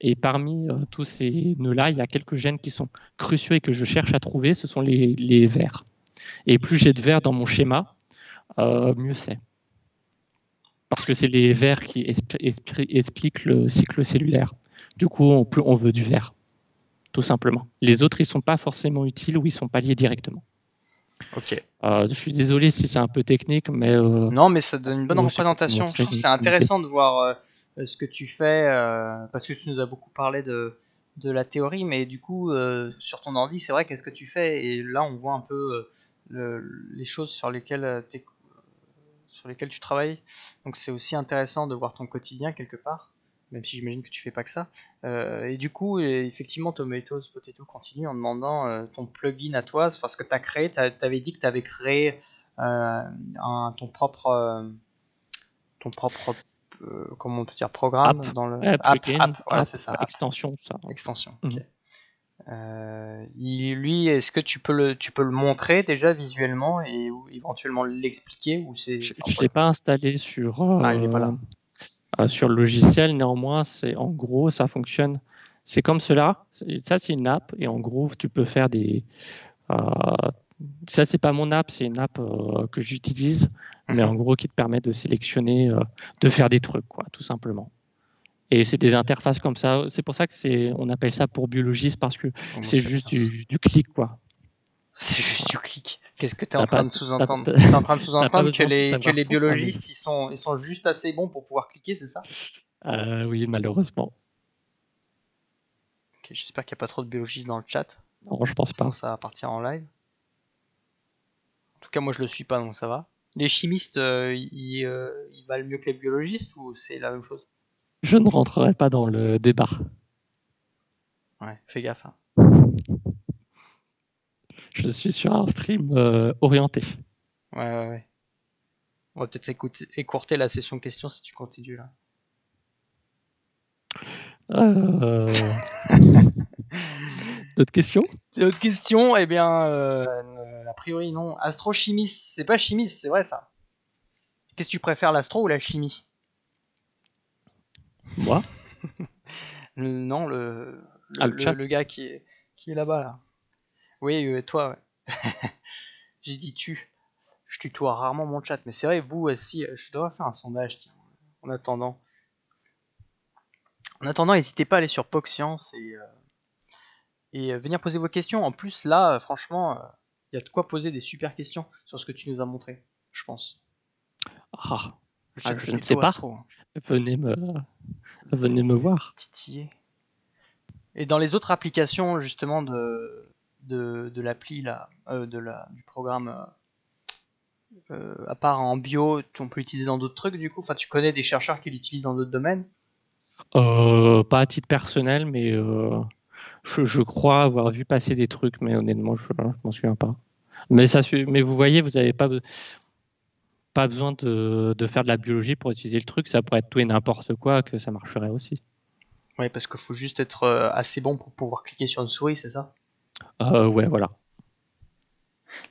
Et parmi tous ces nœuds-là, il y a quelques gènes qui sont cruciaux et que je cherche à trouver. Ce sont les verts. Et plus j'ai de verts dans mon schéma, mieux c'est. Parce que c'est les verts qui expliquent le cycle cellulaire. Du coup, on veut du vert, tout simplement. Les autres, ils sont pas forcément utiles ou ils sont pas liés directement. Ok. Je suis désolé si c'est un peu technique, mais Non, mais ça donne une bonne c'est pour représentation. Je montrer trouve que c'est une idée. intéressant de voir ce que tu fais parce que tu nous as beaucoup parlé de la théorie, mais du coup, sur ton ordi, c'est vrai, qu'est-ce que tu fais? Et là, on voit un peu les choses sur lesquelles tu travailles. Donc, c'est aussi intéressant de voir ton quotidien quelque part, même si j'imagine que tu fais pas que ça. Et du coup, effectivement, Tomatoes Potato continue en demandant ton plugin à toi, enfin ce que tu as créé. Tu avais dit que tu avais créé ton propre comment on peut dire, programme App, dans le plugin, voilà, c'est ça, app, extension, ça. extension. Mhm. Ok. Lui, est-ce que tu peux le montrer déjà visuellement et ou éventuellement l'expliquer ou c'est Je encore l'ai une fois. pas installé sur Ah, il est pas là. sur le logiciel. Néanmoins, c'est en gros, ça fonctionne. C'est comme cela. Ça, c'est une app et en gros, tu peux faire des. euh, Ça, c'est pas mon app, c'est une app que j'utilise, mais en gros, qui te permet de sélectionner, de faire des trucs, quoi, tout simplement. Et c'est des interfaces comme ça. C'est pour ça que on appelle ça pour biologiste parce que c'est juste du clic, quoi. C'est juste du clic. Qu'est-ce que tu es en T'as pas, train de t'as, sous-entendre? t'as- Tu es en train de t'as pas sous-entendre que besoin de que savoir les programmer. biologistes, ils sont juste assez bons pour pouvoir cliquer, c'est ça? Oui, malheureusement. Ok, j'espère qu'il n'y a pas trop de biologistes dans le chat. Non, je pense Sinon, pas. ça va partir en live. En tout cas, moi, je le suis pas, donc ça va. Les chimistes, ils valent mieux que les biologistes ou c'est la même chose? Je ne rentrerai pas dans le débat. Ouais, fais gaffe. Hein. Je suis sur un stream orienté. Ouais. On va peut-être écourter la session questions si tu continues là. D'autres questions? Autre question, eh bien, a priori non. Astrochimiste, c'est pas chimiste, c'est vrai ça. Qu'est-ce que tu préfères, l'astro ou la chimie? Moi? Non, Le chat? le gars qui est là-bas là. Oui, toi, ouais. J'ai dit tu. Je tutoie rarement mon chat, mais c'est vrai, vous, si je dois faire un sondage, tiens. en attendant. En attendant, n'hésitez pas à aller sur POC Science et venir poser vos questions. En plus, là, franchement, il y a de quoi poser des super questions sur ce que tu nous as montré, je pense. Je ne sais pas. Astro, hein. Venez me voir. Titiller. Et dans les autres applications, justement, de l'appli, là, du programme, à part en bio, on peut l'utiliser dans d'autres trucs, du coup. Enfin, tu connais des chercheurs qui l'utilisent dans d'autres domaines? Pas à titre personnel, mais je crois avoir vu passer des trucs, mais honnêtement, je m'en souviens pas. Mais vous voyez, vous n'avez pas besoin de faire de la biologie pour utiliser le truc. Ça pourrait être tout et n'importe quoi, que ça marcherait aussi. Oui, parce qu'il faut juste être assez bon pour pouvoir cliquer sur une souris, c'est ça? Ouais, voilà.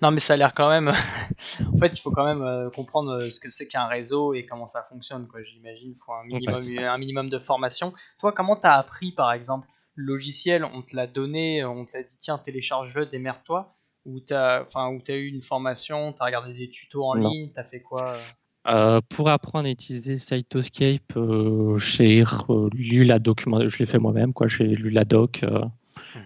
Non, mais ça a l'air quand même. En fait, il faut quand même comprendre ce que c'est qu'un réseau et comment ça fonctionne, quoi. J'imagine, il faut un minimum de formation. Toi, comment t'as appris, par exemple, le logiciel? On te l'a donné, on t'a dit tiens, télécharge-le, démerde-toi, ou t'as eu une formation, t'as regardé des tutos en ligne, t'as fait quoi? Pour apprendre à utiliser Cytoscape, j'ai lu la document, je l'ai fait moi-même, quoi. J'ai lu la doc.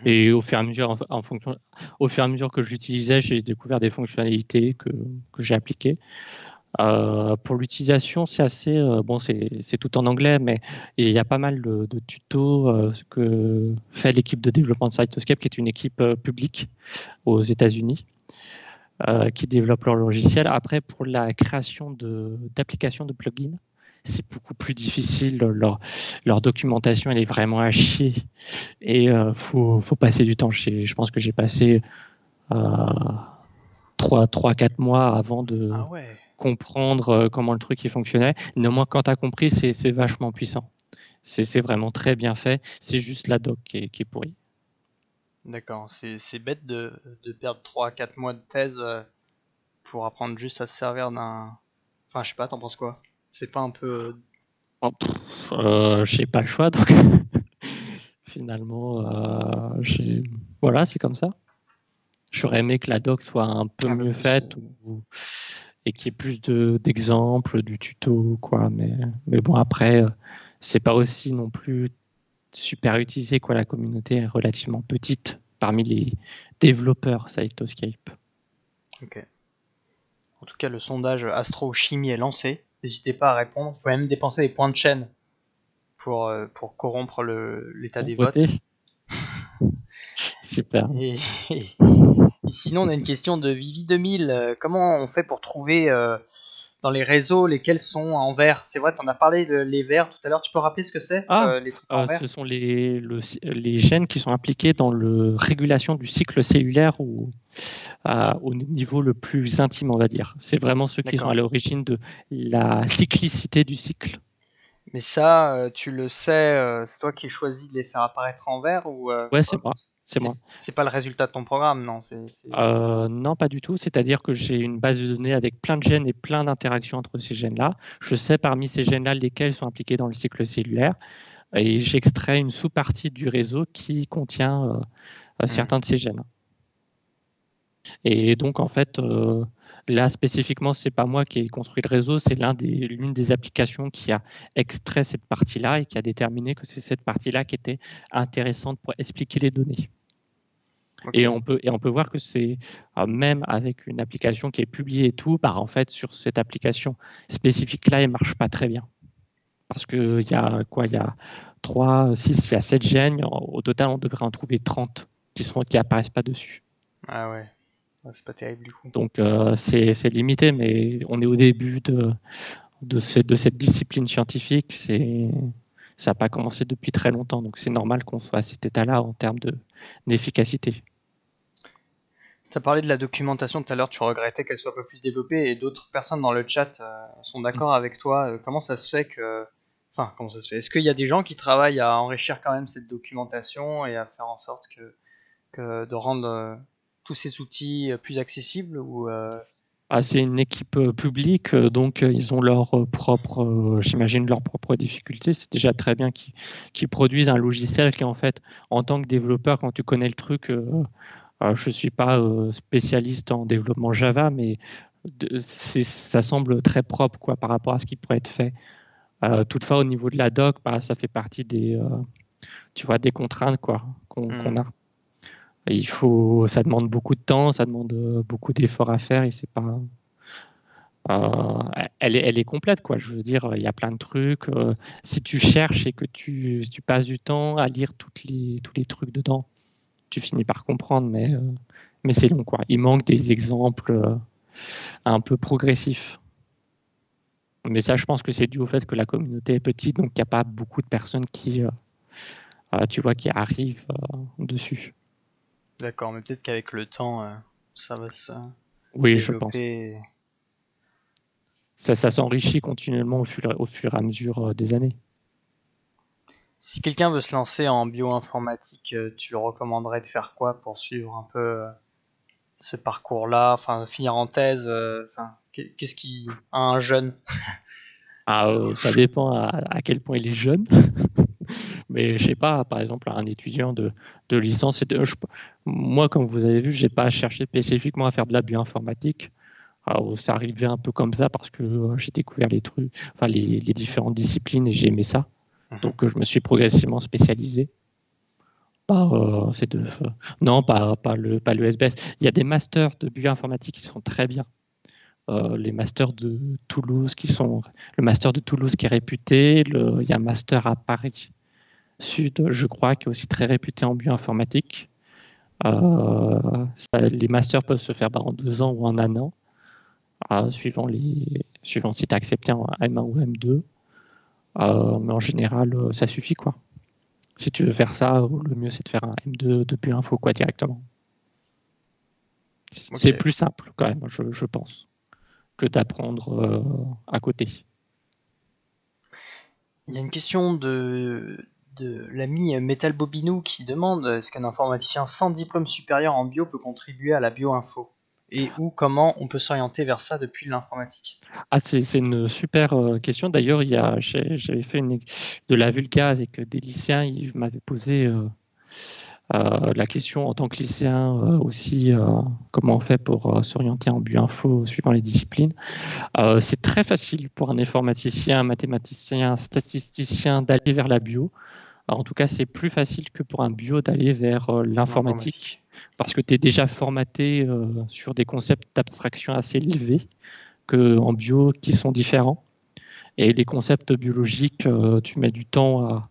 Et au fur et à mesure, au fur et à mesure que je l'utilisais, j'ai découvert des fonctionnalités que j'ai appliquées. Pour l'utilisation, c'est assez bon, c'est tout en anglais, mais il y a pas mal de tutos ce que fait l'équipe de développement de Cytoscape, qui est une équipe publique aux États-Unis, qui développe leur logiciel. Après, pour la création d'applications de plugins, c'est beaucoup plus difficile. Leur documentation, elle est vraiment à chier. Et faut passer du temps. Je pense que j'ai passé 3-4 mois avant de comprendre comment le truc il fonctionnait. Néanmoins, quand tu as compris, c'est vachement puissant. C'est vraiment très bien fait. C'est juste la doc qui est pourrie. D'accord, c'est bête de perdre 3-4 mois de thèse pour apprendre juste à se servir d'un... Enfin, je sais pas, t'en penses quoi? C'est pas un peu... J'ai pas le choix, donc finalement, voilà, c'est comme ça. J'aurais aimé que la doc soit un peu mieux faite et qu'il y ait plus d'exemples, du tuto, quoi. Mais bon, après, c'est pas aussi non plus super utilisé, quoi. La communauté est relativement petite parmi les développeurs Cytoscape. Ok. En tout cas, le sondage Astro-Chimie est lancé. N'hésitez pas à répondre. Vous pouvez même dépenser des points de chaîne pour corrompre l'état des votes. Super. Et sinon, on a une question de Vivi 2000. Comment on fait pour trouver dans les réseaux lesquels sont en vert? C'est vrai, tu en as parlé de les verts tout à l'heure. Tu peux rappeler ce que c'est, les trucs en vert? Ce sont les gènes qui sont impliqués dans la régulation du cycle cellulaire au niveau le plus intime, on va dire. C'est vraiment ceux qui sont à l'origine de la cyclicité du cycle. Mais ça, tu le sais, c'est toi qui choisis de les faire apparaître en vert ou Ouais, c'est moi. C'est pas le résultat de ton programme, non? Non, pas du tout. C'est-à-dire que j'ai une base de données avec plein de gènes et plein d'interactions entre ces gènes-là. Je sais parmi ces gènes-là lesquels sont impliqués dans le cycle cellulaire. Et j'extrais une sous-partie du réseau qui contient certains de ces gènes. Et donc, en fait, là, spécifiquement, c'est pas moi qui ai construit le réseau, c'est l'une des applications qui a extrait cette partie-là et qui a déterminé que c'est cette partie-là qui était intéressante pour expliquer les données. Okay. Et on peut voir que c'est même avec une application qui est publiée et tout, en fait, sur cette application spécifique-là, elle marche pas très bien. Parce qu'il y a 3, 6, il y a 7 gènes. Au total, on devrait en trouver 30 qui apparaissent pas dessus. Ah ouais, c'est pas terrible du coup. Donc c'est limité, mais on est au début de cette discipline scientifique. Ça n'a pas commencé depuis très longtemps, donc c'est normal qu'on soit à cet état-là en termes d'efficacité. Tu as parlé de la documentation tout à l'heure, tu regrettais qu'elle soit un peu plus développée et d'autres personnes dans le chat sont d'accord avec toi. Comment ça se fait que... Enfin, comment ça se fait? Est-ce qu'il y a des gens qui travaillent à enrichir quand même cette documentation et à faire en sorte de rendre tous ces outils plus accessibles ou c'est une équipe publique, donc ils ont j'imagine leurs propres difficultés. C'est déjà très bien qu'ils produisent un logiciel qui, en fait, en tant que développeur, quand tu connais le truc, je ne suis pas spécialiste en développement Java, mais ça semble très propre, quoi, par rapport à ce qui pourrait être fait Toutefois, au niveau de la doc, bah, ça fait partie tu vois, des contraintes quoi, qu'on a. Et ça demande beaucoup de temps, ça demande beaucoup d'efforts à faire et c'est pas. Elle est complète quoi. Je veux dire, il y a plein de trucs. Si tu cherches et que tu passes du temps à lire tous les trucs dedans, tu finis par comprendre, mais c'est long quoi. Il manque des exemples un peu progressifs. Mais ça, je pense que c'est dû au fait que la communauté est petite, donc il n'y a pas beaucoup de personnes qui, tu vois, qui arrivent dessus. D'accord, mais peut-être qu'avec le temps, ça va se Oui, je pense. développer. Ça s'enrichit continuellement au fur et à mesure des années. Si quelqu'un veut se lancer en bioinformatique, tu lui recommanderais de faire quoi pour suivre un peu ce parcours-là, enfin finir en thèse, qu'est-ce qui a un jeune? Ça dépend à quel point il est jeune. Mais je sais pas, par exemple, un étudiant de licence, moi, comme vous avez vu, j'ai pas cherché spécifiquement à faire de la bioinformatique. Alors, ça arrivait un peu comme ça parce que j'ai découvert les trucs, enfin les différentes disciplines et j'ai aimé ça. Donc je me suis progressivement spécialisé. Non, pas le SBS. Il y a des masters de bioinformatique qui sont très bien. Les masters de Toulouse le master de Toulouse qui est réputé. Il y a un master à Paris Sud, je crois, qui est aussi très réputé en bioinformatique. Les masters peuvent se faire en 2 ans ou en 1 an, suivant si tu es accepté en M1 ou M2. Mais en général, ça suffit quoi. Si tu veux faire ça, le mieux c'est de faire un M2 de bioinfo quoi directement. Ok. C'est plus simple quand même, je pense, que d'apprendre à côté. Il y a une question de l'ami Metal Bobinou qui demande est-ce qu'un informaticien sans diplôme supérieur en bio peut contribuer à la bioinfo? Et comment on peut s'orienter vers ça depuis l'informatique? C'est une super question. D'ailleurs, j'avais fait de la Vulga avec des lycéens. Ils m'avaient posé la question en tant que lycéen aussi, comment on fait pour s'orienter en bioinfo suivant les disciplines. C'est très facile pour un informaticien, un mathématicien, un statisticien d'aller vers la bio. Alors, en tout cas, c'est plus facile que pour un bio d'aller vers l'informatique parce que tu es déjà formaté sur des concepts d'abstraction assez élevés qu'en bio qui sont différents. Et les concepts biologiques, tu mets du temps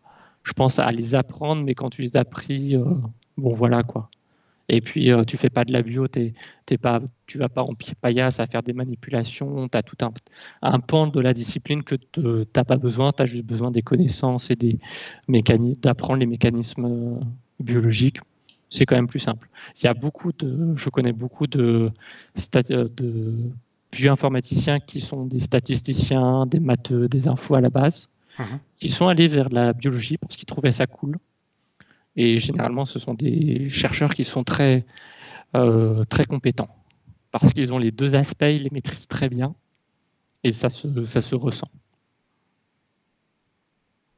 je pense, à les apprendre, mais quand tu les as appris, bon voilà quoi. Et puis tu fais pas de la bio, tu vas pas en paillasse à faire des manipulations, tu as tout un pan de la discipline que tu n'as pas besoin, tu as juste besoin des connaissances et d'apprendre les mécanismes biologiques. C'est quand même plus simple. Je connais beaucoup de bioinformaticiens qui sont des statisticiens, des matheux, des infos à la base, qui sont allés vers la biologie parce qu'ils trouvaient ça cool. Et généralement, ce sont des chercheurs qui sont très compétents parce qu'ils ont les deux aspects, ils les maîtrisent très bien et ça se ressent.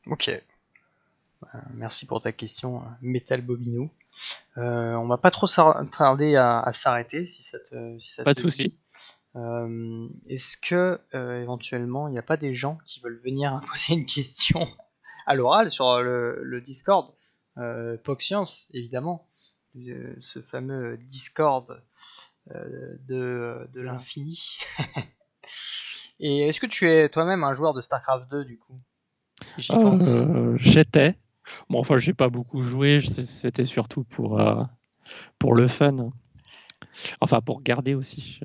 Ok. Merci pour ta question, Metal Bobinou. On va pas trop tarder à s'arrêter si ça Pas te de souci. dit. Est-ce que éventuellement il n'y a pas des gens qui veulent venir poser une question à l'oral sur le Discord, PogScience évidemment, ce fameux Discord de l'infini. Et est-ce que tu es toi-même un joueur de StarCraft 2 du coup? J'y pense. J'étais. Bon, enfin, j'ai pas beaucoup joué. C'était surtout pour le fun. Enfin, pour regarder aussi.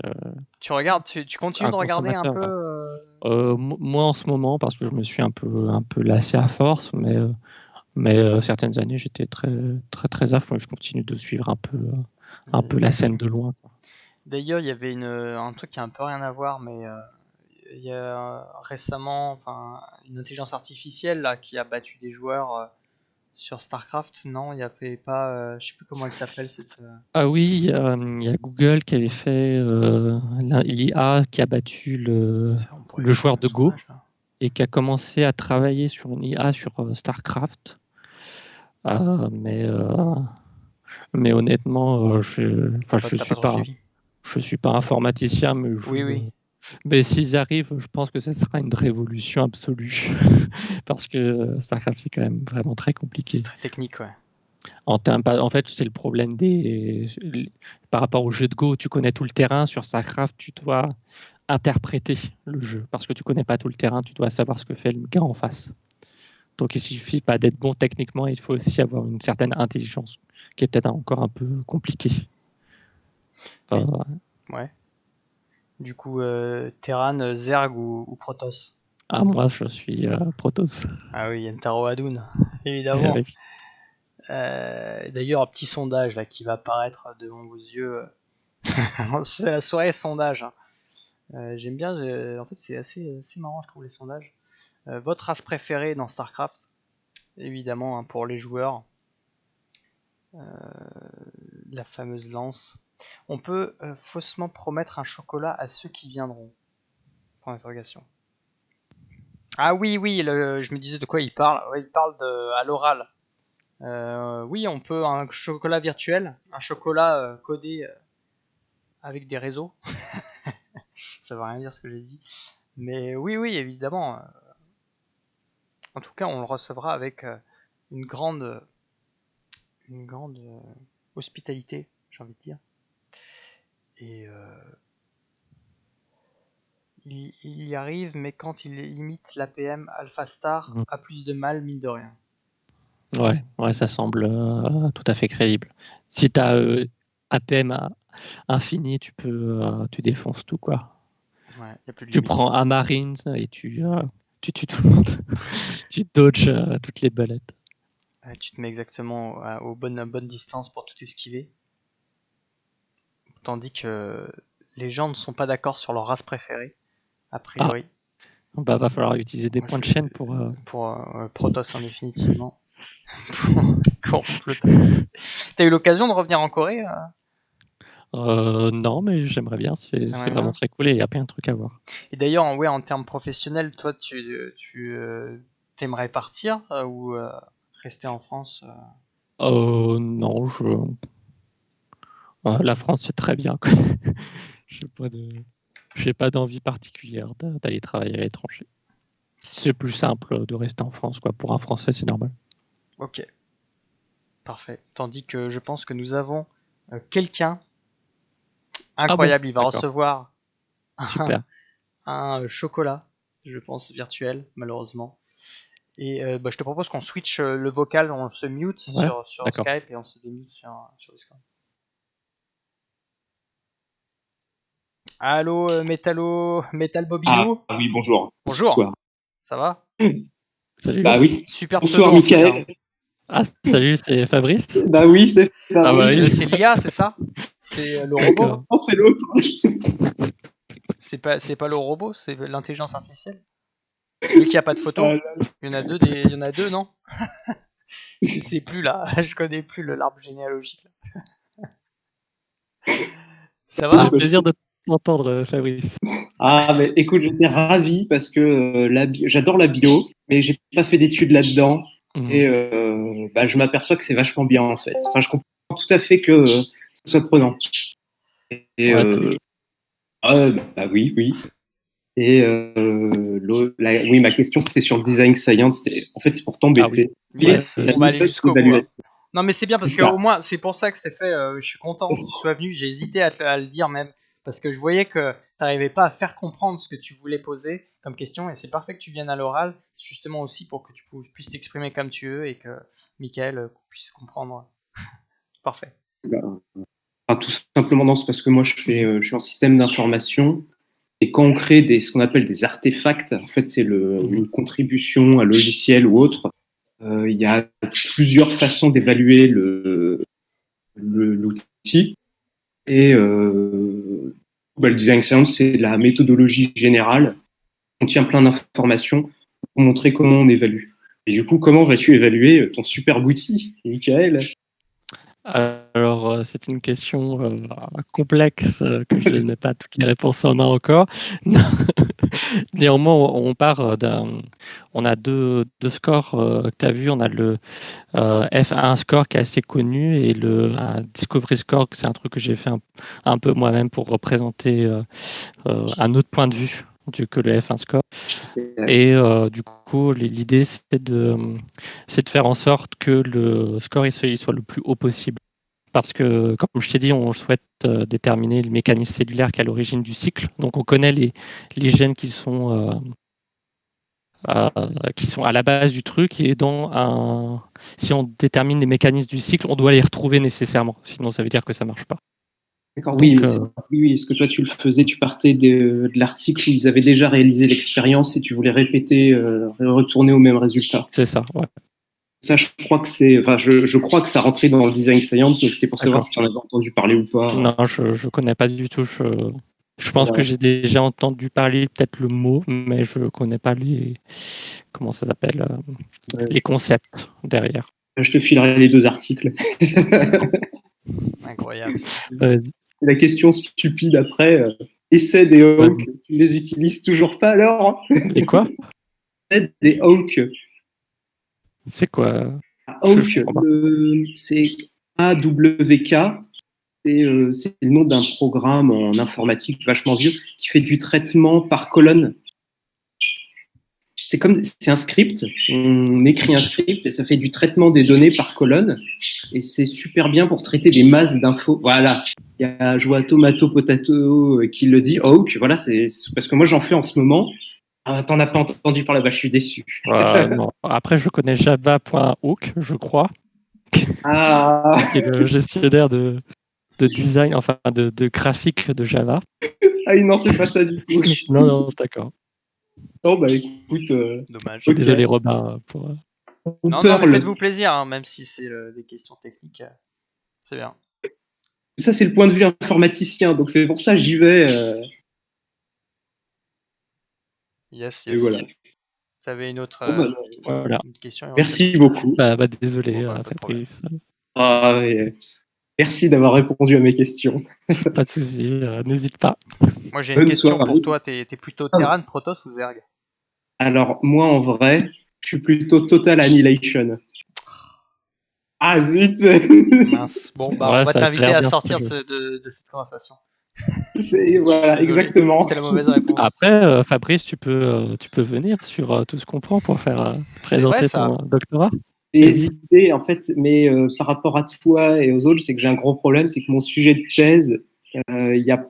Tu regardes, tu continues Un de regarder un consommateur. peu Moi, en ce moment, parce que je me suis un peu lassé à force, mais certaines années, j'étais très, très, très à fond. Je continue de suivre un peu la scène de loin. D'ailleurs, il y avait un truc qui a un peu rien à voir, mais il y a récemment, une intelligence artificielle là qui a battu des joueurs sur StarCraft. Non, il y avait pas, je sais plus comment elle s'appelle cette. Ah oui, il y a Google qui avait fait l'IA qui a battu On pourrait le changer joueur un de Go sondage là. et qui a commencé à travailler sur une IA sur StarCraft. Euh, mais, euh, mais honnêtement, T'as pas trop suivi. je suis pas informaticien, mais Oui, oui. Mais s'ils arrivent, je pense que ce sera une révolution absolue. Parce que StarCraft, c'est quand même vraiment très compliqué. C'est très technique, ouais. En fait, c'est le problème par rapport au jeu de Go, tu connais tout le terrain. Sur StarCraft, tu dois interpréter le jeu. Parce que tu connais pas tout le terrain, tu dois savoir ce que fait le gars en face. Donc il suffit pas d'être bon techniquement, il faut aussi avoir une certaine intelligence, qui est peut-être encore un peu compliquée. Oui. Ouais. Du coup, Terran, Zerg ou Protoss? Moi, je suis Protoss. Ah oui, Yentaro Hadoun, évidemment. Oui. D'ailleurs, un petit sondage là qui va apparaître devant vos yeux. C'est la soirée sondage, hein. J'aime bien, en fait c'est assez marrant je trouve les sondages. Votre race préférée dans StarCraft? Évidemment, hein, pour les joueurs, la fameuse lance. On peut faussement promettre un chocolat à ceux qui viendront. Point d'interrogation. Ah oui, je me disais de quoi il parle. Ouais, il parle à l'oral. Oui, on peut un chocolat virtuel, un chocolat codé avec des réseaux. Ça veut rien dire ce que j'ai dit. Mais oui, évidemment. En tout cas, on le recevra avec une grande hospitalité, j'ai envie de dire. Et il y arrive, mais quand il imite l'APM Alpha Star, a plus de mal, mine de rien. Ouais, ça semble tout à fait crédible. Si tu as APM à infini, tu défonces tout, quoi. Ouais, y a plus de Tu limite. prends un Marines et tu tues tout le monde. Tu dodges toutes les balettes. Ouais, tu te mets exactement aux bonnes distances pour tout esquiver. Tandis que les gens ne sont pas d'accord sur leur race préférée, a priori. Bah, va falloir utiliser des points de chaîne pour... Protoss, hein, définitivement. T'as eu l'occasion de revenir en Corée? Non, mais j'aimerais bien, c'est T'aimerais vraiment bien. très cool et il y a plein de trucs à voir. Et d'ailleurs, ouais, en termes professionnels, toi, tu t'aimerais partir ou rester en France? Non, la France, c'est très bien, quoi. J'ai pas d'envie particulière d'aller travailler à l'étranger. C'est plus simple de rester en France, quoi. Pour un Français, c'est normal. Ok, parfait. Tandis que je pense que nous avons quelqu'un incroyable. Il va D'accord. recevoir Super. un chocolat, je pense, virtuel, malheureusement. Et je te propose qu'on switch le vocal, on se mute Ouais, sur d'accord. Skype et on se démute sur Discord. Allô, Metal Bobinou? Ah oui, bonjour. Bonjour, Bonsoir. ça va? Salut. Bah oui. Super Bonsoir, pseudo en tout cas, hein. Ah, salut, c'est Fabrice. Bah oui, c'est Ah bah Fabrice. oui. C'est l'IA, c'est ça? C'est le robot? D'accord. Non, c'est l'autre. C'est pas le robot, c'est l'intelligence artificielle? Celui qui a pas de photo? Ah là Il y en a deux, non? Je sais plus là, je connais plus l'arbre généalogique là. Ça Ça va? fait plaisir de t'entendre, Fabrice. Ah, mais écoute, j'étais ravi parce que j'adore la bio, mais j'ai pas fait d'études là-dedans. Et je m'aperçois que c'est vachement bien en fait. Enfin, je comprends tout à fait que ce soit prenant. Et Ouais, bah oui. Et oui, ma question c'était sur le design science. En fait, c'est pour t'embêter. Yes, Ouais, on va aller jusqu'au bout, hein. Non mais c'est bien parce C'est que ça. au moins c'est pour ça que c'est fait. Je suis content que tu sois venu. J'ai hésité à le dire même parce que je voyais que t'arrivais pas à faire comprendre ce que tu voulais poser comme question et c'est parfait que tu viennes à l'oral. C'est justement aussi pour que tu puisses t'exprimer comme tu veux et que Michael puisse comprendre. Parfait. Enfin, tout simplement, non, c'est parce que moi je suis en système d'information. Et quand on crée ce qu'on appelle des artefacts, en fait, c'est une contribution à logiciel ou autre. Il y a plusieurs façons d'évaluer l'outil. Et le design science, c'est la méthodologie générale. On contient plein d'informations pour montrer comment on évalue. Et du coup, comment vas-tu évaluer ton superbe outil, Michael? Alors, c'est une question complexe que je n'ai pas toutes les réponses en main encore. Néanmoins, on a deux scores que tu as vu. On a le F1 score qui est assez connu et un Discovery score, c'est un truc que j'ai fait un peu moi-même pour représenter un autre point de vue que le F1 score. Et du coup, l'idée, c'est de faire en sorte que le score il soit le plus haut possible. Parce que, comme je t'ai dit, on souhaite déterminer le mécanisme cellulaire qui est à l'origine du cycle. Donc, on connaît les gènes qui sont à la base du truc. Et si on détermine les mécanismes du cycle, on doit les retrouver nécessairement. Sinon, ça veut dire que ça ne marche pas. D'accord, Donc, oui, oui, est-ce que toi tu le faisais, tu partais de l'article où ils avaient déjà réalisé l'expérience et tu voulais répéter, retourner au même résultat. c'est ça, ouais. Ça, je crois que je crois que ça rentrait dans le design science, donc c'était pour savoir D'accord. si tu en avais entendu parler ou pas. Non, je connais pas du tout. Je pense que Ouais. j'ai déjà entendu parler peut-être le mot, mais je connais pas comment ça s'appelle, Ouais. les concepts derrière. Je te filerai les 2 articles. Incroyable. Vas-y. La question stupide après, essai des Hawks, tu les utilises toujours pas alors? Et quoi? Essai des Hawks. C'est quoi? Hawk, Je comprends pas. c'est AWK, c'est le nom d'un programme en informatique vachement vieux qui fait du traitement par colonne. C'est un script, on écrit un script et ça fait du traitement des données par colonne et c'est super bien pour traiter des masses d'infos. Voilà, il y a je vois Tomato Potato qui le dit, Hawk, voilà, c'est parce que moi j'en fais en ce moment. Ah, t'en as pas entendu parler, bah, je suis déçu. Non. Après, je connais java.awk, je crois, Ah, qui est le gestionnaire de design, enfin de graphique de Java. ah non, c'est pas ça du tout. Non, d'accord. Non, bah écoute, Dommage. ok. Désolé Robin pour. Non, mais Perl, faites-vous plaisir, hein, même si c'est des questions techniques. C'est bien. ça c'est le point de vue informaticien, donc c'est pour ça que j'y vais. Yes, Et yes. voilà. T'avais une autre Bon, bah, Voilà. une question merci éventuellement? beaucoup. Désolé, Bon, bah, pas de problème. Fabrice. Ah, merci d'avoir répondu à mes questions. Pas de souci, n'hésite pas. Moi, j'ai une Bonne question soirée. pour toi. T'es plutôt Terran, Protoss ou Zerg? Alors, moi, en vrai, je suis plutôt Total Annihilation. Ah, zut. Mince. Bon, bah, on Ouais, va ça a t'inviter l'air à bien ce sortir jeu. de cette conversation. Voilà, Désolé, exactement. c'était la mauvaise réponse. Après, Fabrice, tu peux venir sur tout ce qu'on prend pour faire C'est vrai présenter ça. ton doctorat. J'ai hésité, en fait, mais par rapport à toi et aux autres, c'est que j'ai un gros problème, c'est que mon sujet de thèse, il n'y a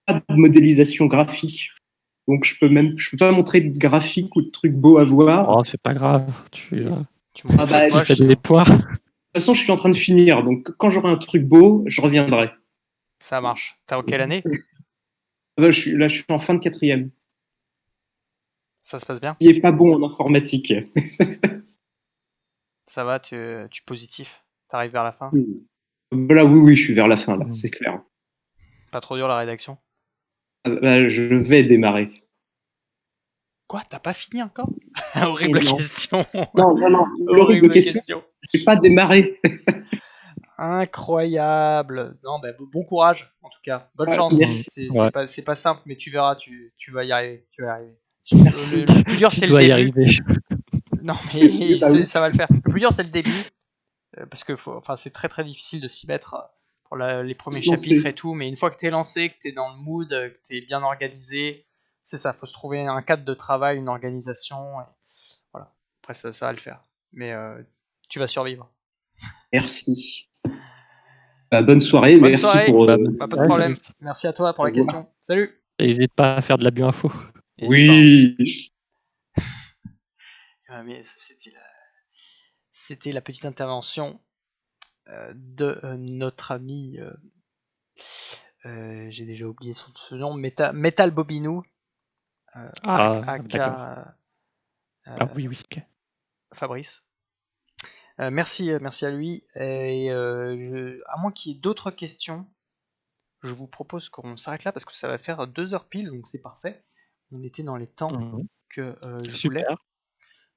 pas de modélisation graphique. Donc, je peux pas montrer de graphique ou de trucs beaux à voir. Oh, c'est pas grave. Tu Tu montres Ah des bah, trucs de toute fais moches, des sinon. poids. façon, je suis en train de finir. Donc, quand j'aurai un truc beau, je reviendrai. Ça marche. T'as en quelle année? Ah bah, je suis en fin de 4e. Ça se passe bien? Il est pas bon en informatique. Ça va, tu positif? T'arrives vers la fin? Là, oui, je suis vers la fin, là, Mm. c'est clair. Pas trop dur la rédaction? Ah bah, je vais démarrer. Quoi? T'as pas fini encore? Et Horrible non, question. non, l'horrible Horrible question, question. j'ai pas démarré. Incroyable. Non, bah, bon courage, en tout cas. Bonne Ah, chance. Mm. merci, Ouais, C'est pas simple, mais tu verras, tu vas y arriver. Tu vas y arriver. merci. Le plus dur, tu c'est le dois y début. arriver. Non, mais Bah oui. ça va le faire. Le plus dur, c'est le début. Parce que enfin, c'est très très difficile de s'y mettre pour les premiers Non, chapitres et tout. Mais une fois que t'es lancé, que t'es dans le mood, que t'es bien organisé, c'est ça. Faut se trouver un cadre de travail, une organisation. Et voilà. Après, ça va le faire. Mais tu vas survivre. Merci. Bah, bonne soirée, Bonne merci soirée. pour Bonne Bah, pas de soirée, problème. Fabrice. Merci à toi pour au la revoir. question. Salut. N'hésite pas à faire de la bioinfo. N'hésite pas. Hein. Oui. Mais c'était la petite intervention de notre ami. J'ai déjà oublié son nom. Metal Bobinou. D'accord. Aka Oui, ok. Fabrice. Merci à lui. Et à moins qu'il y ait d'autres questions, je vous propose qu'on s'arrête là parce que ça va faire 2 heures pile, donc c'est parfait. On était dans les temps Mhm. que je voulais. Super.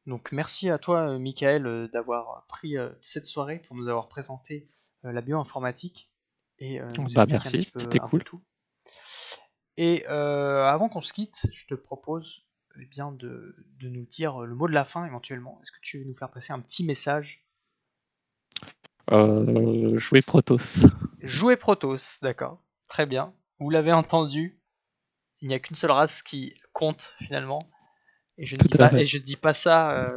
Donc merci à toi, Michael, d'avoir pris cette soirée pour nous avoir présenté la bioinformatique et nous expliquer Merci, c'était un peu cool. tout. Et avant qu'on se quitte, je te propose bien de nous dire le mot de la fin éventuellement. Est-ce que tu veux nous faire passer un petit message? Jouer Protoss. Jouer Protoss, d'accord. Très bien. Vous l'avez entendu, il n'y a qu'une seule race qui compte finalement. Et je ne dis pas ça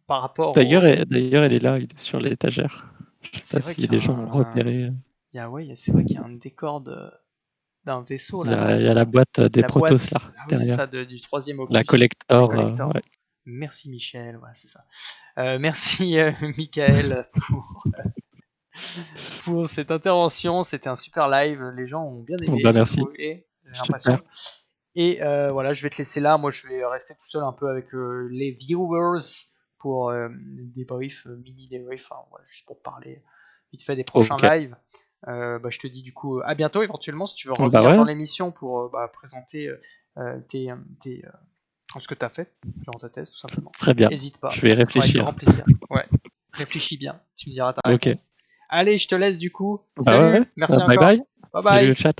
par rapport D'ailleurs, elle est là, il est sur l'étagère. Je sais C'est pas vrai si qu'il y a les gens ont repéré. c'est vrai qu'il y a un décor d'un vaisseau Il là, y a, ouais, il y c'est a la ça. boîte des La Protoss boîte, là, ah oui, c'est derrière. ça, du troisième opus. La collector. La collector. Ouais. Merci Michel, ouais, c'est ça. Merci Michael pour cette intervention. C'était un super live. Les gens ont bien aimé, j'ai Merci. trouvé, j'ai l'impression. Et voilà, je vais te laisser là. Moi, je vais rester tout seul un peu avec les viewers pour débrief, mini débrief, voilà, juste pour parler vite fait des prochains lives. Je te dis du coup à bientôt éventuellement si tu veux revenir dans l'émission pour présenter ce que tu as fait durant ta thèse tout simplement. Très bien. N'hésite pas. Je vais réfléchir. Avec grand plaisir. Ouais. Réfléchis bien. Tu me diras ta réponse. Allez, je te laisse du coup. Salut. Merci encore. Bye bye. Bye bye. Salut le chat.